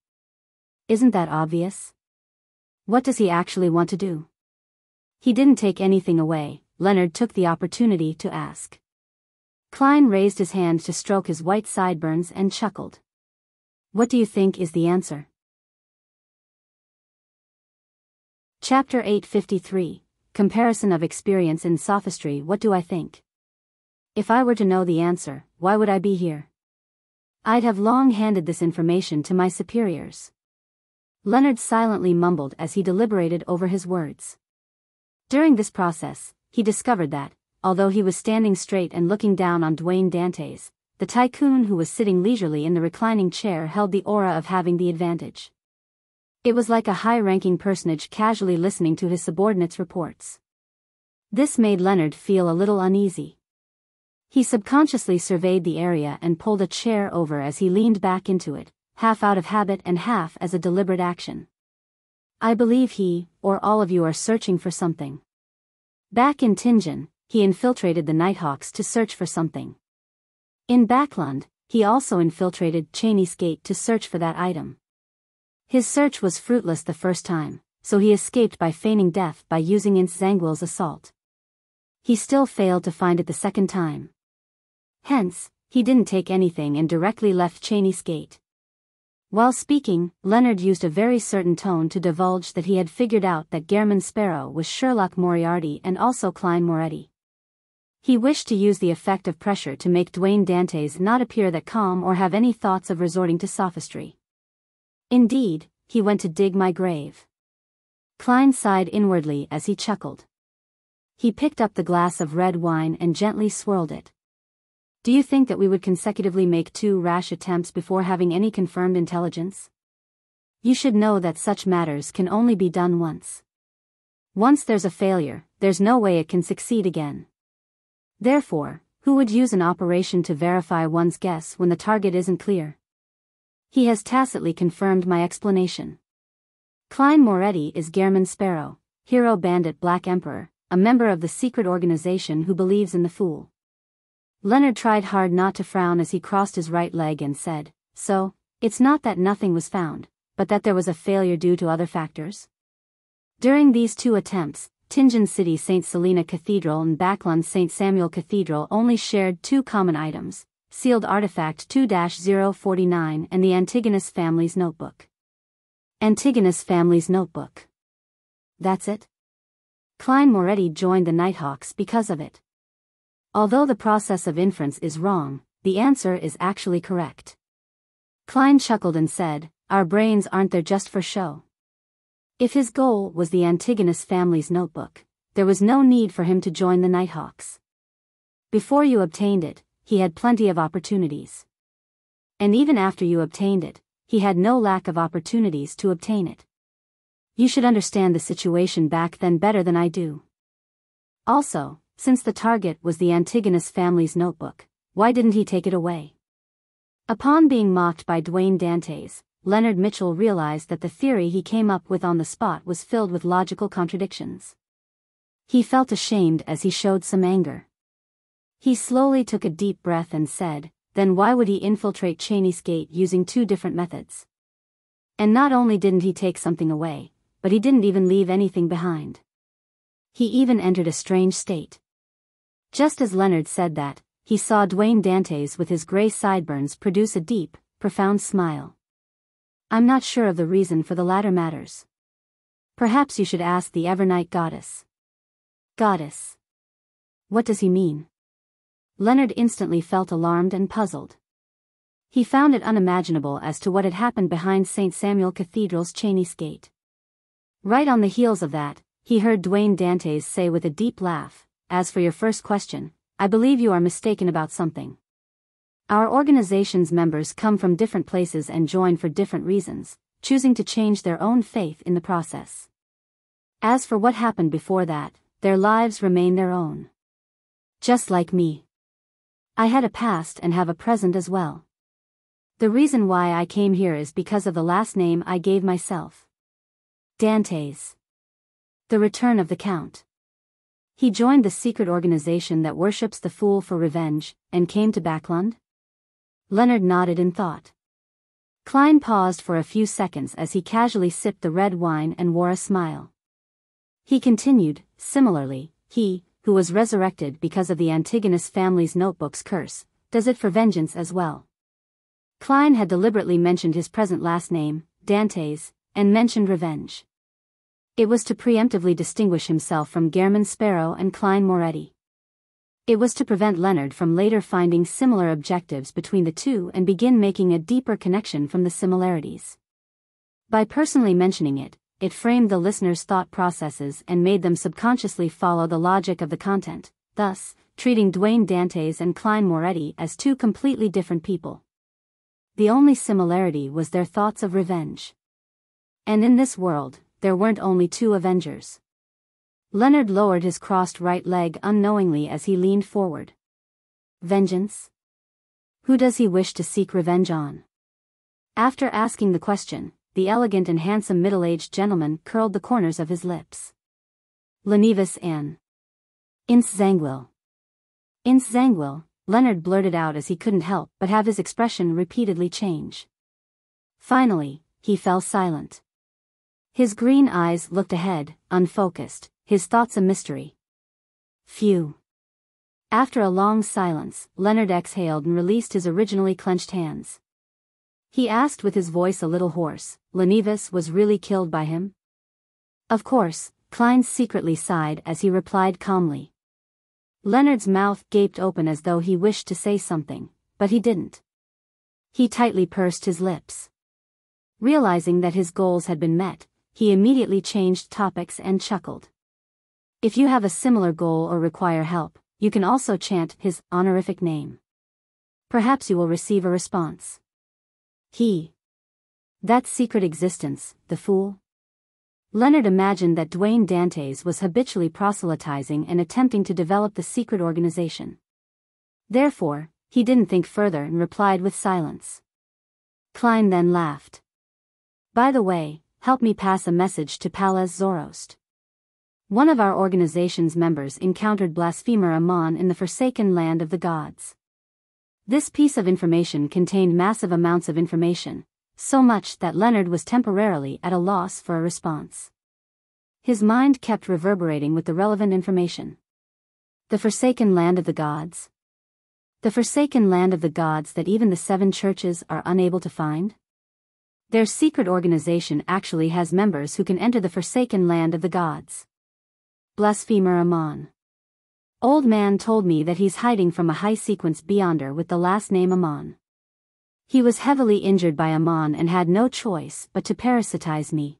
"Isn't that obvious? What does he actually want to do?" "He didn't take anything away," Leonard took the opportunity to ask. Klein raised his hand to stroke his white sideburns and chuckled. "What do you think is the answer?" Chapter 853, Comparison of Experience in Sophistry. What do I think? If I were to know the answer, why would I be here? I'd have long handed this information to my superiors. Leonard silently mumbled as he deliberated over his words. During this process, he discovered that, although he was standing straight and looking down on Dwayne Dantes, the tycoon who was sitting leisurely in the reclining chair held the aura of having the advantage. It was like a high-ranking personage casually listening to his subordinates' reports. This made Leonard feel a little uneasy. He subconsciously surveyed the area and pulled a chair over as he leaned back into it, half out of habit and half as a deliberate action. "I believe he, or all of you, are searching for something. Back in Tingen, he infiltrated the Nighthawks to search for something. In Backlund, he also infiltrated Cheney's Gate to search for that item. His search was fruitless the first time, so he escaped by feigning death by using Zangwill's assault. He still failed to find it the second time. Hence, he didn't take anything and directly left Cheney's Gate." While speaking, Leonard used a very certain tone to divulge that he had figured out that Gehrman Sparrow was Sherlock Moriarty and also Klein Moretti. He wished to use the effect of pressure to make Dwayne Dantes not appear that calm or have any thoughts of resorting to sophistry. "Indeed, he went to dig my grave." Klein sighed inwardly as he chuckled. He picked up the glass of red wine and gently swirled it. "Do you think that we would consecutively make 2 rash attempts before having any confirmed intelligence? You should know that such matters can only be done once. Once there's a failure, there's no way it can succeed again. Therefore, who would use an operation to verify one's guess when the target isn't clear? He has tacitly confirmed my explanation. Klein Moretti is Gehrman Sparrow, hero bandit Black Emperor, a member of the secret organization who believes in the Fool. Leonard tried hard not to frown as he crossed his right leg and said, "So, it's not that nothing was found, but that there was a failure due to other factors?" During these two attempts, Tianjin City St. Selena Cathedral and Baklund St. Samuel Cathedral only shared two common items: sealed artifact 2-049 and the Antigonus family's notebook. Antigonus family's notebook. That's it? Klein Moretti joined the Nighthawks because of it. Although the process of inference is wrong, the answer is actually correct. Klein chuckled and said, "Our brains aren't there just for show." If his goal was the Antigonus family's notebook, there was no need for him to join the Nighthawks. Before you obtained it, he had plenty of opportunities. And even after you obtained it, he had no lack of opportunities to obtain it. You should understand the situation back then better than I do. Also, since the target was the Antigonus family's notebook, why didn't he take it away? Upon being mocked by Dwayne Dantes, Leonard Mitchell realized that the theory he came up with on the spot was filled with logical contradictions. He felt ashamed as he showed some anger. He slowly took a deep breath and said, then why would he infiltrate Cheney's gate using two different methods? And not only didn't he take something away, but he didn't even leave anything behind. He even entered a strange state. Just as Leonard said that, he saw Dwayne Dantes with his gray sideburns produce a deep, profound smile. I'm not sure of the reason for the latter matters. Perhaps you should ask the Evernight goddess. Goddess. What does he mean? Leonard instantly felt alarmed and puzzled. He found it unimaginable as to what had happened behind St. Samuel Cathedral's Cheney's gate. Right on the heels of that, he heard Dwayne Dantes say with a deep laugh, "As for your first question, I believe you are mistaken about something. Our organization's members come from different places and join for different reasons, choosing to change their own faith in the process. As for what happened before that, their lives remain their own. Just like me. I had a past and have a present as well. The reason why I came here is because of the last name I gave myself. Dantes. The return of the Count. He joined the secret organization that worships the fool for revenge, and came to Baklund?" Leonard nodded in thought. Klein paused for a few seconds as he casually sipped the red wine and wore a smile. He continued, "Similarly, he, who was resurrected because of the Antigonus family's notebook's curse, does it for vengeance as well." Klein had deliberately mentioned his present last name, Dantes, and mentioned revenge. It was to preemptively distinguish himself from Gehrman Sparrow and Klein Moretti. It was to prevent Leonard from later finding similar objectives between the two and begin making a deeper connection from the similarities. By personally mentioning it, it framed the listener's thought processes and made them subconsciously follow the logic of the content, thus, treating Dwayne Dantes and Klein Moretti as two completely different people. The only similarity was their thoughts of revenge. And in this world, there weren't only two Avengers. Leonard lowered his crossed right leg unknowingly as he leaned forward. Vengeance? Who does he wish to seek revenge on? After asking the question, the elegant and handsome middle-aged gentleman curled the corners of his lips. Lenivus Ann. Ince Zangwill. Ince Zangwill, Leonard blurted out as he couldn't help but have his expression repeatedly change. Finally, he fell silent. His green eyes looked ahead, unfocused, his thoughts a mystery. Phew. After a long silence, Leonard exhaled and released his originally clenched hands. He asked with his voice a little hoarse, "Lenivus was really killed by him?" "Of course," Klein secretly sighed as he replied calmly. Leonard's mouth gaped open as though he wished to say something, but he didn't. He tightly pursed his lips. Realizing that his goals had been met, he immediately changed topics and chuckled. "If you have a similar goal or require help, you can also chant his honorific name. Perhaps you will receive a response." That secret existence, the fool? Leonard imagined that Dwayne Dantes was habitually proselytizing and attempting to develop the secret organization. Therefore, he didn't think further and replied with silence. Klein then laughed. "By the way, help me pass a message to Palaz Zorost." One of our organization's members encountered blasphemer Amon in the forsaken land of the gods. This piece of information contained massive amounts of information, so much that Leonard was temporarily at a loss for a response. His mind kept reverberating with the relevant information. The forsaken land of the gods? The forsaken land of the gods that even the 7 churches are unable to find? Their secret organization actually has members who can enter the forsaken land of the gods. Blasphemer Amon. Old man told me that he's hiding from a high-sequence beyonder with the last name Amon. He was heavily injured by Amon and had no choice but to parasitize me.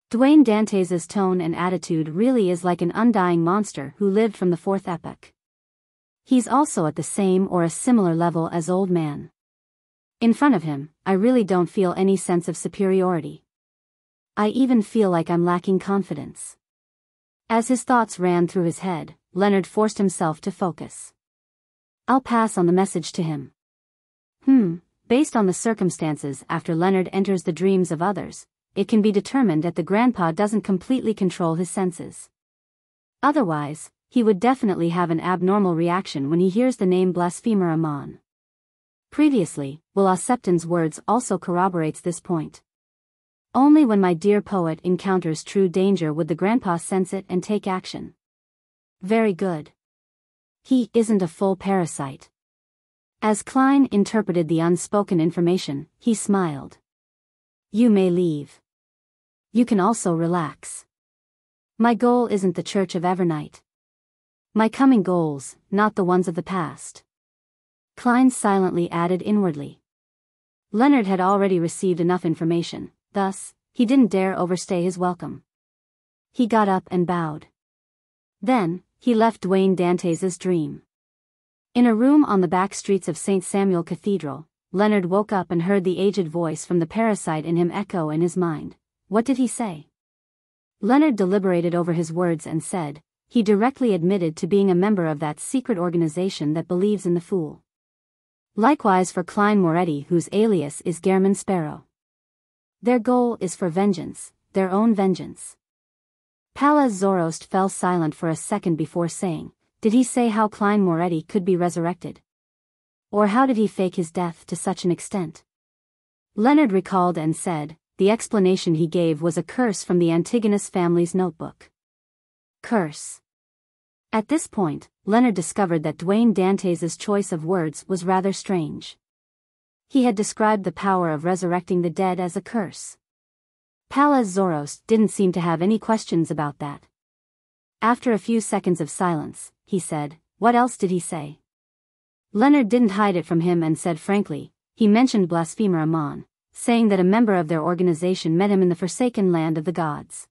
Dwayne Dantes' tone and attitude really is like an undying monster who lived from the 4th epoch. He's also at the same or a similar level as old man. In front of him, I really don't feel any sense of superiority. I even feel like I'm lacking confidence. As his thoughts ran through his head, Leonard forced himself to focus. I'll pass on the message to him. Based on the circumstances after Leonard enters the dreams of others, it can be determined that the grandpa doesn't completely control his senses. Otherwise, he would definitely have an abnormal reaction when he hears the name Blasphemer Amon. Previously, Will Septon's words also corroborates this point. Only when my dear poet encounters true danger would the grandpa sense it and take action. Very good. He isn't a full parasite. As Klein interpreted the unspoken information, he smiled. You may leave. You can also relax. My goal isn't the Church of Evernight. My coming goals, not the ones of the past. Klein silently added inwardly. Leonard had already received enough information, thus, he didn't dare overstay his welcome. He got up and bowed. Then, he left Dwayne Dantes' dream. In a room on the back streets of St. Samuel Cathedral, Leonard woke up and heard the aged voice from the parasite in him echo in his mind. What did he say? Leonard deliberated over his words and said, he directly admitted to being a member of that secret organization that believes in the fool. Likewise for Klein Moretti, whose alias is Gehrman Sparrow. Their goal is for vengeance, their own vengeance. Palaz Zoroast fell silent for a second before saying, did he say how Klein Moretti could be resurrected? Or how did he fake his death to such an extent? Leonard recalled and said, the explanation he gave was a curse from the Antigonus family's notebook. Curse. At this point, Leonard discovered that Dwayne Dantes' choice of words was rather strange. He had described the power of resurrecting the dead as a curse. Palaz Zoroast didn't seem to have any questions about that. After a few seconds of silence, he said, what else did he say? Leonard didn't hide it from him and said frankly, he mentioned Blasphemer Amon, saying that a member of their organization met him in the forsaken land of the gods.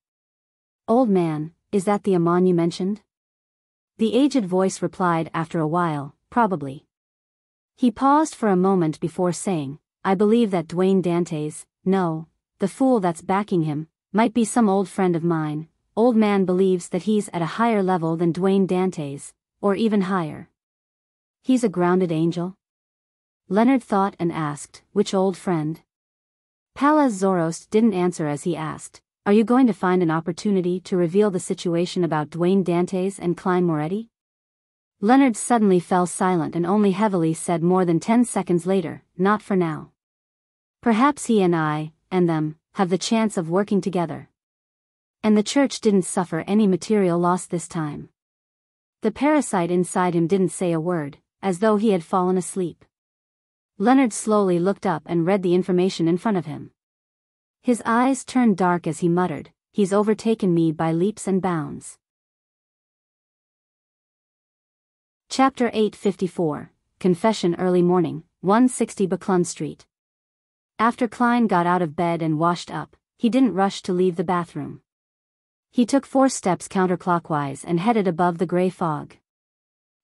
Old man, is that the Amon you mentioned? The aged voice replied after a while, probably. He paused for a moment before saying, I believe that Dwayne Dantes, no, the fool that's backing him, might be some old friend of mine. Old man believes that he's at a higher level than Dwayne Dantes, or even higher. He's a grounded angel? Leonard thought and asked, which old friend? Palaz Zoroast didn't answer as he asked, are you going to find an opportunity to reveal the situation about Dwayne Dantes and Klein Moretti? Leonard suddenly fell silent and only heavily said more than 10 seconds later, not for now. Perhaps he and I, and them, have the chance of working together. And the church didn't suffer any material loss this time. The parasite inside him didn't say a word, as though he had fallen asleep. Leonard slowly looked up and read the information in front of him. His eyes turned dark as he muttered, he's overtaken me by leaps and bounds. Chapter 854, Confession. Early morning, 160 Buckland Street. After Klein got out of bed and washed up, he didn't rush to leave the bathroom. He took 4 steps counterclockwise and headed above the gray fog.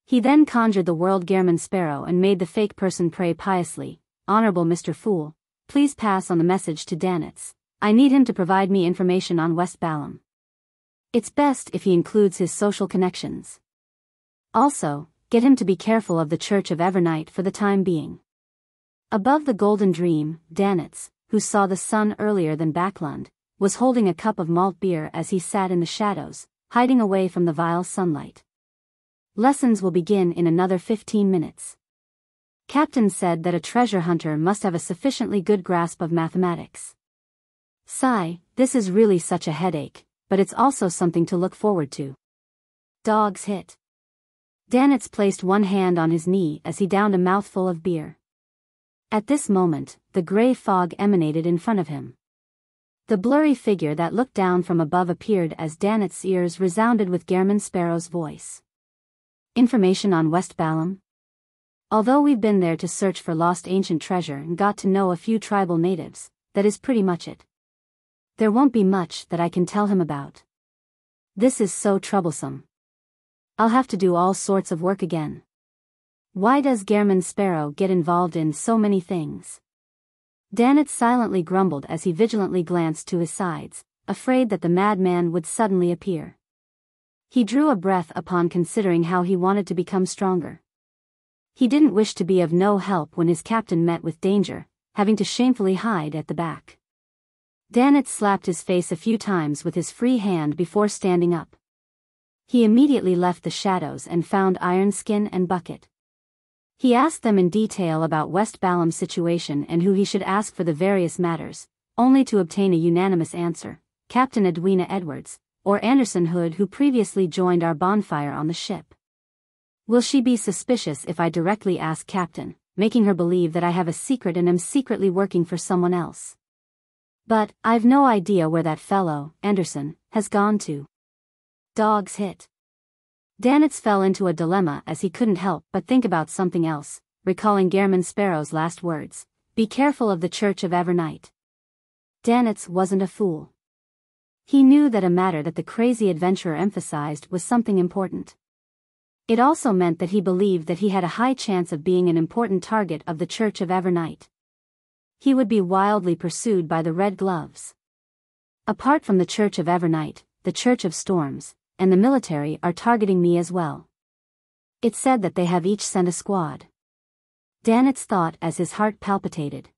He then conjured the world Gehrman Sparrow and made the fake person pray piously, Honorable Mr. Fool, please pass on the message to Danitz. I need him to provide me information on West Balam. It's best if he includes his social connections. Also, get him to be careful of the Church of Evernight for the time being. Above the Golden Dream, Danitz, who saw the sun earlier than Backlund, was holding a cup of malt beer as he sat in the shadows, hiding away from the vile sunlight. Lessons will begin in another 15 minutes. Captain said that a treasure hunter must have a sufficiently good grasp of mathematics. Sigh, this is really such a headache, but it's also something to look forward to. Dogs hit. Danitz placed one hand on his knee as he downed a mouthful of beer. At this moment, the gray fog emanated in front of him. The blurry figure that looked down from above appeared as Danitz's ears resounded with Gehrman Sparrow's voice. Information on West Balam? Although we've been there to search for lost ancient treasure and got to know a few tribal natives, that is pretty much it. There won't be much that I can tell him about. This is so troublesome. I'll have to do all sorts of work again. Why does Gehrman Sparrow get involved in so many things? Danitz silently grumbled as he vigilantly glanced to his sides, afraid that the madman would suddenly appear. He drew a breath upon considering how he wanted to become stronger. He didn't wish to be of no help when his captain met with danger, having to shamefully hide at the back. Danitz slapped his face a few times with his free hand before standing up. He immediately left the shadows and found Iron Skin and Bucket. He asked them in detail about West Balam's situation and who he should ask for the various matters, only to obtain a unanimous answer: Captain Edwina Edwards, or Anderson Hood, who previously joined our bonfire on the ship. Will she be suspicious if I directly ask Captain, making her believe that I have a secret and am secretly working for someone else? But I've no idea where that fellow, Anderson, has gone to. Dogs hit. Danitz fell into a dilemma as he couldn't help but think about something else, recalling Gehrman Sparrow's last words: "Be careful of the Church of Evernight." Danitz wasn't a fool. He knew that a matter that the crazy adventurer emphasized was something important. It also meant that he believed that he had a high chance of being an important target of the Church of Evernight. He would be wildly pursued by the Red Gloves. Apart from the Church of Evernight, the Church of Storms, and the military are targeting me as well. It's said that they have each sent a squad. Danitz thought as his heart palpitated.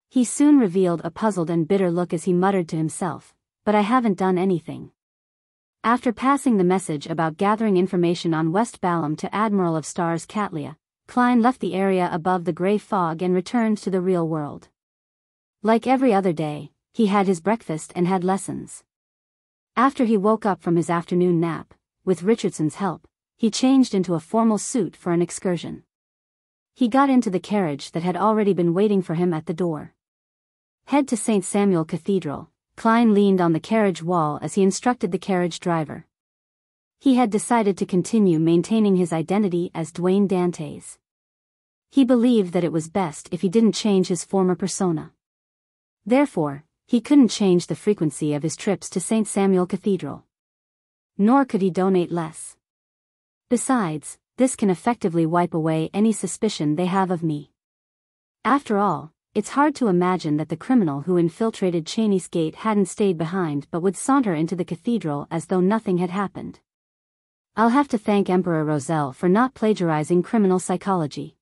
He soon revealed a puzzled and bitter look as he muttered to himself, "But I haven't done anything." After passing the message about gathering information on West Balam to Admiral of Stars Catlia, Klein left the area above the gray fog and returned to the real world. Like every other day, he had his breakfast and had lessons. After he woke up from his afternoon nap, with Richardson's help, he changed into a formal suit for an excursion. He got into the carriage that had already been waiting for him at the door. Head to St. Samuel Cathedral, Klein leaned on the carriage wall as he instructed the carriage driver. He had decided to continue maintaining his identity as Dwayne Dantes. He believed that it was best if he didn't change his former persona. Therefore, he couldn't change the frequency of his trips to St. Samuel Cathedral. Nor could he donate less. Besides, this can effectively wipe away any suspicion they have of me. After all, it's hard to imagine that the criminal who infiltrated Cheney's Gate hadn't stayed behind but would saunter into the cathedral as though nothing had happened. I'll have to thank Emperor Roselle for not plagiarizing criminal psychology.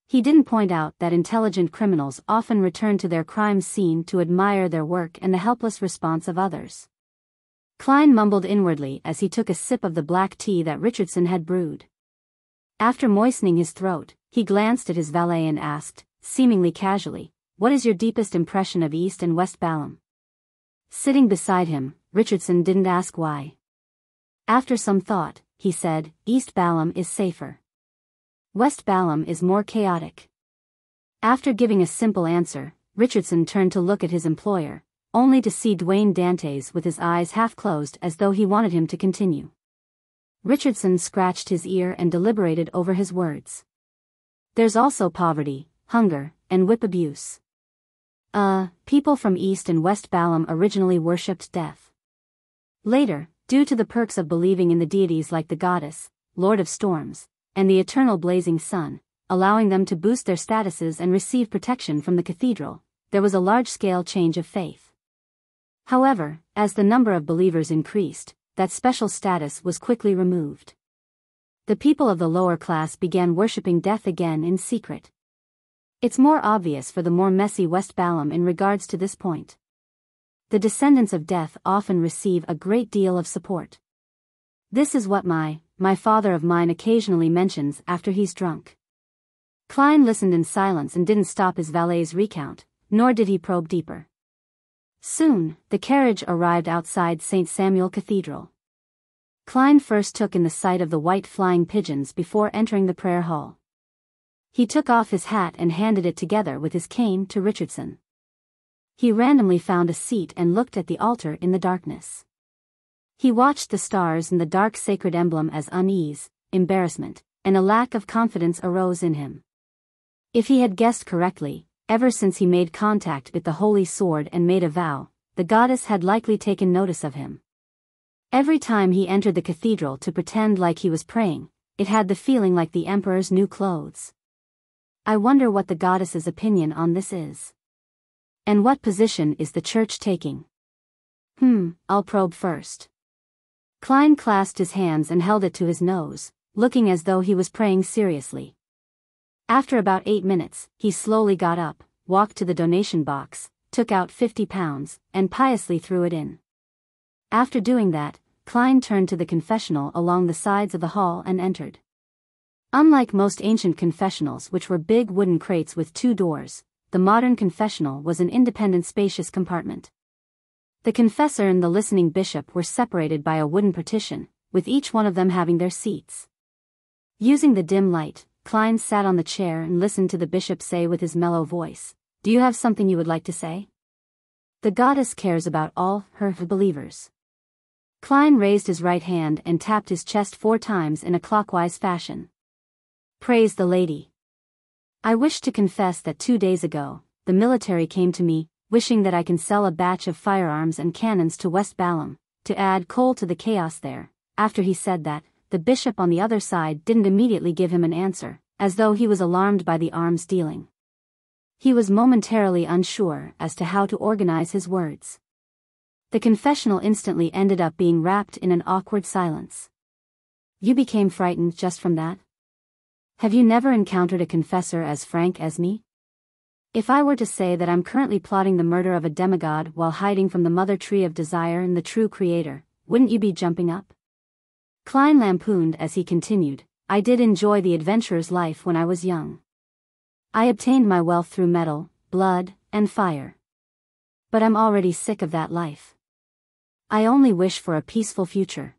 He didn't point out that intelligent criminals often return to their crime scene to admire their work and the helpless response of others. Klein mumbled inwardly as he took a sip of the black tea that Richardson had brewed. After moistening his throat, he glanced at his valet and asked, seemingly casually, "What is your deepest impression of East and West Balam?" Sitting beside him, Richardson didn't ask why. After some thought, he said, "East Balam is safer. West Balam is more chaotic." After giving a simple answer, Richardson turned to look at his employer, only to see Dwayne Dantes with his eyes half closed as though he wanted him to continue. Richardson scratched his ear and deliberated over his words. "There's also poverty, hunger, and whip abuse. People from East and West Balam originally worshipped death. Later, due to the perks of believing in the deities like the goddess, Lord of Storms, and the eternal blazing sun, allowing them to boost their statuses and receive protection from the cathedral, there was a large-scale change of faith. However, as the number of believers increased, that special status was quickly removed. The people of the lower class began worshipping death again in secret. It's more obvious for the more messy West Balam in regards to this point. The descendants of death often receive a great deal of support. This is what my father of mine occasionally mentions after he's drunk. Klein listened in silence and didn't stop his valet's recount, nor did he probe deeper. Soon, the carriage arrived outside St. Samuel Cathedral. Klein first took in the sight of the white flying pigeons before entering the prayer hall. He took off his hat and handed it together with his cane to Richardson. He randomly found a seat and looked at the altar in the darkness. He watched the stars and the dark sacred emblem as unease, embarrassment, and a lack of confidence arose in him. If he had guessed correctly, ever since he made contact with the holy sword and made a vow, the goddess had likely taken notice of him. Every time he entered the cathedral to pretend like he was praying, it had the feeling like the emperor's new clothes. I wonder what the goddess's opinion on this is. And what position is the church taking? I'll probe first. Klein clasped his hands and held it to his nose, looking as though he was praying seriously. After about 8 minutes, he slowly got up, walked to the donation box, took out £50, and piously threw it in. After doing that, Klein turned to the confessional along the sides of the hall and entered. Unlike most ancient confessionals, which were big wooden crates with 2 doors, the modern confessional was an independent spacious compartment. The confessor and the listening bishop were separated by a wooden partition, with each one of them having their seats. Using the dim light, Klein sat on the chair and listened to the bishop say with his mellow voice, "Do you have something you would like to say? The goddess cares about all her believers." Klein raised his right hand and tapped his chest 4 times in a clockwise fashion. Praise the Lady. I wish to confess that 2 days ago, the military came to me, wishing that I can sell a batch of firearms and cannons to West Balam, to add coal to the chaos there. After he said that, the bishop on the other side didn't immediately give him an answer, as though he was alarmed by the arms dealing. He was momentarily unsure as to how to organize his words. The confessional instantly ended up being wrapped in an awkward silence. You became frightened just from that? Have you never encountered a confessor as frank as me? If I were to say that I'm currently plotting the murder of a demigod while hiding from the mother tree of desire and the true creator, wouldn't you be jumping up? Klein lampooned as he continued, I did enjoy the adventurer's life when I was young. I obtained my wealth through metal, blood, and fire. But I'm already sick of that life. I only wish for a peaceful future.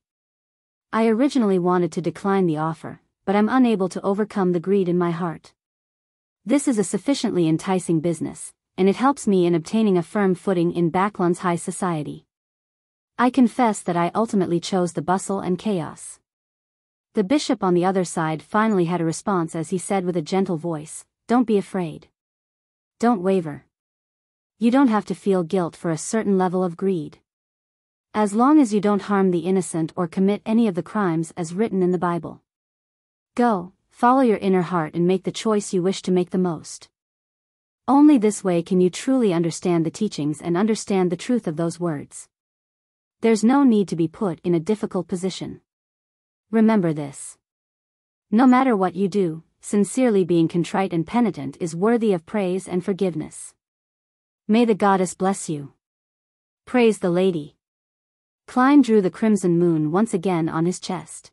I originally wanted to decline the offer, but I'm unable to overcome the greed in my heart. This is a sufficiently enticing business, and it helps me in obtaining a firm footing in Baklun's high society. I confess that I ultimately chose the bustle and chaos. The bishop on the other side finally had a response as he said with a gentle voice, Don't be afraid. Don't waver. You don't have to feel guilt for a certain level of greed. As long as you don't harm the innocent or commit any of the crimes as written in the Bible. Go, follow your inner heart and make the choice you wish to make the most. Only this way can you truly understand the teachings and understand the truth of those words. There's no need to be put in a difficult position. Remember this. No matter what you do, sincerely being contrite and penitent is worthy of praise and forgiveness. May the goddess bless you. Praise the Lady. Klein drew the crimson moon once again on his chest.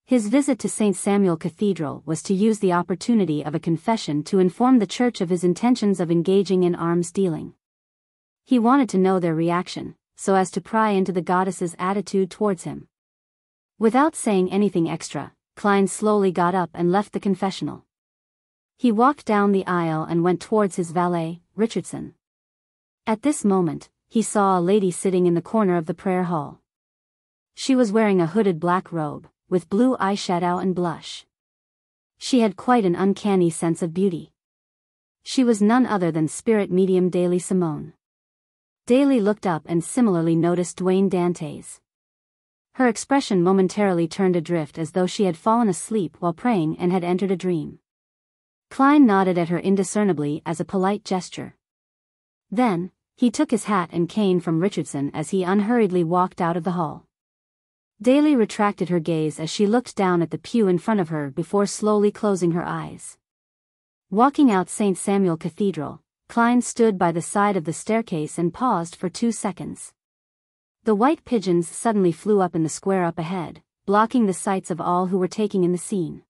His visit to St. Samuel Cathedral was to use the opportunity of a confession to inform the church of his intentions of engaging in arms dealing. He wanted to know their reaction, so as to pry into the goddess's attitude towards him. Without saying anything extra, Klein slowly got up and left the confessional. He walked down the aisle and went towards his valet, Richardson. At this moment, he saw a lady sitting in the corner of the prayer hall. She was wearing a hooded black robe, with blue eyeshadow and blush. She had quite an uncanny sense of beauty. She was none other than spirit medium Daly Simone. Daly looked up and similarly noticed Dwayne Dantes. Her expression momentarily turned adrift as though she had fallen asleep while praying and had entered a dream. Klein nodded at her indiscernibly as a polite gesture. Then, he took his hat and cane from Richardson as he unhurriedly walked out of the hall. Daly retracted her gaze as she looked down at the pew in front of her before slowly closing her eyes. Walking out St. Samuel Cathedral, Klein stood by the side of the staircase and paused for 2 seconds. The white pigeons suddenly flew up in the square up ahead, blocking the sights of all who were taking in the scene.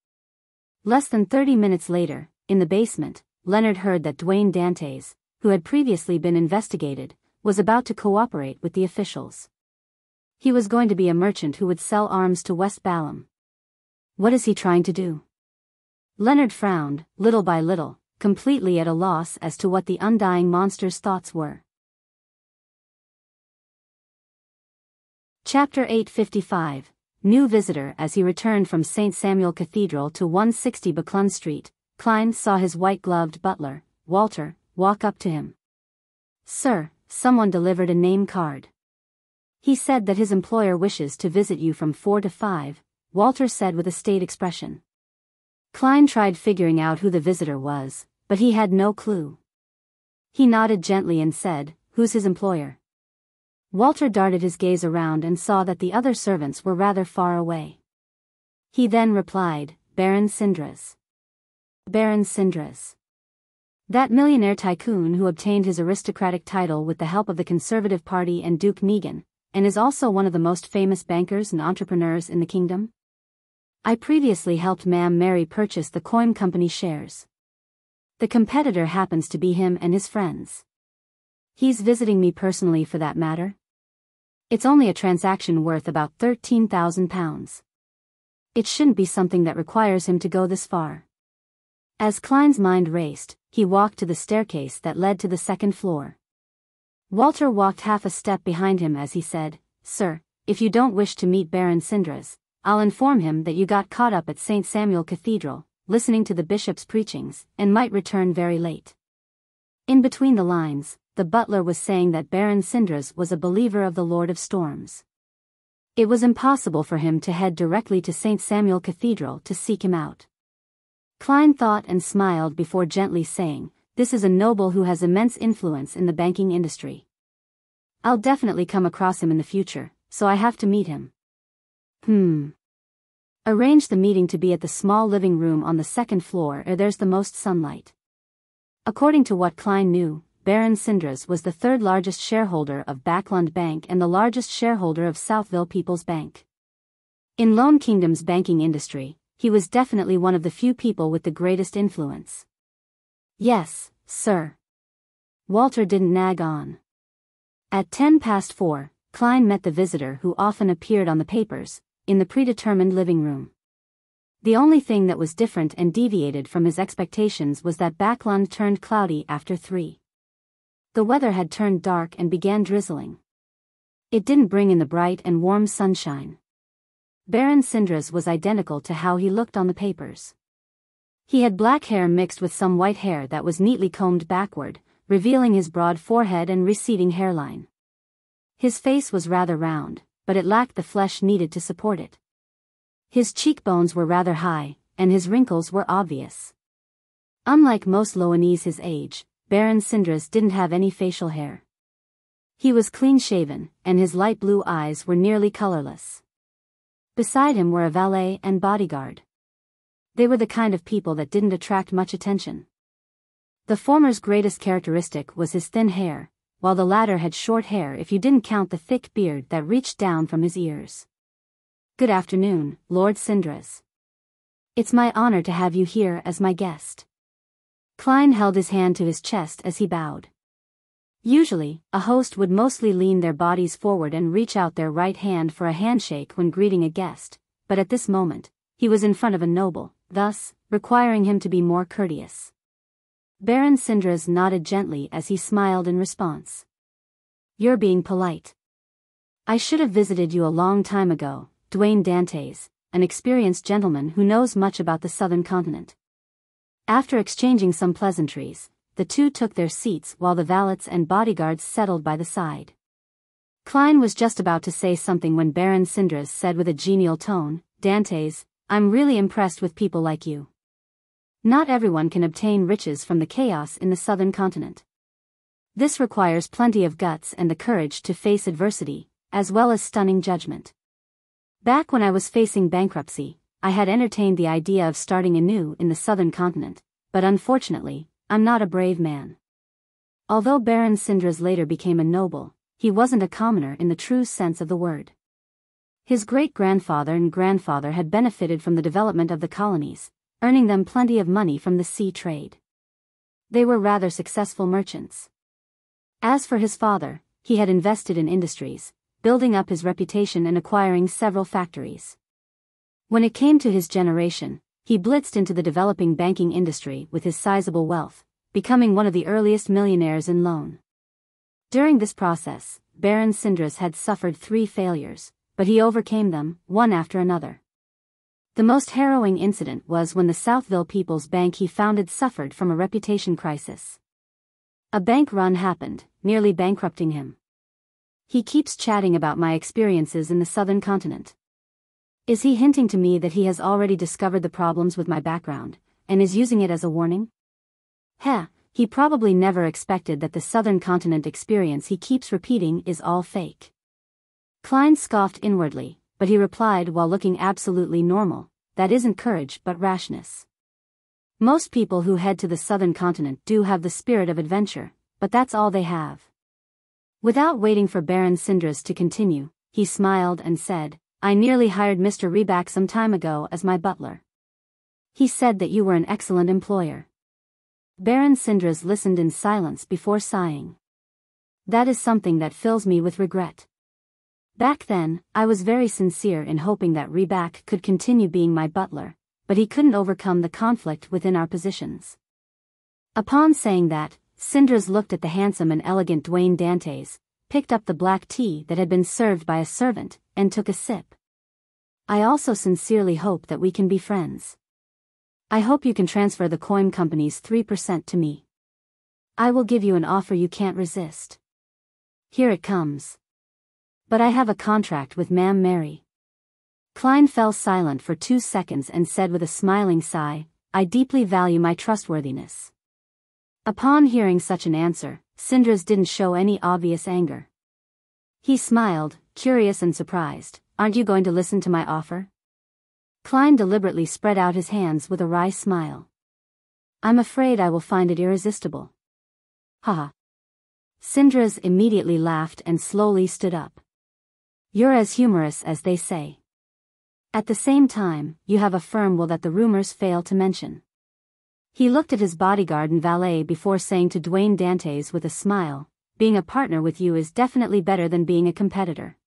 Less than 30 minutes later, in the basement, Leonard heard that Dwayne Dantes, who had previously been investigated, was about to cooperate with the officials. He was going to be a merchant who would sell arms to West Balam. What is he trying to do? Leonard frowned, little by little, completely at a loss as to what the undying monster's thoughts were. Chapter 855. New visitor. As he returned from St. Samuel Cathedral to 160 Buckland Street, Klein saw his white-gloved butler, Walter, walk up to him. "Sir, someone delivered a name card. He said that his employer wishes to visit you from 4 to 5, Walter said with a staid expression. Klein tried figuring out who the visitor was, but he had no clue. He nodded gently and said, "Who's his employer?" Walter darted his gaze around and saw that the other servants were rather far away. He then replied, "Baron Sindras." Baron Sindras. That millionaire tycoon who obtained his aristocratic title with the help of the Conservative Party and Duke Negan, and is also one of the most famous bankers and entrepreneurs in the kingdom? I previously helped Ma'am Mary purchase the Coin Company shares. The competitor happens to be him and his friends. He's visiting me personally for that matter. It's only a transaction worth about £13,000. It shouldn't be something that requires him to go this far. As Klein's mind raced, he walked to the staircase that led to the second floor. Walter walked half a step behind him as he said, "Sir, if you don't wish to meet Baron Sindras, I'll inform him that you got caught up at St. Samuel Cathedral, listening to the bishop's preachings, and might return very late." In between the lines, the butler was saying that Baron Sindras was a believer of the Lord of Storms. It was impossible for him to head directly to St. Samuel Cathedral to seek him out. Klein thought and smiled before gently saying, "This is a noble who has immense influence in the banking industry. I'll definitely come across him in the future, so I have to meet him." Arrange the meeting to be at the small living room on the second floor where there's the most sunlight. According to what Klein knew, Baron Sindras was the third largest shareholder of Backland Bank and the largest shareholder of Southville People's Bank. In Lone Kingdom's banking industry, he was definitely one of the few people with the greatest influence. "Yes, sir." Walter didn't nag on. At 4:10, Klein met the visitor who often appeared on the papers, in the predetermined living room. The only thing that was different and deviated from his expectations was that Backland turned cloudy after 3. The weather had turned dark and began drizzling. It didn't bring in the bright and warm sunshine. Baron Sindras was identical to how he looked on the papers. He had black hair mixed with some white hair that was neatly combed backward, revealing his broad forehead and receding hairline. His face was rather round, but it lacked the flesh needed to support it. His cheekbones were rather high, and his wrinkles were obvious. Unlike most Loanese his age, Baron Sindras didn't have any facial hair. He was clean-shaven, and his light blue eyes were nearly colorless. Beside him were a valet and bodyguard. They were the kind of people that didn't attract much attention. The former's greatest characteristic was his thin hair, while the latter had short hair if you didn't count the thick beard that reached down from his ears. "Good afternoon, Lord Sindras. It's my honor to have you here as my guest." Klein held his hand to his chest as he bowed. Usually, a host would mostly lean their bodies forward and reach out their right hand for a handshake when greeting a guest, but at this moment, he was in front of a noble, thus, requiring him to be more courteous. Baron Sindras nodded gently as he smiled in response. "You're being polite. I should have visited you a long time ago, Dwayne Dantes, an experienced gentleman who knows much about the southern continent." After exchanging some pleasantries, the two took their seats while the valets and bodyguards settled by the side. Klein was just about to say something when Baron Sindras said with a genial tone, "Dantes, I'm really impressed with people like you. Not everyone can obtain riches from the chaos in the southern continent. This requires plenty of guts and the courage to face adversity, as well as stunning judgment. Back when I was facing bankruptcy, I had entertained the idea of starting anew in the southern continent, but unfortunately, I'm not a brave man." Although Baron Sindras later became a noble, he wasn't a commoner in the true sense of the word. His great-grandfather and grandfather had benefited from the development of the colonies, earning them plenty of money from the sea trade. They were rather successful merchants. As for his father, he had invested in industries, building up his reputation and acquiring several factories. When it came to his generation, he blitzed into the developing banking industry with his sizable wealth, becoming one of the earliest millionaires in loan. During this process, Baron Sindras had suffered 3 failures, but he overcame them, one after another. The most harrowing incident was when the Southville People's Bank he founded suffered from a reputation crisis. A bank run happened, nearly bankrupting him. He keeps chatting about my experiences in the southern continent. Is he hinting to me that he has already discovered the problems with my background, and is using it as a warning? He probably never expected that the southern continent experience he keeps repeating is all fake. Klein scoffed inwardly, but he replied while looking absolutely normal, that isn't courage but rashness. Most people who head to the southern continent do have the spirit of adventure, but that's all they have. Without waiting for Baron Sindras to continue, he smiled and said, I nearly hired Mr. Reback some time ago as my butler. He said that you were an excellent employer. Baron Sindras listened in silence before sighing. That is something that fills me with regret. Back then, I was very sincere in hoping that Reback could continue being my butler, but he couldn't overcome the conflict within our positions. Upon saying that, Sindras looked at the handsome and elegant Dwayne Dantes, picked up the black tea that had been served by a servant, and took a sip. I also sincerely hope that we can be friends. I hope you can transfer the coin company's 3% to me. I will give you an offer you can't resist. Here it comes. But I have a contract with Ma'am Mary. Klein fell silent for 2 seconds and said with a smiling sigh, I deeply value my trustworthiness. Upon hearing such an answer, Sindras didn't show any obvious anger. He smiled, curious and surprised. Aren't you going to listen to my offer? Klein deliberately spread out his hands with a wry smile. I'm afraid I will find it irresistible. Haha. Sindras immediately laughed and slowly stood up. You're as humorous as they say. At the same time, you have a firm will that the rumors fail to mention. He looked at his bodyguard and valet before saying to Dwayne Dantes with a smile, being a partner with you is definitely better than being a competitor.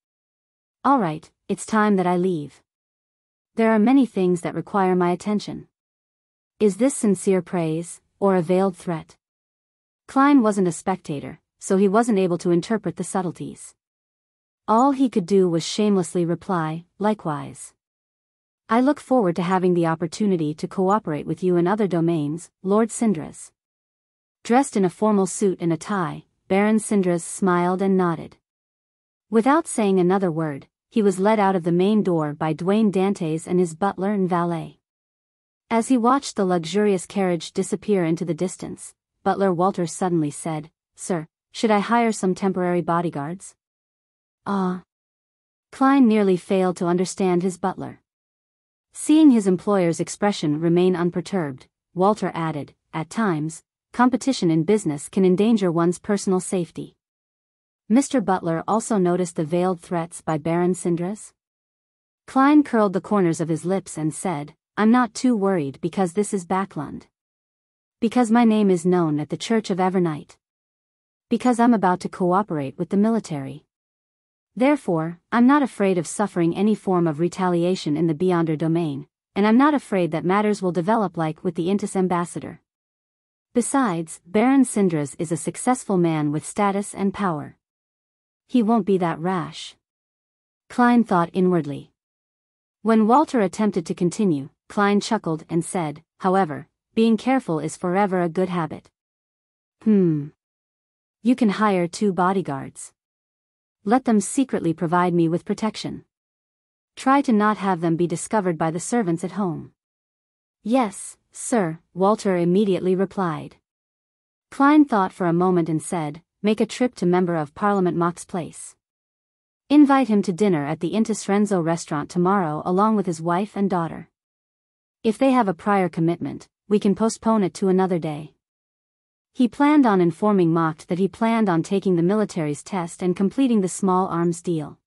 All right, it's time that I leave. There are many things that require my attention. Is this sincere praise, or a veiled threat? Klein wasn't a spectator, so he wasn't able to interpret the subtleties. All he could do was shamelessly reply, likewise. I look forward to having the opportunity to cooperate with you in other domains, Lord Sindras. Dressed in a formal suit and a tie, Baron Sindras smiled and nodded. Without saying another word, he was led out of the main door by Dwayne Dantes and his butler and valet. As he watched the luxurious carriage disappear into the distance, Butler Walter suddenly said, Sir, should I hire some temporary bodyguards? Klein nearly failed to understand his butler. Seeing his employer's expression remain unperturbed, Walter added, at times, competition in business can endanger one's personal safety. Mr. Butler also noticed the veiled threats by Baron Sindras. Klein curled the corners of his lips and said, I'm not too worried because this is Backlund. Because my name is known at the Church of Evernight. Because I'm about to cooperate with the military. Therefore, I'm not afraid of suffering any form of retaliation in the Beyonder domain, and I'm not afraid that matters will develop like with the Intis ambassador. Besides, Baron Sindras is a successful man with status and power. He won't be that rash. Klein thought inwardly. When Walter attempted to continue, Klein chuckled and said, however, being careful is forever a good habit. You can hire 2 bodyguards. Let them secretly provide me with protection. Try to not have them be discovered by the servants at home. Yes, sir, Walter immediately replied. Klein thought for a moment and said, make a trip to Member of Parliament Mock's place. Invite him to dinner at the Intis Renzo restaurant tomorrow along with his wife and daughter. If they have a prior commitment, we can postpone it to another day. He planned on informing Mock that he planned on taking the military's test and completing the small arms deal.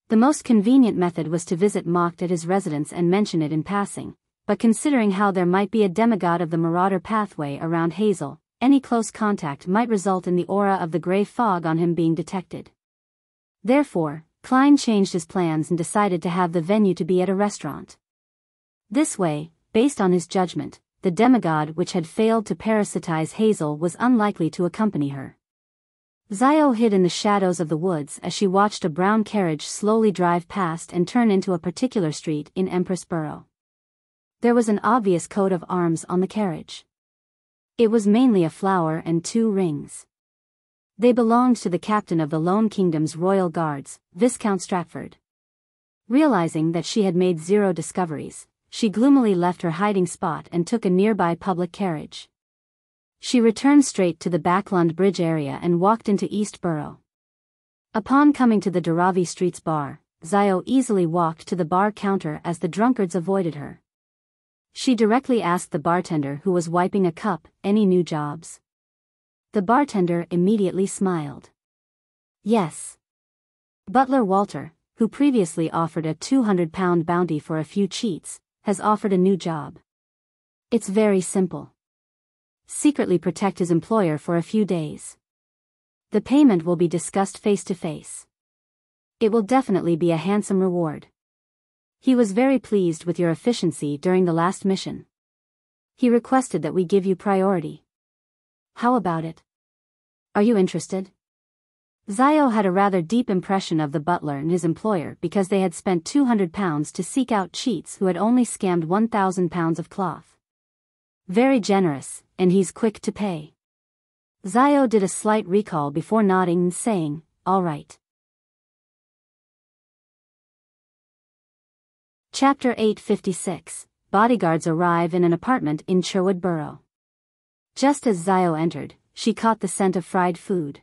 The most convenient method was to visit Mocked at his residence and mention it in passing, but considering how there might be a demigod of the marauder pathway around Hazel, any close contact might result in the aura of the gray fog on him being detected. Therefore, Klein changed his plans and decided to have the venue to be at a restaurant. This way, based on his judgment, the demigod which had failed to parasitize Hazel was unlikely to accompany her. Zio hid in the shadows of the woods as she watched a brown carriage slowly drive past and turn into a particular street in Empress Borough. There was an obvious coat of arms on the carriage. It was mainly a flower and 2 rings. They belonged to the captain of the Lone Kingdom's royal guards, Viscount Stratford. Realizing that she had made 0 discoveries, she gloomily left her hiding spot and took a nearby public carriage. She returned straight to the Backlund Bridge area and walked into East Borough. Upon coming to the Dharavi Streets bar, Zio easily walked to the bar counter as the drunkards avoided her. She directly asked the bartender who was wiping a cup, any new jobs. The bartender immediately smiled. Yes. Butler Walter, who previously offered a £200 bounty for a few cheats, has offered a new job. It's very simple. Secretly protect his employer for a few days. The payment will be discussed face to face. It will definitely be a handsome reward. He was very pleased with your efficiency during the last mission. He requested that we give you priority. How about it? Are you interested? Zio had a rather deep impression of the butler and his employer because they had spent £200 to seek out cheats who had only scammed £1,000 of cloth. Very generous, and he's quick to pay. Zio did a slight recall before nodding and saying, all right. Chapter 856, Bodyguards arrive in an apartment in Sherwood Borough. Just as Zio entered, she caught the scent of fried food.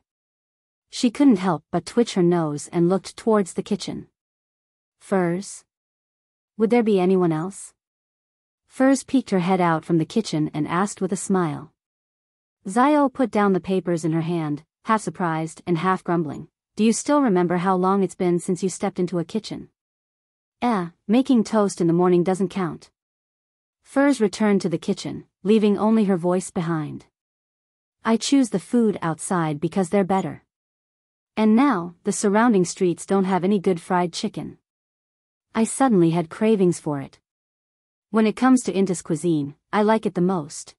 She couldn't help but twitch her nose and looked towards the kitchen. Furs? Would there be anyone else? Furs peeked her head out from the kitchen and asked with a smile. Zio put down the papers in her hand, half surprised and half grumbling. Do you still remember how long it's been since you stepped into a kitchen? Making toast in the morning doesn't count. Furs returned to the kitchen, leaving only her voice behind. I choose the food outside because they're better. And now, the surrounding streets don't have any good fried chicken. I suddenly had cravings for it. When it comes to Indus cuisine, I like it the most.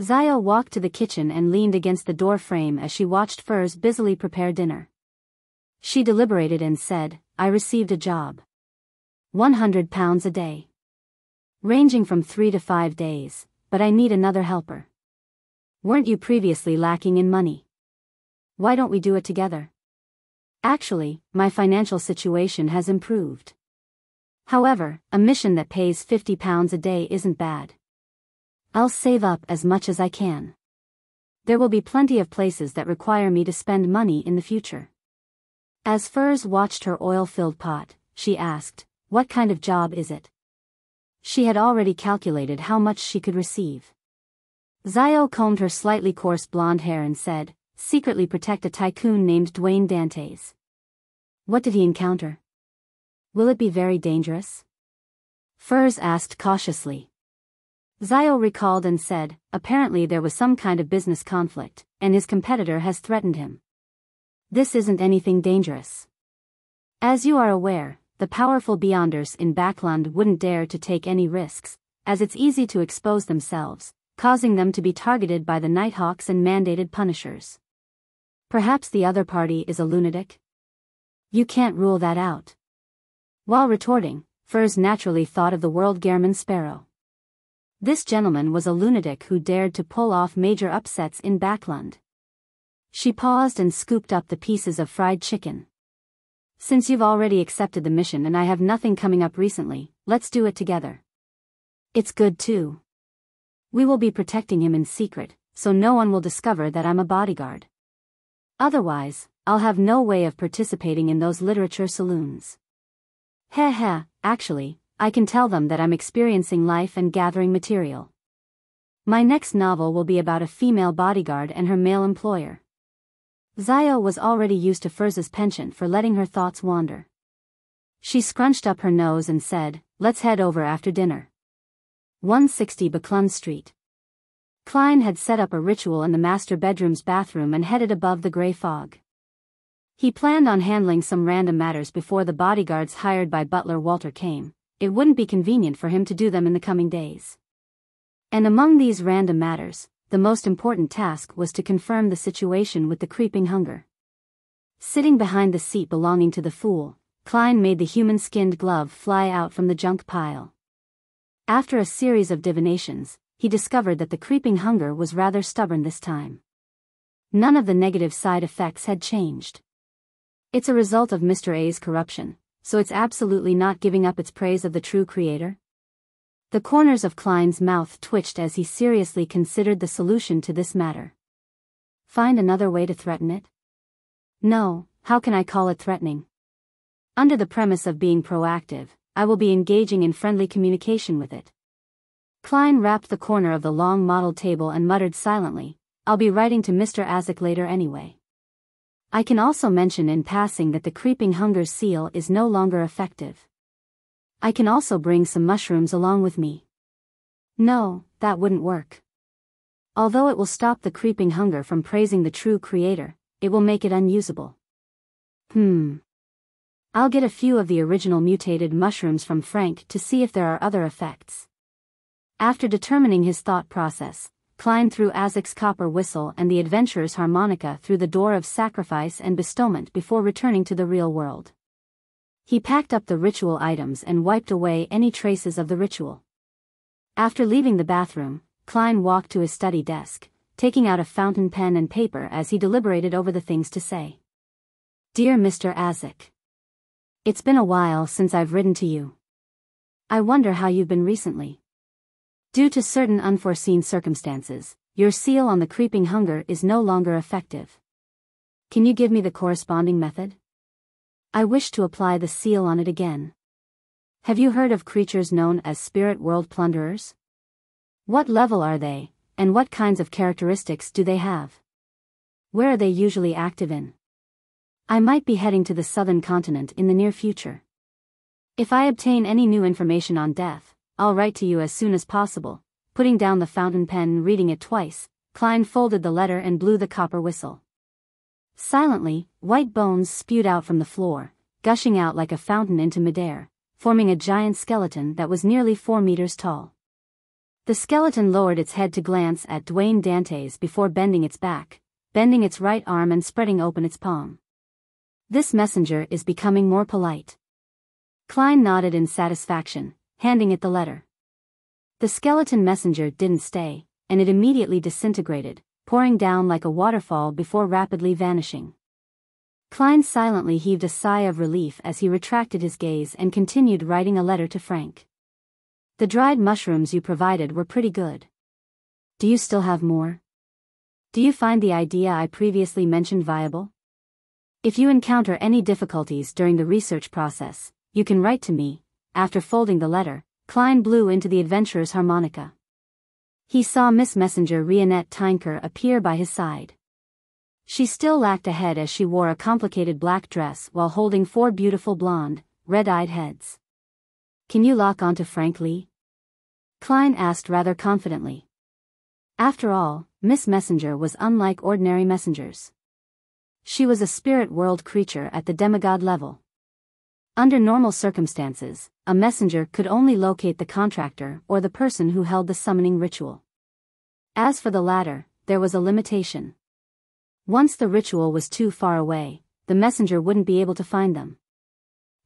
Zio walked to the kitchen and leaned against the door frame as she watched Furs busily prepare dinner. She deliberated and said, I received a job. £100 a day. Ranging from 3 to 5 days, but I need another helper. Weren't you previously lacking in money? Why don't we do it together? Actually, my financial situation has improved. However, a mission that pays £50 a day isn't bad. I'll save up as much as I can. There will be plenty of places that require me to spend money in the future. As Furs watched her oil-filled pot, she asked, what kind of job is it? She had already calculated how much she could receive. Zio combed her slightly coarse blonde hair and said, secretly protect a tycoon named Dwayne Dantes. What did he encounter? Will it be very dangerous? Furs asked cautiously. Zio recalled and said, apparently there was some kind of business conflict, and his competitor has threatened him. This isn't anything dangerous. As you are aware, the powerful Beyonders in Backlund wouldn't dare to take any risks, as it's easy to expose themselves, causing them to be targeted by the Nighthawks and mandated punishers. Perhaps the other party is a lunatic? You can't rule that out. While retorting, Furs naturally thought of the world Gehrman Sparrow. This gentleman was a lunatic who dared to pull off major upsets in Backlund. She paused and scooped up the pieces of fried chicken. Since you've already accepted the mission and I have nothing coming up recently, let's do it together. It's good too. We will be protecting him in secret, so no one will discover that I'm a bodyguard. Otherwise, I'll have no way of participating in those literature saloons. Actually, I can tell them that I'm experiencing life and gathering material. My next novel will be about a female bodyguard and her male employer. Zio was already used to Furz's penchant for letting her thoughts wander. She scrunched up her nose and said, "Let's head over after dinner." 160 Buckland Street. Klein had set up a ritual in the master bedroom's bathroom and headed above the gray fog. He planned on handling some random matters before the bodyguards hired by butler Walter came. It wouldn't be convenient for him to do them in the coming days. And among these random matters, the most important task was to confirm the situation with the creeping hunger. Sitting behind the seat belonging to the fool, Klein made the human-skinned glove fly out from the junk pile. After a series of divinations, he discovered that the creeping hunger was rather stubborn this time. None of the negative side effects had changed. It's a result of Mr. A's corruption, so it's absolutely not giving up its praise of the true creator? The corners of Klein's mouth twitched as he seriously considered the solution to this matter. Find another way to threaten it? No, how can I call it threatening? Under the premise of being proactive, I will be engaging in friendly communication with it. Klein rapped the corner of the long model table and muttered silently, "I'll be writing to Mr. Azek later anyway. I can also mention in passing that the creeping hunger seal is no longer effective. I can also bring some mushrooms along with me." No, that wouldn't work. Although it will stop the creeping hunger from praising the true creator, it will make it unusable. I'll get a few of the original mutated mushrooms from Frank to see if there are other effects. After determining his thought process, Klein threw Azek's copper whistle and the adventurer's harmonica through the door of sacrifice and bestowment before returning to the real world. He packed up the ritual items and wiped away any traces of the ritual. After leaving the bathroom, Klein walked to his study desk, taking out a fountain pen and paper as he deliberated over the things to say. Dear Mr. Azek, it's been a while since I've written to you. I wonder how you've been recently. Due to certain unforeseen circumstances, your seal on the creeping hunger is no longer effective. Can you give me the corresponding method? I wish to apply the seal on it again. Have you heard of creatures known as spirit world plunderers? What level are they, and what kinds of characteristics do they have? Where are they usually active in? I might be heading to the southern continent in the near future. If I obtain any new information on death, I'll write to you as soon as possible. Putting down the fountain pen and reading it twice, Klein folded the letter and blew the copper whistle. Silently, white bones spewed out from the floor, gushing out like a fountain into midair, forming a giant skeleton that was nearly 4 meters tall. The skeleton lowered its head to glance at Dwayne Dantes before bending its back, bending its right arm and spreading open its palm. This messenger is becoming more polite. Klein nodded in satisfaction, handing it the letter. The skeleton messenger didn't stay, and it immediately disintegrated, pouring down like a waterfall before rapidly vanishing. Klein silently heaved a sigh of relief as he retracted his gaze and continued writing a letter to Frank. The dried mushrooms you provided were pretty good. Do you still have more? Do you find the idea I previously mentioned viable? If you encounter any difficulties during the research process, you can write to me. After folding the letter, Klein blew into the adventurer's harmonica. He saw Miss Messenger Rionette Tinker appear by his side. She still lacked a head as she wore a complicated black dress while holding 4 beautiful blonde, red-eyed heads. Can you lock onto Frank Lee? Klein asked rather confidently. After all, Miss Messenger was unlike ordinary messengers. She was a spirit world creature at the demigod level. Under normal circumstances, a messenger could only locate the contractor or the person who held the summoning ritual. As for the latter, there was a limitation. Once the ritual was too far away, the messenger wouldn't be able to find them.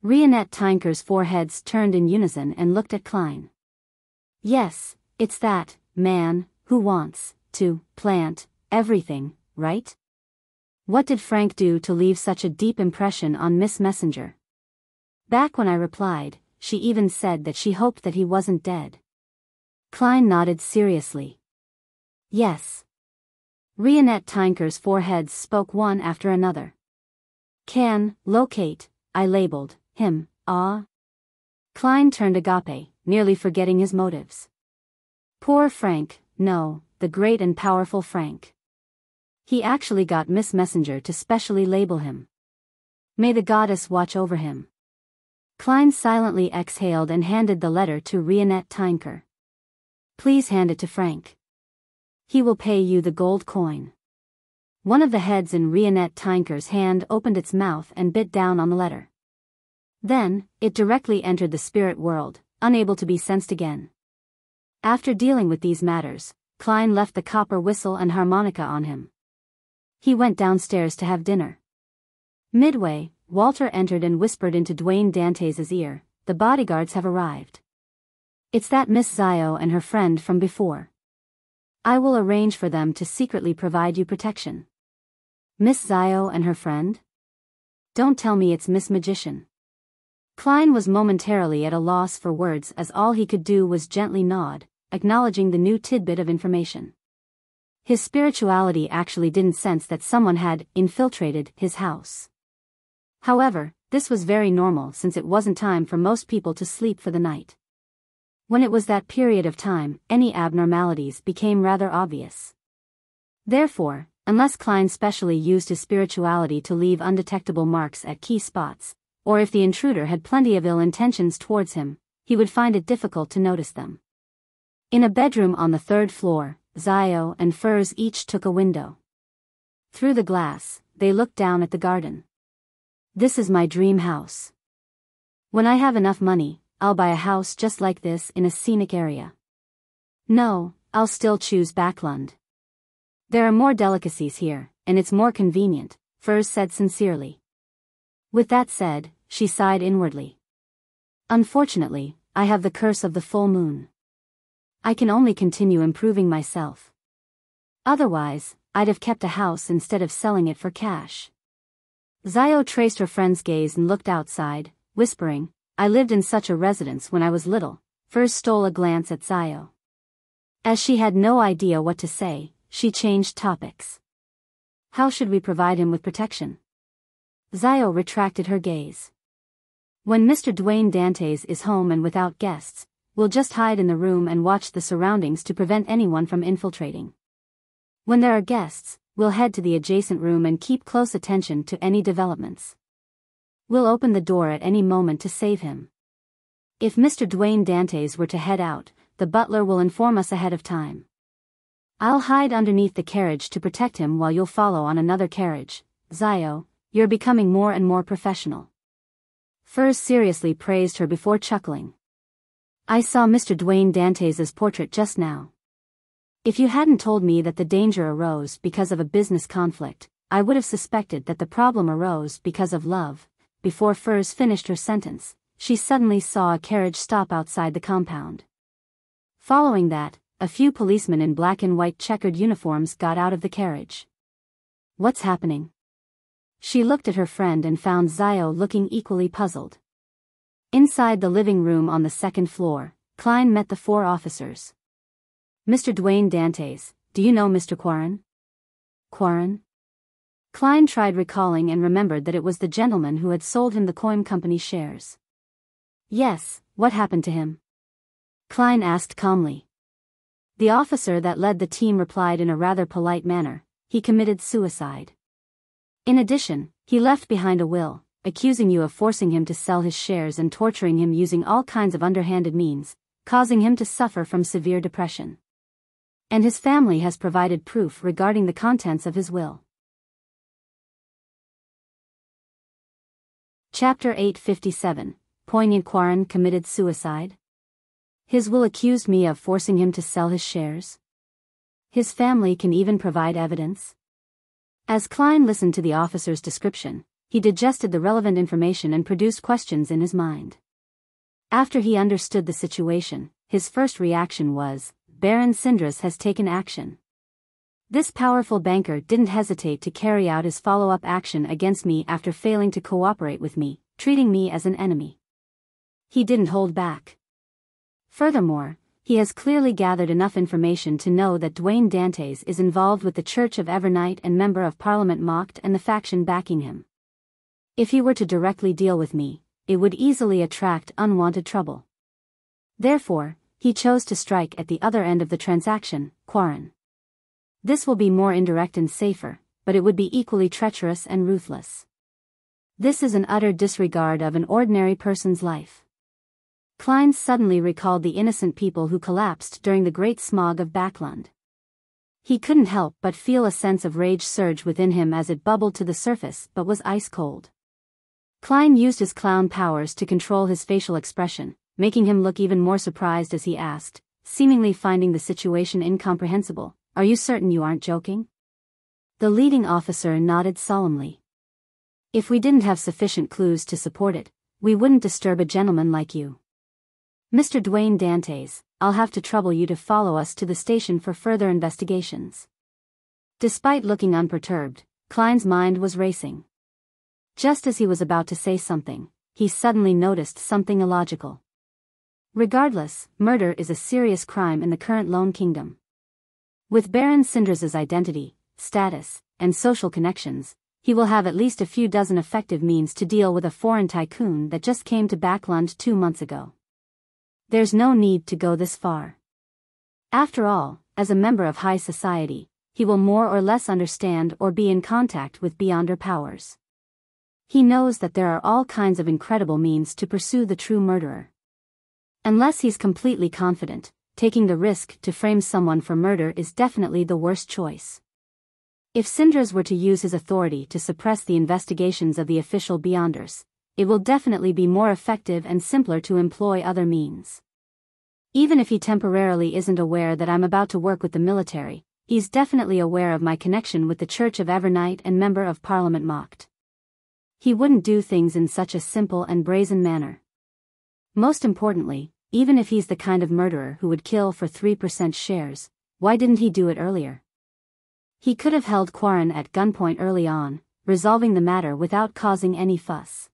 Rionette Tinker's 4 heads turned in unison and looked at Klein. Yes, it's that man who wants to plant everything, right? What did Frank do to leave such a deep impression on Miss Messenger? Back when I replied, she even said that she hoped that he wasn't dead. Klein nodded seriously. Yes. Rionette Tinker's 4 heads spoke one after another. Can locate, I labeled him, Klein turned agape, nearly forgetting his motives. Poor Frank, no, the great and powerful Frank. He actually got Miss Messenger to specially label him. May the goddess watch over him. Klein silently exhaled and handed the letter to Rionette Tinker. Please hand it to Frank. He will pay you the gold coin. One of the heads in Rionette Tinker's hand opened its mouth and bit down on the letter. Then, it directly entered the spirit world, unable to be sensed again. After dealing with these matters, Klein left the copper whistle and harmonica on him. He went downstairs to have dinner. Midway, Walter entered and whispered into Dwayne Dantes' ear, "The bodyguards have arrived. It's that Miss Zio and her friend from before. I will arrange for them to secretly provide you protection." Miss Zio and her friend? Don't tell me it's Miss Magician. Klein was momentarily at a loss for words as all he could do was gently nod, acknowledging the new tidbit of information. His spirituality actually didn't sense that someone had infiltrated his house. However, this was very normal since it wasn't time for most people to sleep for the night. When it was that period of time, any abnormalities became rather obvious. Therefore, unless Klein specially used his spirituality to leave undetectable marks at key spots, or if the intruder had plenty of ill intentions towards him, he would find it difficult to notice them. In a bedroom on the 3rd floor, Zio and Furs each took a window. Through the glass, they looked down at the garden. This is my dream house. When I have enough money, I'll buy a house just like this in a scenic area. No, I'll still choose Backlund. There are more delicacies here, and it's more convenient, Furs said sincerely. With that said, she sighed inwardly. Unfortunately, I have the curse of the full moon. I can only continue improving myself. Otherwise, I'd have kept a house instead of selling it for cash. Zio traced her friend's gaze and looked outside, whispering, I lived in such a residence when I was little. Furs stole a glance at Zio. As she had no idea what to say, she changed topics. How should we provide him with protection? Zio retracted her gaze. When Mr. Dwayne Dantes is home and without guests, we'll just hide in the room and watch the surroundings to prevent anyone from infiltrating. When there are guests, we'll head to the adjacent room and keep close attention to any developments. We'll open the door at any moment to save him. If Mr. Dwayne Dantes were to head out, the butler will inform us ahead of time. I'll hide underneath the carriage to protect him while you'll follow on another carriage. Zio, you're becoming more and more professional. Furs seriously praised her before chuckling. I saw Mr. Dwayne Dantes' portrait just now. If you hadn't told me that the danger arose because of a business conflict, I would have suspected that the problem arose because of love. Before Furs finished her sentence, she suddenly saw a carriage stop outside the compound. Following that, a few policemen in black and white checkered uniforms got out of the carriage. What's happening? She looked at her friend and found Zio looking equally puzzled. Inside the living room on the 2nd floor, Klein met the 4 officers. Mr. Dwayne Dantes, do you know Mr. Quarren? Quarren? Klein tried recalling and remembered that it was the gentleman who had sold him the coin company shares. Yes, what happened to him? Klein asked calmly. The officer that led the team replied in a rather polite manner, he committed suicide. In addition, he left behind a will, accusing you of forcing him to sell his shares and torturing him using all kinds of underhanded means, causing him to suffer from severe depression. And his family has provided proof regarding the contents of his will. Chapter 857, Poignant. Quarren committed suicide? His will accused me of forcing him to sell his shares? His family can even provide evidence? As Klein listened to the officer's description, he digested the relevant information and produced questions in his mind. After he understood the situation, his first reaction was, Baron Sindris has taken action. This powerful banker didn't hesitate to carry out his follow-up action against me after failing to cooperate with me, treating me as an enemy. He didn't hold back. Furthermore, he has clearly gathered enough information to know that Dwayne Dantes is involved with the Church of Evernight and Member of Parliament Mocked and the faction backing him. If he were to directly deal with me, it would easily attract unwanted trouble. Therefore, he chose to strike at the other end of the transaction, Quarren. This will be more indirect and safer, but it would be equally treacherous and ruthless. This is an utter disregard of an ordinary person's life. Klein suddenly recalled the innocent people who collapsed during the Great Smog of Backlund. He couldn't help but feel a sense of rage surge within him as it bubbled to the surface but was ice cold. Klein used his clown powers to control his facial expression, making him look even more surprised as he asked, seemingly finding the situation incomprehensible, "Are you certain you aren't joking?" The leading officer nodded solemnly. "If we didn't have sufficient clues to support it, we wouldn't disturb a gentleman like you. Mr. Dwayne Dantes, I'll have to trouble you to follow us to the station for further investigations." Despite looking unperturbed, Klein's mind was racing. Just as he was about to say something, he suddenly noticed something illogical. Regardless, murder is a serious crime in the current Lone Kingdom. With Baron Syndra's identity, status, and social connections, he will have at least a few dozen effective means to deal with a foreign tycoon that just came to Backlund 2 months ago. There's no need to go this far. After all, as a member of high society, he will more or less understand or be in contact with beyonder powers. He knows that there are all kinds of incredible means to pursue the true murderer. Unless he's completely confident, taking the risk to frame someone for murder is definitely the worst choice. If Syndra's were to use his authority to suppress the investigations of the official beyonders, it will definitely be more effective and simpler to employ other means. Even if he temporarily isn't aware that I'm about to work with the military, he's definitely aware of my connection with the Church of Evernight and Member of Parliament Mocked. He wouldn't do things in such a simple and brazen manner. Most importantly, even if he's the kind of murderer who would kill for 3% shares, why didn't he do it earlier? He could have held Quarren at gunpoint early on, resolving the matter without causing any fuss.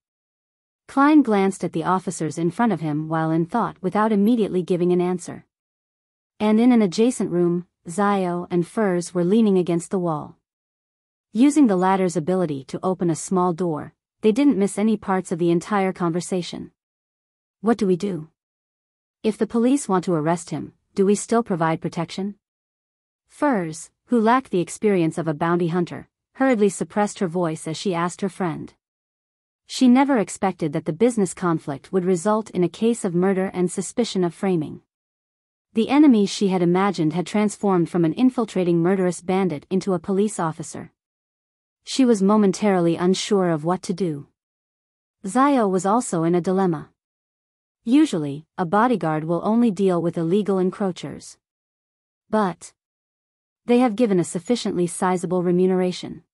Klein glanced at the officers in front of him while in thought without immediately giving an answer. And in an adjacent room, Biyao and Furs were leaning against the wall. Using the latter's ability to open a small door, they didn't miss any parts of the entire conversation. "What do we do? If the police want to arrest him, do we still provide protection?" Furs, who lacked the experience of a bounty hunter, hurriedly suppressed her voice as she asked her friend. She never expected that the business conflict would result in a case of murder and suspicion of framing. The enemy she had imagined had transformed from an infiltrating murderous bandit into a police officer. She was momentarily unsure of what to do. Biyao was also in a dilemma. Usually, a bodyguard will only deal with illegal encroachers. But they have given a sufficiently sizable remuneration.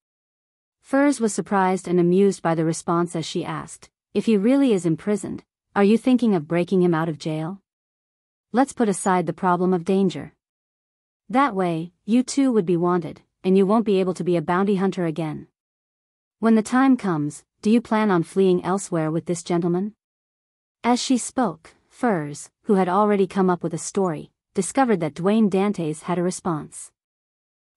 Furs was surprised and amused by the response as she asked, "If he really is imprisoned, are you thinking of breaking him out of jail? Let's put aside the problem of danger. That way, you too would be wanted, and you won't be able to be a bounty hunter again. When the time comes, do you plan on fleeing elsewhere with this gentleman?" As she spoke, Furs, who had already come up with a story, discovered that Dwayne Dantes had a response.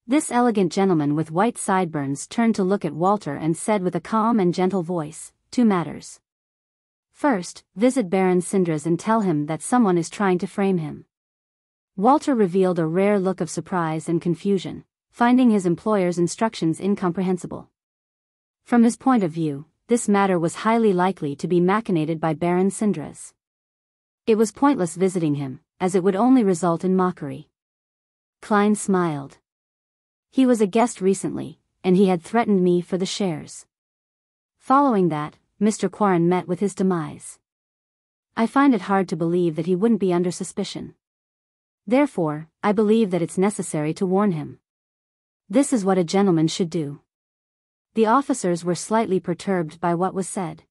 This elegant gentleman with white sideburns turned to look at Walter and said with a calm and gentle voice, "Two matters. First, visit Baron Syndra's and tell him that someone is trying to frame him." Walter revealed a rare look of surprise and confusion, finding his employer's instructions incomprehensible. From his point of view, this matter was highly likely to be machinated by Baron Syndra's. It was pointless visiting him, as it would only result in mockery. Klein smiled. He was a guest recently, and he had threatened me for the shares. Following that, Mr. Quarren met with his demise. I find it hard to believe that he wouldn't be under suspicion. Therefore, I believe that it's necessary to warn him. This is what a gentleman should do. The officers were slightly perturbed by what was said.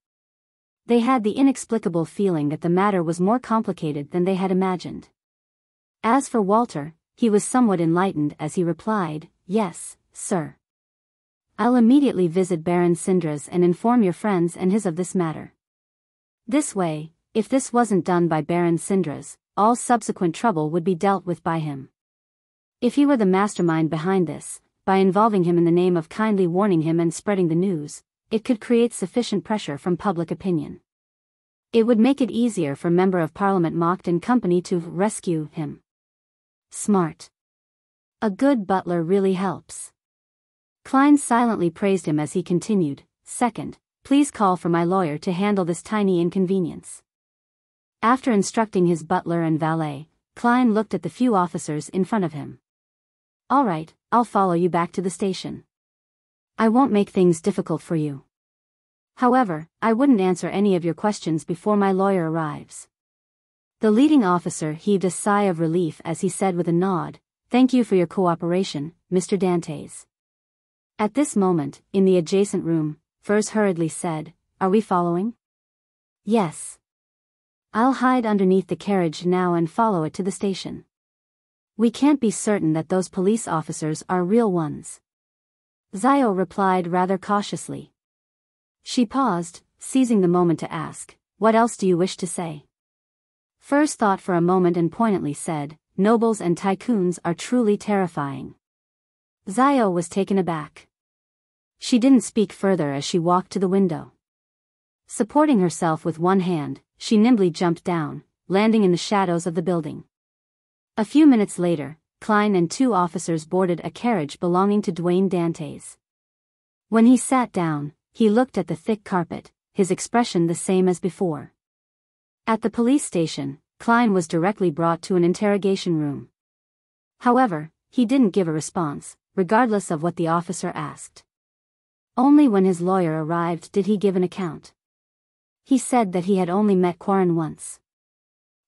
They had the inexplicable feeling that the matter was more complicated than they had imagined. As for Walter, he was somewhat enlightened as he replied, "Yes, sir. I'll immediately visit Baron Syndra's and inform your friends and his of this matter. This way, if this wasn't done by Baron Syndra's, all subsequent trouble would be dealt with by him. If he were the mastermind behind this, by involving him in the name of kindly warning him and spreading the news, it could create sufficient pressure from public opinion. It would make it easier for Member of Parliament Mocked and company to rescue him. Smart. A good butler really helps." Klein silently praised him as he continued, "Second, Please call for my lawyer to handle this tiny inconvenience. After instructing his butler and valet, Klein looked at the few officers in front of him. All right, I'll follow you back to the station. I won't make things difficult for you. However, I wouldn't answer any of your questions before my lawyer arrives. The leading officer heaved a sigh of relief as he said with a nod, Thank you for your cooperation, Mr. Dantes. At this moment, in the adjacent room, Furs hurriedly said, Are we following? Yes. I'll hide underneath the carriage now and follow it to the station. We can't be certain that those police officers are real ones. Zio replied rather cautiously. She paused, seizing the moment to ask, What else do you wish to say? Furs thought for a moment and poignantly said, Nobles and tycoons are truly terrifying. Zio was taken aback. She didn't speak further as she walked to the window. Supporting herself with one hand, she nimbly jumped down, landing in the shadows of the building. A few minutes later, Klein and two officers boarded a carriage belonging to Dwayne Dantes. When he sat down, he looked at the thick carpet, his expression the same as before. At the police station, Klein was directly brought to an interrogation room. However, he didn't give a response, regardless of what the officer asked. Only when his lawyer arrived did he give an account. He said that he had only met Quarren once.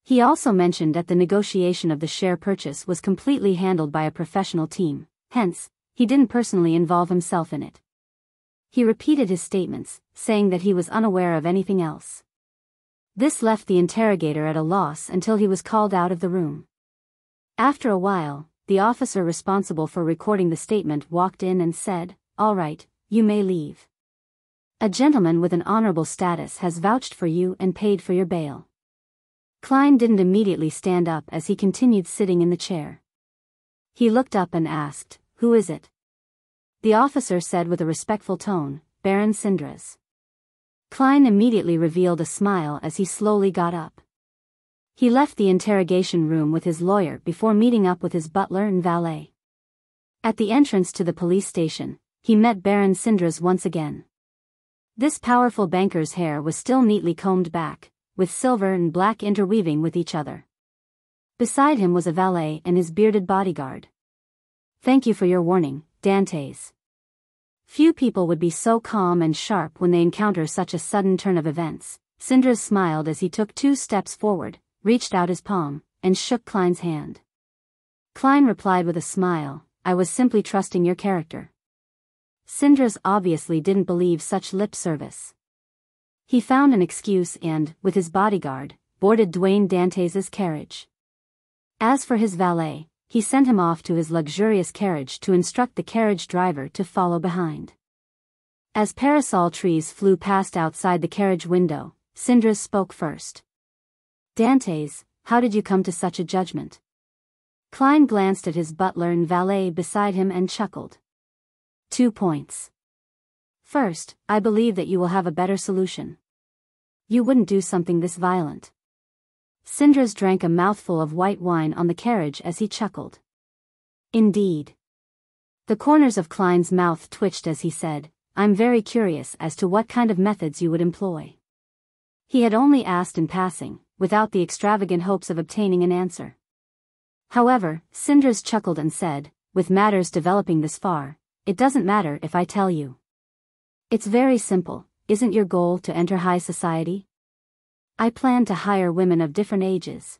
He also mentioned that the negotiation of the share purchase was completely handled by a professional team, hence, he didn't personally involve himself in it. He repeated his statements, saying that he was unaware of anything else. This left the interrogator at a loss until he was called out of the room. After a while, the officer responsible for recording the statement walked in and said, All right, you may leave. A gentleman with an honorable status has vouched for you and paid for your bail. Klein didn't immediately stand up as he continued sitting in the chair. He looked up and asked, Who is it? The officer said with a respectful tone, Baron Sindras. Klein immediately revealed a smile as he slowly got up. He left the interrogation room with his lawyer before meeting up with his butler and valet. At the entrance to the police station, he met Baron Sindras once again. This powerful banker's hair was still neatly combed back, with silver and black interweaving with each other. Beside him was a valet and his bearded bodyguard. Thank you for your warning, Dantes. Few people would be so calm and sharp when they encounter such a sudden turn of events. Sindras smiled as he took 2 steps forward, reached out his palm, and shook Klein's hand. Klein replied with a smile, I was simply trusting your character. Sindras obviously didn't believe such lip service. He found an excuse and, with his bodyguard, boarded Dwayne Dantes's carriage. As for his valet, he sent him off to his luxurious carriage to instruct the carriage driver to follow behind. As parasol trees flew past outside the carriage window, Sindras spoke first. Dantes, how did you come to such a judgment? Klein glanced at his butler and valet beside him and chuckled. 2 points. First, I believe that you will have a better solution. You wouldn't do something this violent. Sindras drank a mouthful of white wine on the carriage as he chuckled. Indeed. The corners of Klein's mouth twitched as he said, I'm very curious as to what kind of methods you would employ. He had only asked in passing, without the extravagant hopes of obtaining an answer. However, Sindras chuckled and said, with matters developing this far, it doesn't matter if I tell you. It's very simple, isn't your goal to enter high society? I plan to hire women of different ages.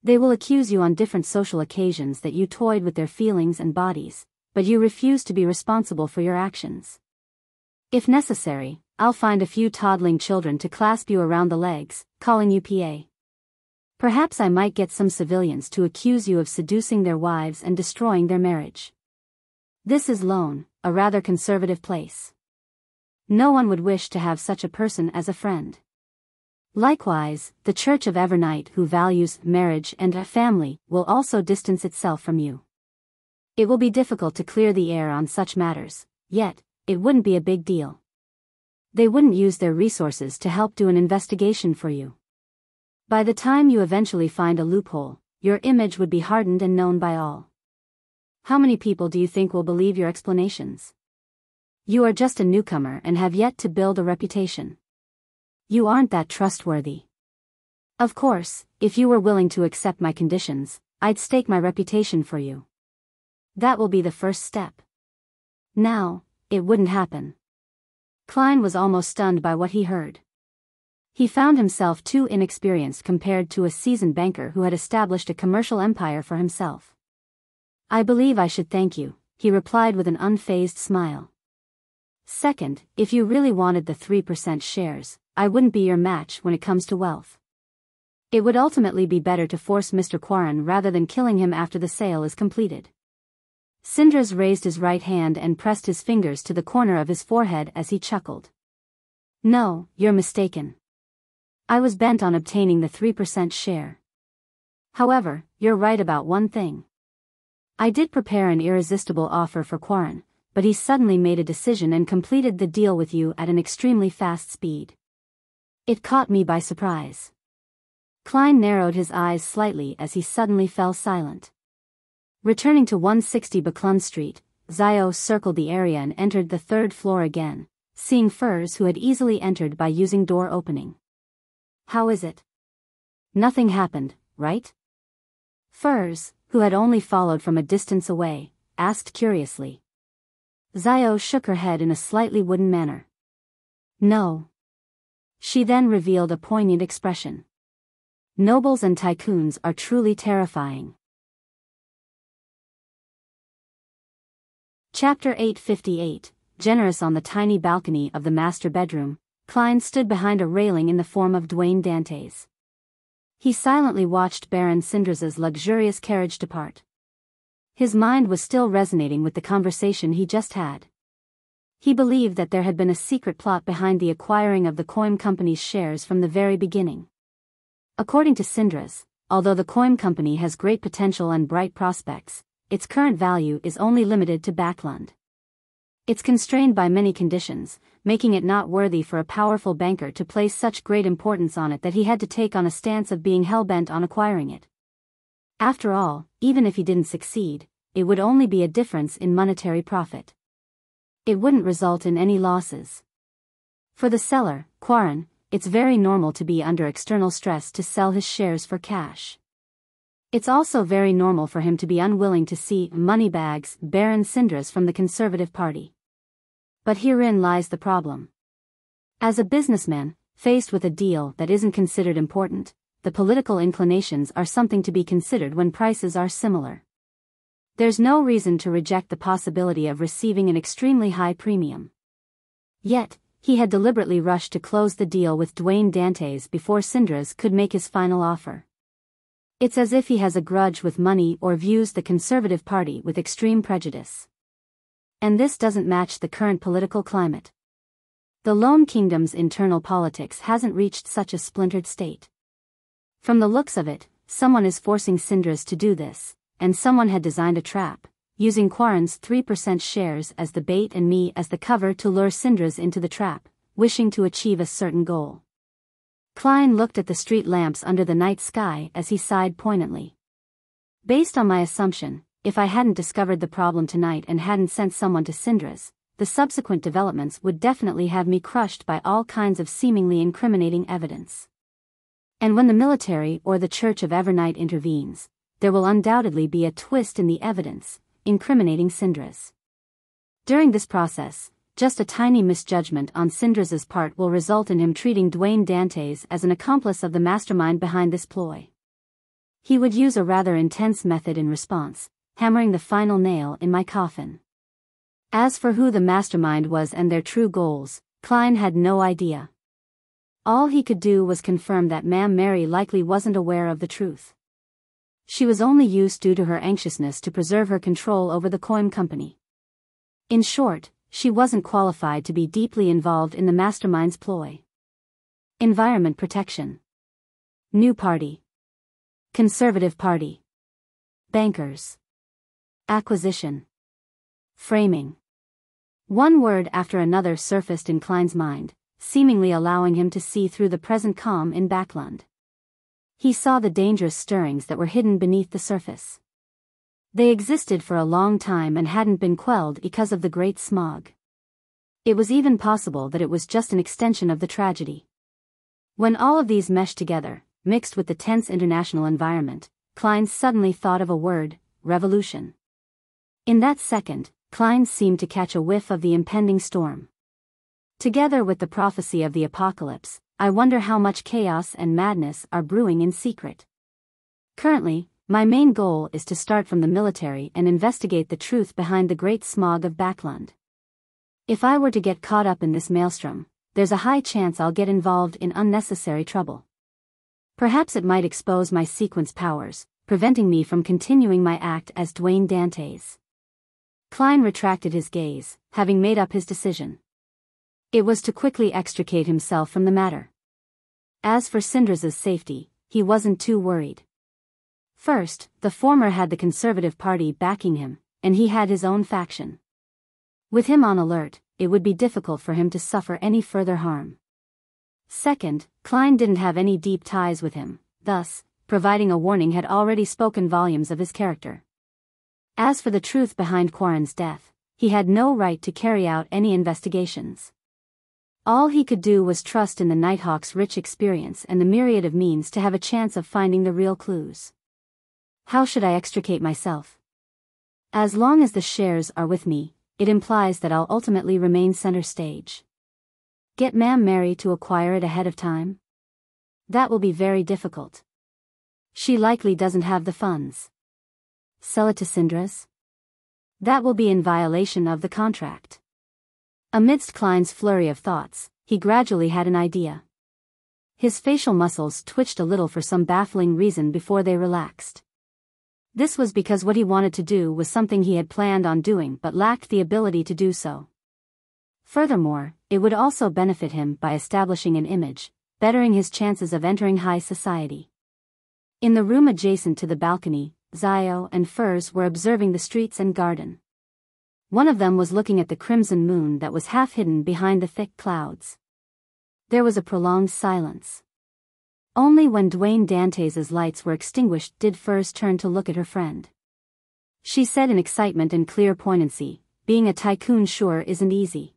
They will accuse you on different social occasions that you toyed with their feelings and bodies, but you refuse to be responsible for your actions. If necessary, I'll find a few toddling children to clasp you around the legs, calling you PA. Perhaps I might get some civilians to accuse you of seducing their wives and destroying their marriage. This is Lone, a rather conservative place. No one would wish to have such a person as a friend. Likewise, the Church of Evernight, who values marriage and a family, will also distance itself from you. It will be difficult to clear the air on such matters, yet, it wouldn't be a big deal. They wouldn't use their resources to help do an investigation for you. By the time you eventually find a loophole, your image would be hardened and known by all. How many people do you think will believe your explanations? You are just a newcomer and have yet to build a reputation. You aren't that trustworthy. Of course, if you were willing to accept my conditions, I'd stake my reputation for you. That will be the first step. Now, it wouldn't happen. Klein was almost stunned by what he heard. He found himself too inexperienced compared to a seasoned banker who had established a commercial empire for himself. I believe I should thank you, he replied with an unfazed smile. Second, if you really wanted the 3% shares, I wouldn't be your match when it comes to wealth. It would ultimately be better to force Mr. Quarren rather than killing him after the sale is completed. Sindras raised his right hand and pressed his fingers to the corner of his forehead as he chuckled. No, you're mistaken. I was bent on obtaining the 3% share. However, you're right about one thing. I did prepare an irresistible offer for Quarren, but he suddenly made a decision and completed the deal with you at an extremely fast speed. It caught me by surprise. Klein narrowed his eyes slightly as he suddenly fell silent. Returning to 160 Baclun Street, Zio circled the area and entered the third floor again, seeing Furs who had easily entered by using door opening. How is it? Nothing happened, right? Furs, who had only followed from a distance away, asked curiously. Zio shook her head in a slightly wooden manner. No. She then revealed a poignant expression. Nobles and tycoons are truly terrifying. Chapter 858, Generous on the tiny balcony of the master bedroom, Klein stood behind a railing in the form of Dwayne Dante's. He silently watched Baron Sindras's luxurious carriage depart. His mind was still resonating with the conversation he just had. He believed that there had been a secret plot behind the acquiring of the Coim Company's shares from the very beginning. According to Sindras, although the Coim Company has great potential and bright prospects, its current value is only limited to Backlund. It's constrained by many conditions, making it not worthy for a powerful banker to place such great importance on it that he had to take on a stance of being hell-bent on acquiring it. After all, even if he didn't succeed, it would only be a difference in monetary profit. It wouldn't result in any losses. For the seller, Quarren, it's very normal to be under external stress to sell his shares for cash. It's also very normal for him to be unwilling to see moneybags Baron Sindras from the Conservative Party. But herein lies the problem. As a businessman, faced with a deal that isn't considered important, the political inclinations are something to be considered when prices are similar. There's no reason to reject the possibility of receiving an extremely high premium. Yet, he had deliberately rushed to close the deal with Dwayne Dante's before Sindras could make his final offer. It's as if he has a grudge with money or views the Conservative Party with extreme prejudice. And this doesn't match the current political climate. The Lone Kingdom's internal politics hasn't reached such a splintered state. From the looks of it, someone is forcing Sindras to do this, and someone had designed a trap, using Quarren's 3% shares as the bait and me as the cover to lure Sindras into the trap, wishing to achieve a certain goal. Klein looked at the street lamps under the night sky as he sighed poignantly. Based on my assumption, if I hadn't discovered the problem tonight and hadn't sent someone to Sindras, the subsequent developments would definitely have me crushed by all kinds of seemingly incriminating evidence. And when the military or the Church of Evernight intervenes, there will undoubtedly be a twist in the evidence, incriminating Sindras. During this process, just a tiny misjudgment on Sindras's part will result in him treating Dwayne Dante's as an accomplice of the mastermind behind this ploy. He would use a rather intense method in response, hammering the final nail in my coffin. As for who the mastermind was and their true goals, Klein had no idea. All he could do was confirm that Ma'am Mary likely wasn't aware of the truth. She was only used due to her anxiousness to preserve her control over the Coim Company. In short, she wasn't qualified to be deeply involved in the mastermind's ploy. Environment protection. New party. Conservative Party. Bankers. Acquisition. Framing. One word after another surfaced in Klein's mind, seemingly allowing him to see through the present calm in Backlund. He saw the dangerous stirrings that were hidden beneath the surface. They existed for a long time and hadn't been quelled because of the Great Smog. It was even possible that it was just an extension of the tragedy. When all of these meshed together, mixed with the tense international environment, Klein suddenly thought of a word: revolution. In that second, Klein seemed to catch a whiff of the impending storm. Together with the prophecy of the apocalypse, I wonder how much chaos and madness are brewing in secret. Currently, my main goal is to start from the military and investigate the truth behind the great smog of Backlund. If I were to get caught up in this maelstrom, there's a high chance I'll get involved in unnecessary trouble. Perhaps it might expose my sequence powers, preventing me from continuing my act as Dwayne Dantes. Klein retracted his gaze, having made up his decision. It was to quickly extricate himself from the matter. As for Syndra's safety, he wasn't too worried. First, the former had the Conservative Party backing him, and he had his own faction. With him on alert, it would be difficult for him to suffer any further harm. Second, Klein didn't have any deep ties with him, thus, providing a warning had already spoken volumes of his character. As for the truth behind Quarren's death, he had no right to carry out any investigations. All he could do was trust in the Nighthawk's rich experience and the myriad of means to have a chance of finding the real clues. How should I extricate myself? As long as the shares are with me, it implies that I'll ultimately remain center stage. Get Ma'am Mary to acquire it ahead of time? That will be very difficult. She likely doesn't have the funds. Sell it to Syndra's? That will be in violation of the contract. Amidst Klein's flurry of thoughts, he gradually had an idea. His facial muscles twitched a little for some baffling reason before they relaxed. This was because what he wanted to do was something he had planned on doing but lacked the ability to do so. Furthermore, it would also benefit him by establishing an image, bettering his chances of entering high society. In the room adjacent to the balcony, Biyao and Furs were observing the streets and garden. One of them was looking at the crimson moon that was half hidden behind the thick clouds. There was a prolonged silence. Only when Dwayne Dantes' lights were extinguished did Furs turn to look at her friend. She said in excitement and clear poignancy, "Being a tycoon sure isn't easy.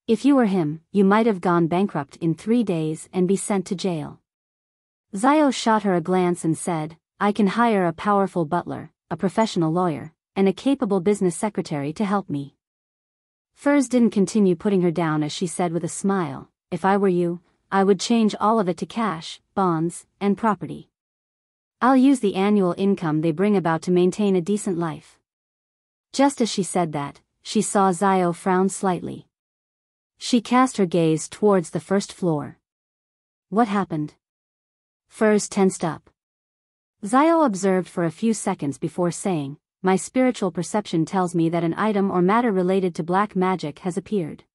If you were him, you might have gone bankrupt in 3 days and be sent to jail." Biyao shot her a glance and said, "I can hire a powerful butler, a professional lawyer, and a capable business secretary to help me." Furs didn't continue putting her down as she said with a smile, "If I were you, I would change all of it to cash, bonds, and property. I'll use the annual income they bring about to maintain a decent life." Just as she said that, she saw Biyao frown slightly. She cast her gaze towards the first floor. What happened? Furs tensed up. Biyao observed for a few seconds before saying, "My spiritual perception tells me that an item or matter related to black magic has appeared."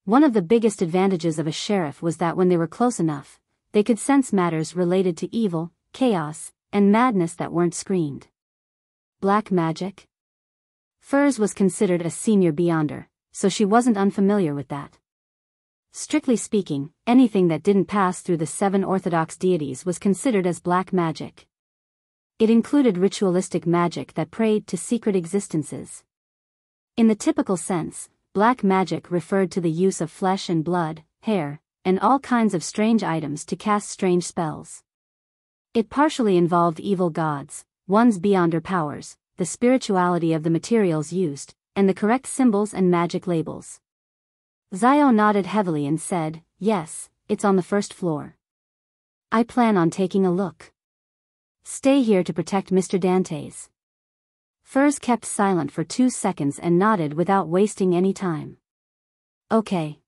One of the biggest advantages of a sheriff was that when they were close enough, they could sense matters related to evil, chaos, and madness that weren't screened. Black magic? Furs was considered a senior beyonder, so she wasn't unfamiliar with that. Strictly speaking, anything that didn't pass through the 7 orthodox deities was considered as black magic. It included ritualistic magic that prayed to secret existences. In the typical sense, black magic referred to the use of flesh and blood, hair, and all kinds of strange items to cast strange spells. It partially involved evil gods, one's beyonder powers, the spirituality of the materials used, and the correct symbols and magic labels. Biyao nodded heavily and said, "Yes, it's on the first floor. I plan on taking a look. Stay here to protect Mr. Dantes." Furs kept silent for 2 seconds and nodded without wasting any time. "Okay."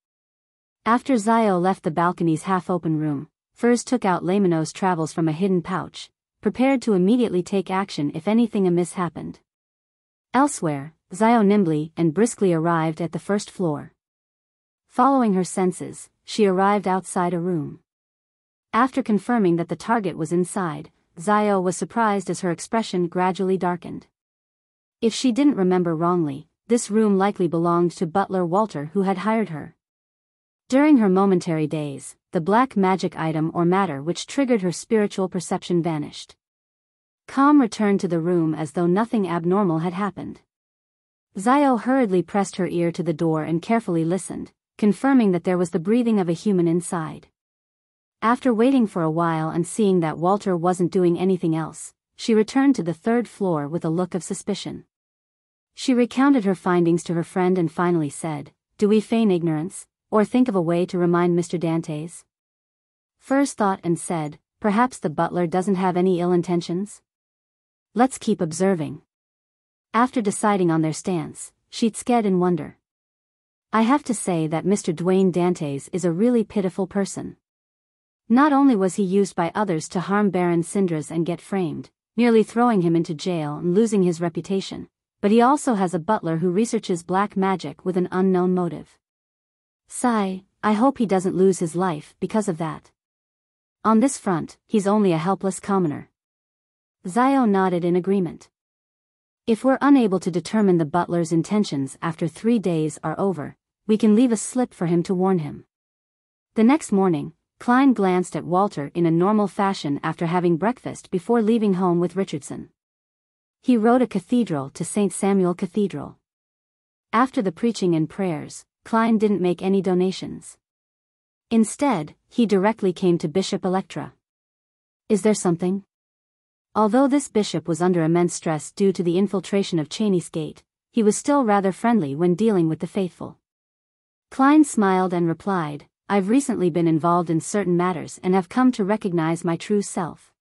After Biyao left the balcony's half-open room, Furs took out Lamino's travels from a hidden pouch, prepared to immediately take action if anything amiss happened. Elsewhere, Biyao nimbly and briskly arrived at the first floor. Following her senses, she arrived outside a room. After confirming that the target was inside, Biyao was surprised as her expression gradually darkened. If she didn't remember wrongly, this room likely belonged to butler Walter, who had hired her. During her momentary daze, the black magic item or matter which triggered her spiritual perception vanished. Calm returned to the room as though nothing abnormal had happened. Xiao hurriedly pressed her ear to the door and carefully listened, confirming that there was the breathing of a human inside. After waiting for a while and seeing that Walter wasn't doing anything else, she returned to the third floor with a look of suspicion. She recounted her findings to her friend and finally said, "Do we feign ignorance, or think of a way to remind Mr. Dantes?" First thought and said, "Perhaps the butler doesn't have any ill intentions? Let's keep observing." After deciding on their stance, she'd sked in wonder. "I have to say that Mr. Dwayne Dantes is a really pitiful person. Not only was he used by others to harm Baron Sindras and get framed, nearly throwing him into jail and losing his reputation, but he also has a butler who researches black magic with an unknown motive. Sigh, I hope he doesn't lose his life because of that. On this front, he's only a helpless commoner." Xiao nodded in agreement. "If we're unable to determine the butler's intentions after 3 days are over, we can leave a slip for him to warn him." The next morning, Klein glanced at Walter in a normal fashion after having breakfast before leaving home with Richardson. He rode a cathedral to St. Samuel Cathedral. After the preaching and prayers, Klein didn't make any donations. Instead, he directly came to Bishop Electra. "Is there something?" Although this bishop was under immense stress due to the infiltration of Cheney's Gate, he was still rather friendly when dealing with the faithful. Klein smiled and replied, "I've recently been involved in certain matters and have come to recognize my true self."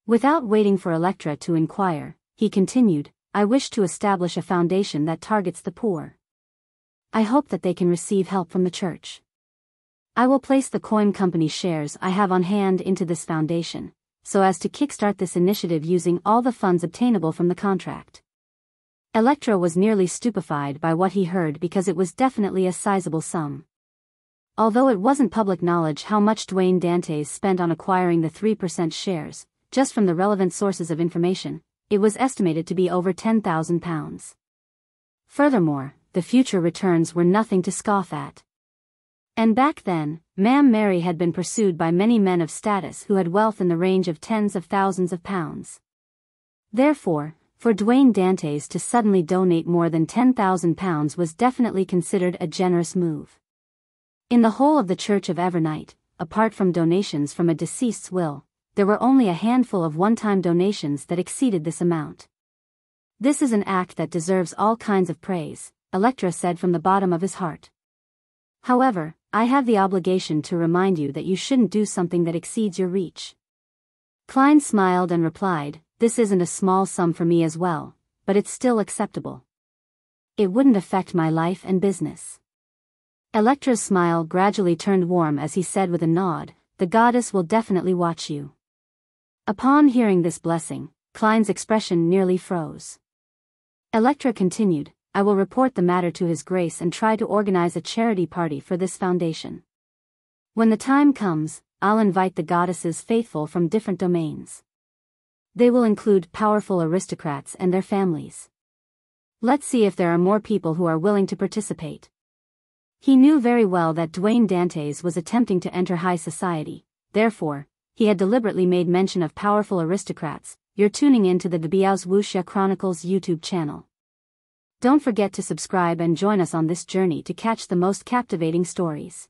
Without waiting for Electra to inquire, he continued, "I wish to establish a foundation that targets the poor. I hope that they can receive help from the church. I will place the coin company shares I have on hand into this foundation, so as to kickstart this initiative using all the funds obtainable from the contract." Electra was nearly stupefied by what he heard because it was definitely a sizable sum. Although it wasn't public knowledge how much Dwayne Dantes spent on acquiring the 3% shares, just from the relevant sources of information, it was estimated to be over £10,000. Furthermore, the future returns were nothing to scoff at. And back then, Ma'am Mary had been pursued by many men of status who had wealth in the range of tens of thousands of pounds. Therefore, for Dwayne Dantes to suddenly donate more than £10,000 was definitely considered a generous move. In the whole of the Church of Evernight, apart from donations from a deceased's will, there were only a handful of one-time donations that exceeded this amount. "This is an act that deserves all kinds of praise," Electra said from the bottom of his heart. "However, I have the obligation to remind you that you shouldn't do something that exceeds your reach." Klein smiled and replied, "This isn't a small sum for me as well, but it's still acceptable. It wouldn't affect my life and business." Electra's smile gradually turned warm as he said with a nod, "The goddess will definitely watch you." Upon hearing this blessing, Klein's expression nearly froze. Electra continued, "I will report the matter to His Grace and try to organize a charity party for this foundation. When the time comes, I'll invite the goddess's faithful from different domains. They will include powerful aristocrats and their families. Let's see if there are more people who are willing to participate." He knew very well that Dwayne Dantes was attempting to enter high society, therefore, he had deliberately made mention of powerful aristocrats. You're tuning in to the Biyao's Wuxia Chronicles YouTube channel. Don't forget to subscribe and join us on this journey to catch the most captivating stories.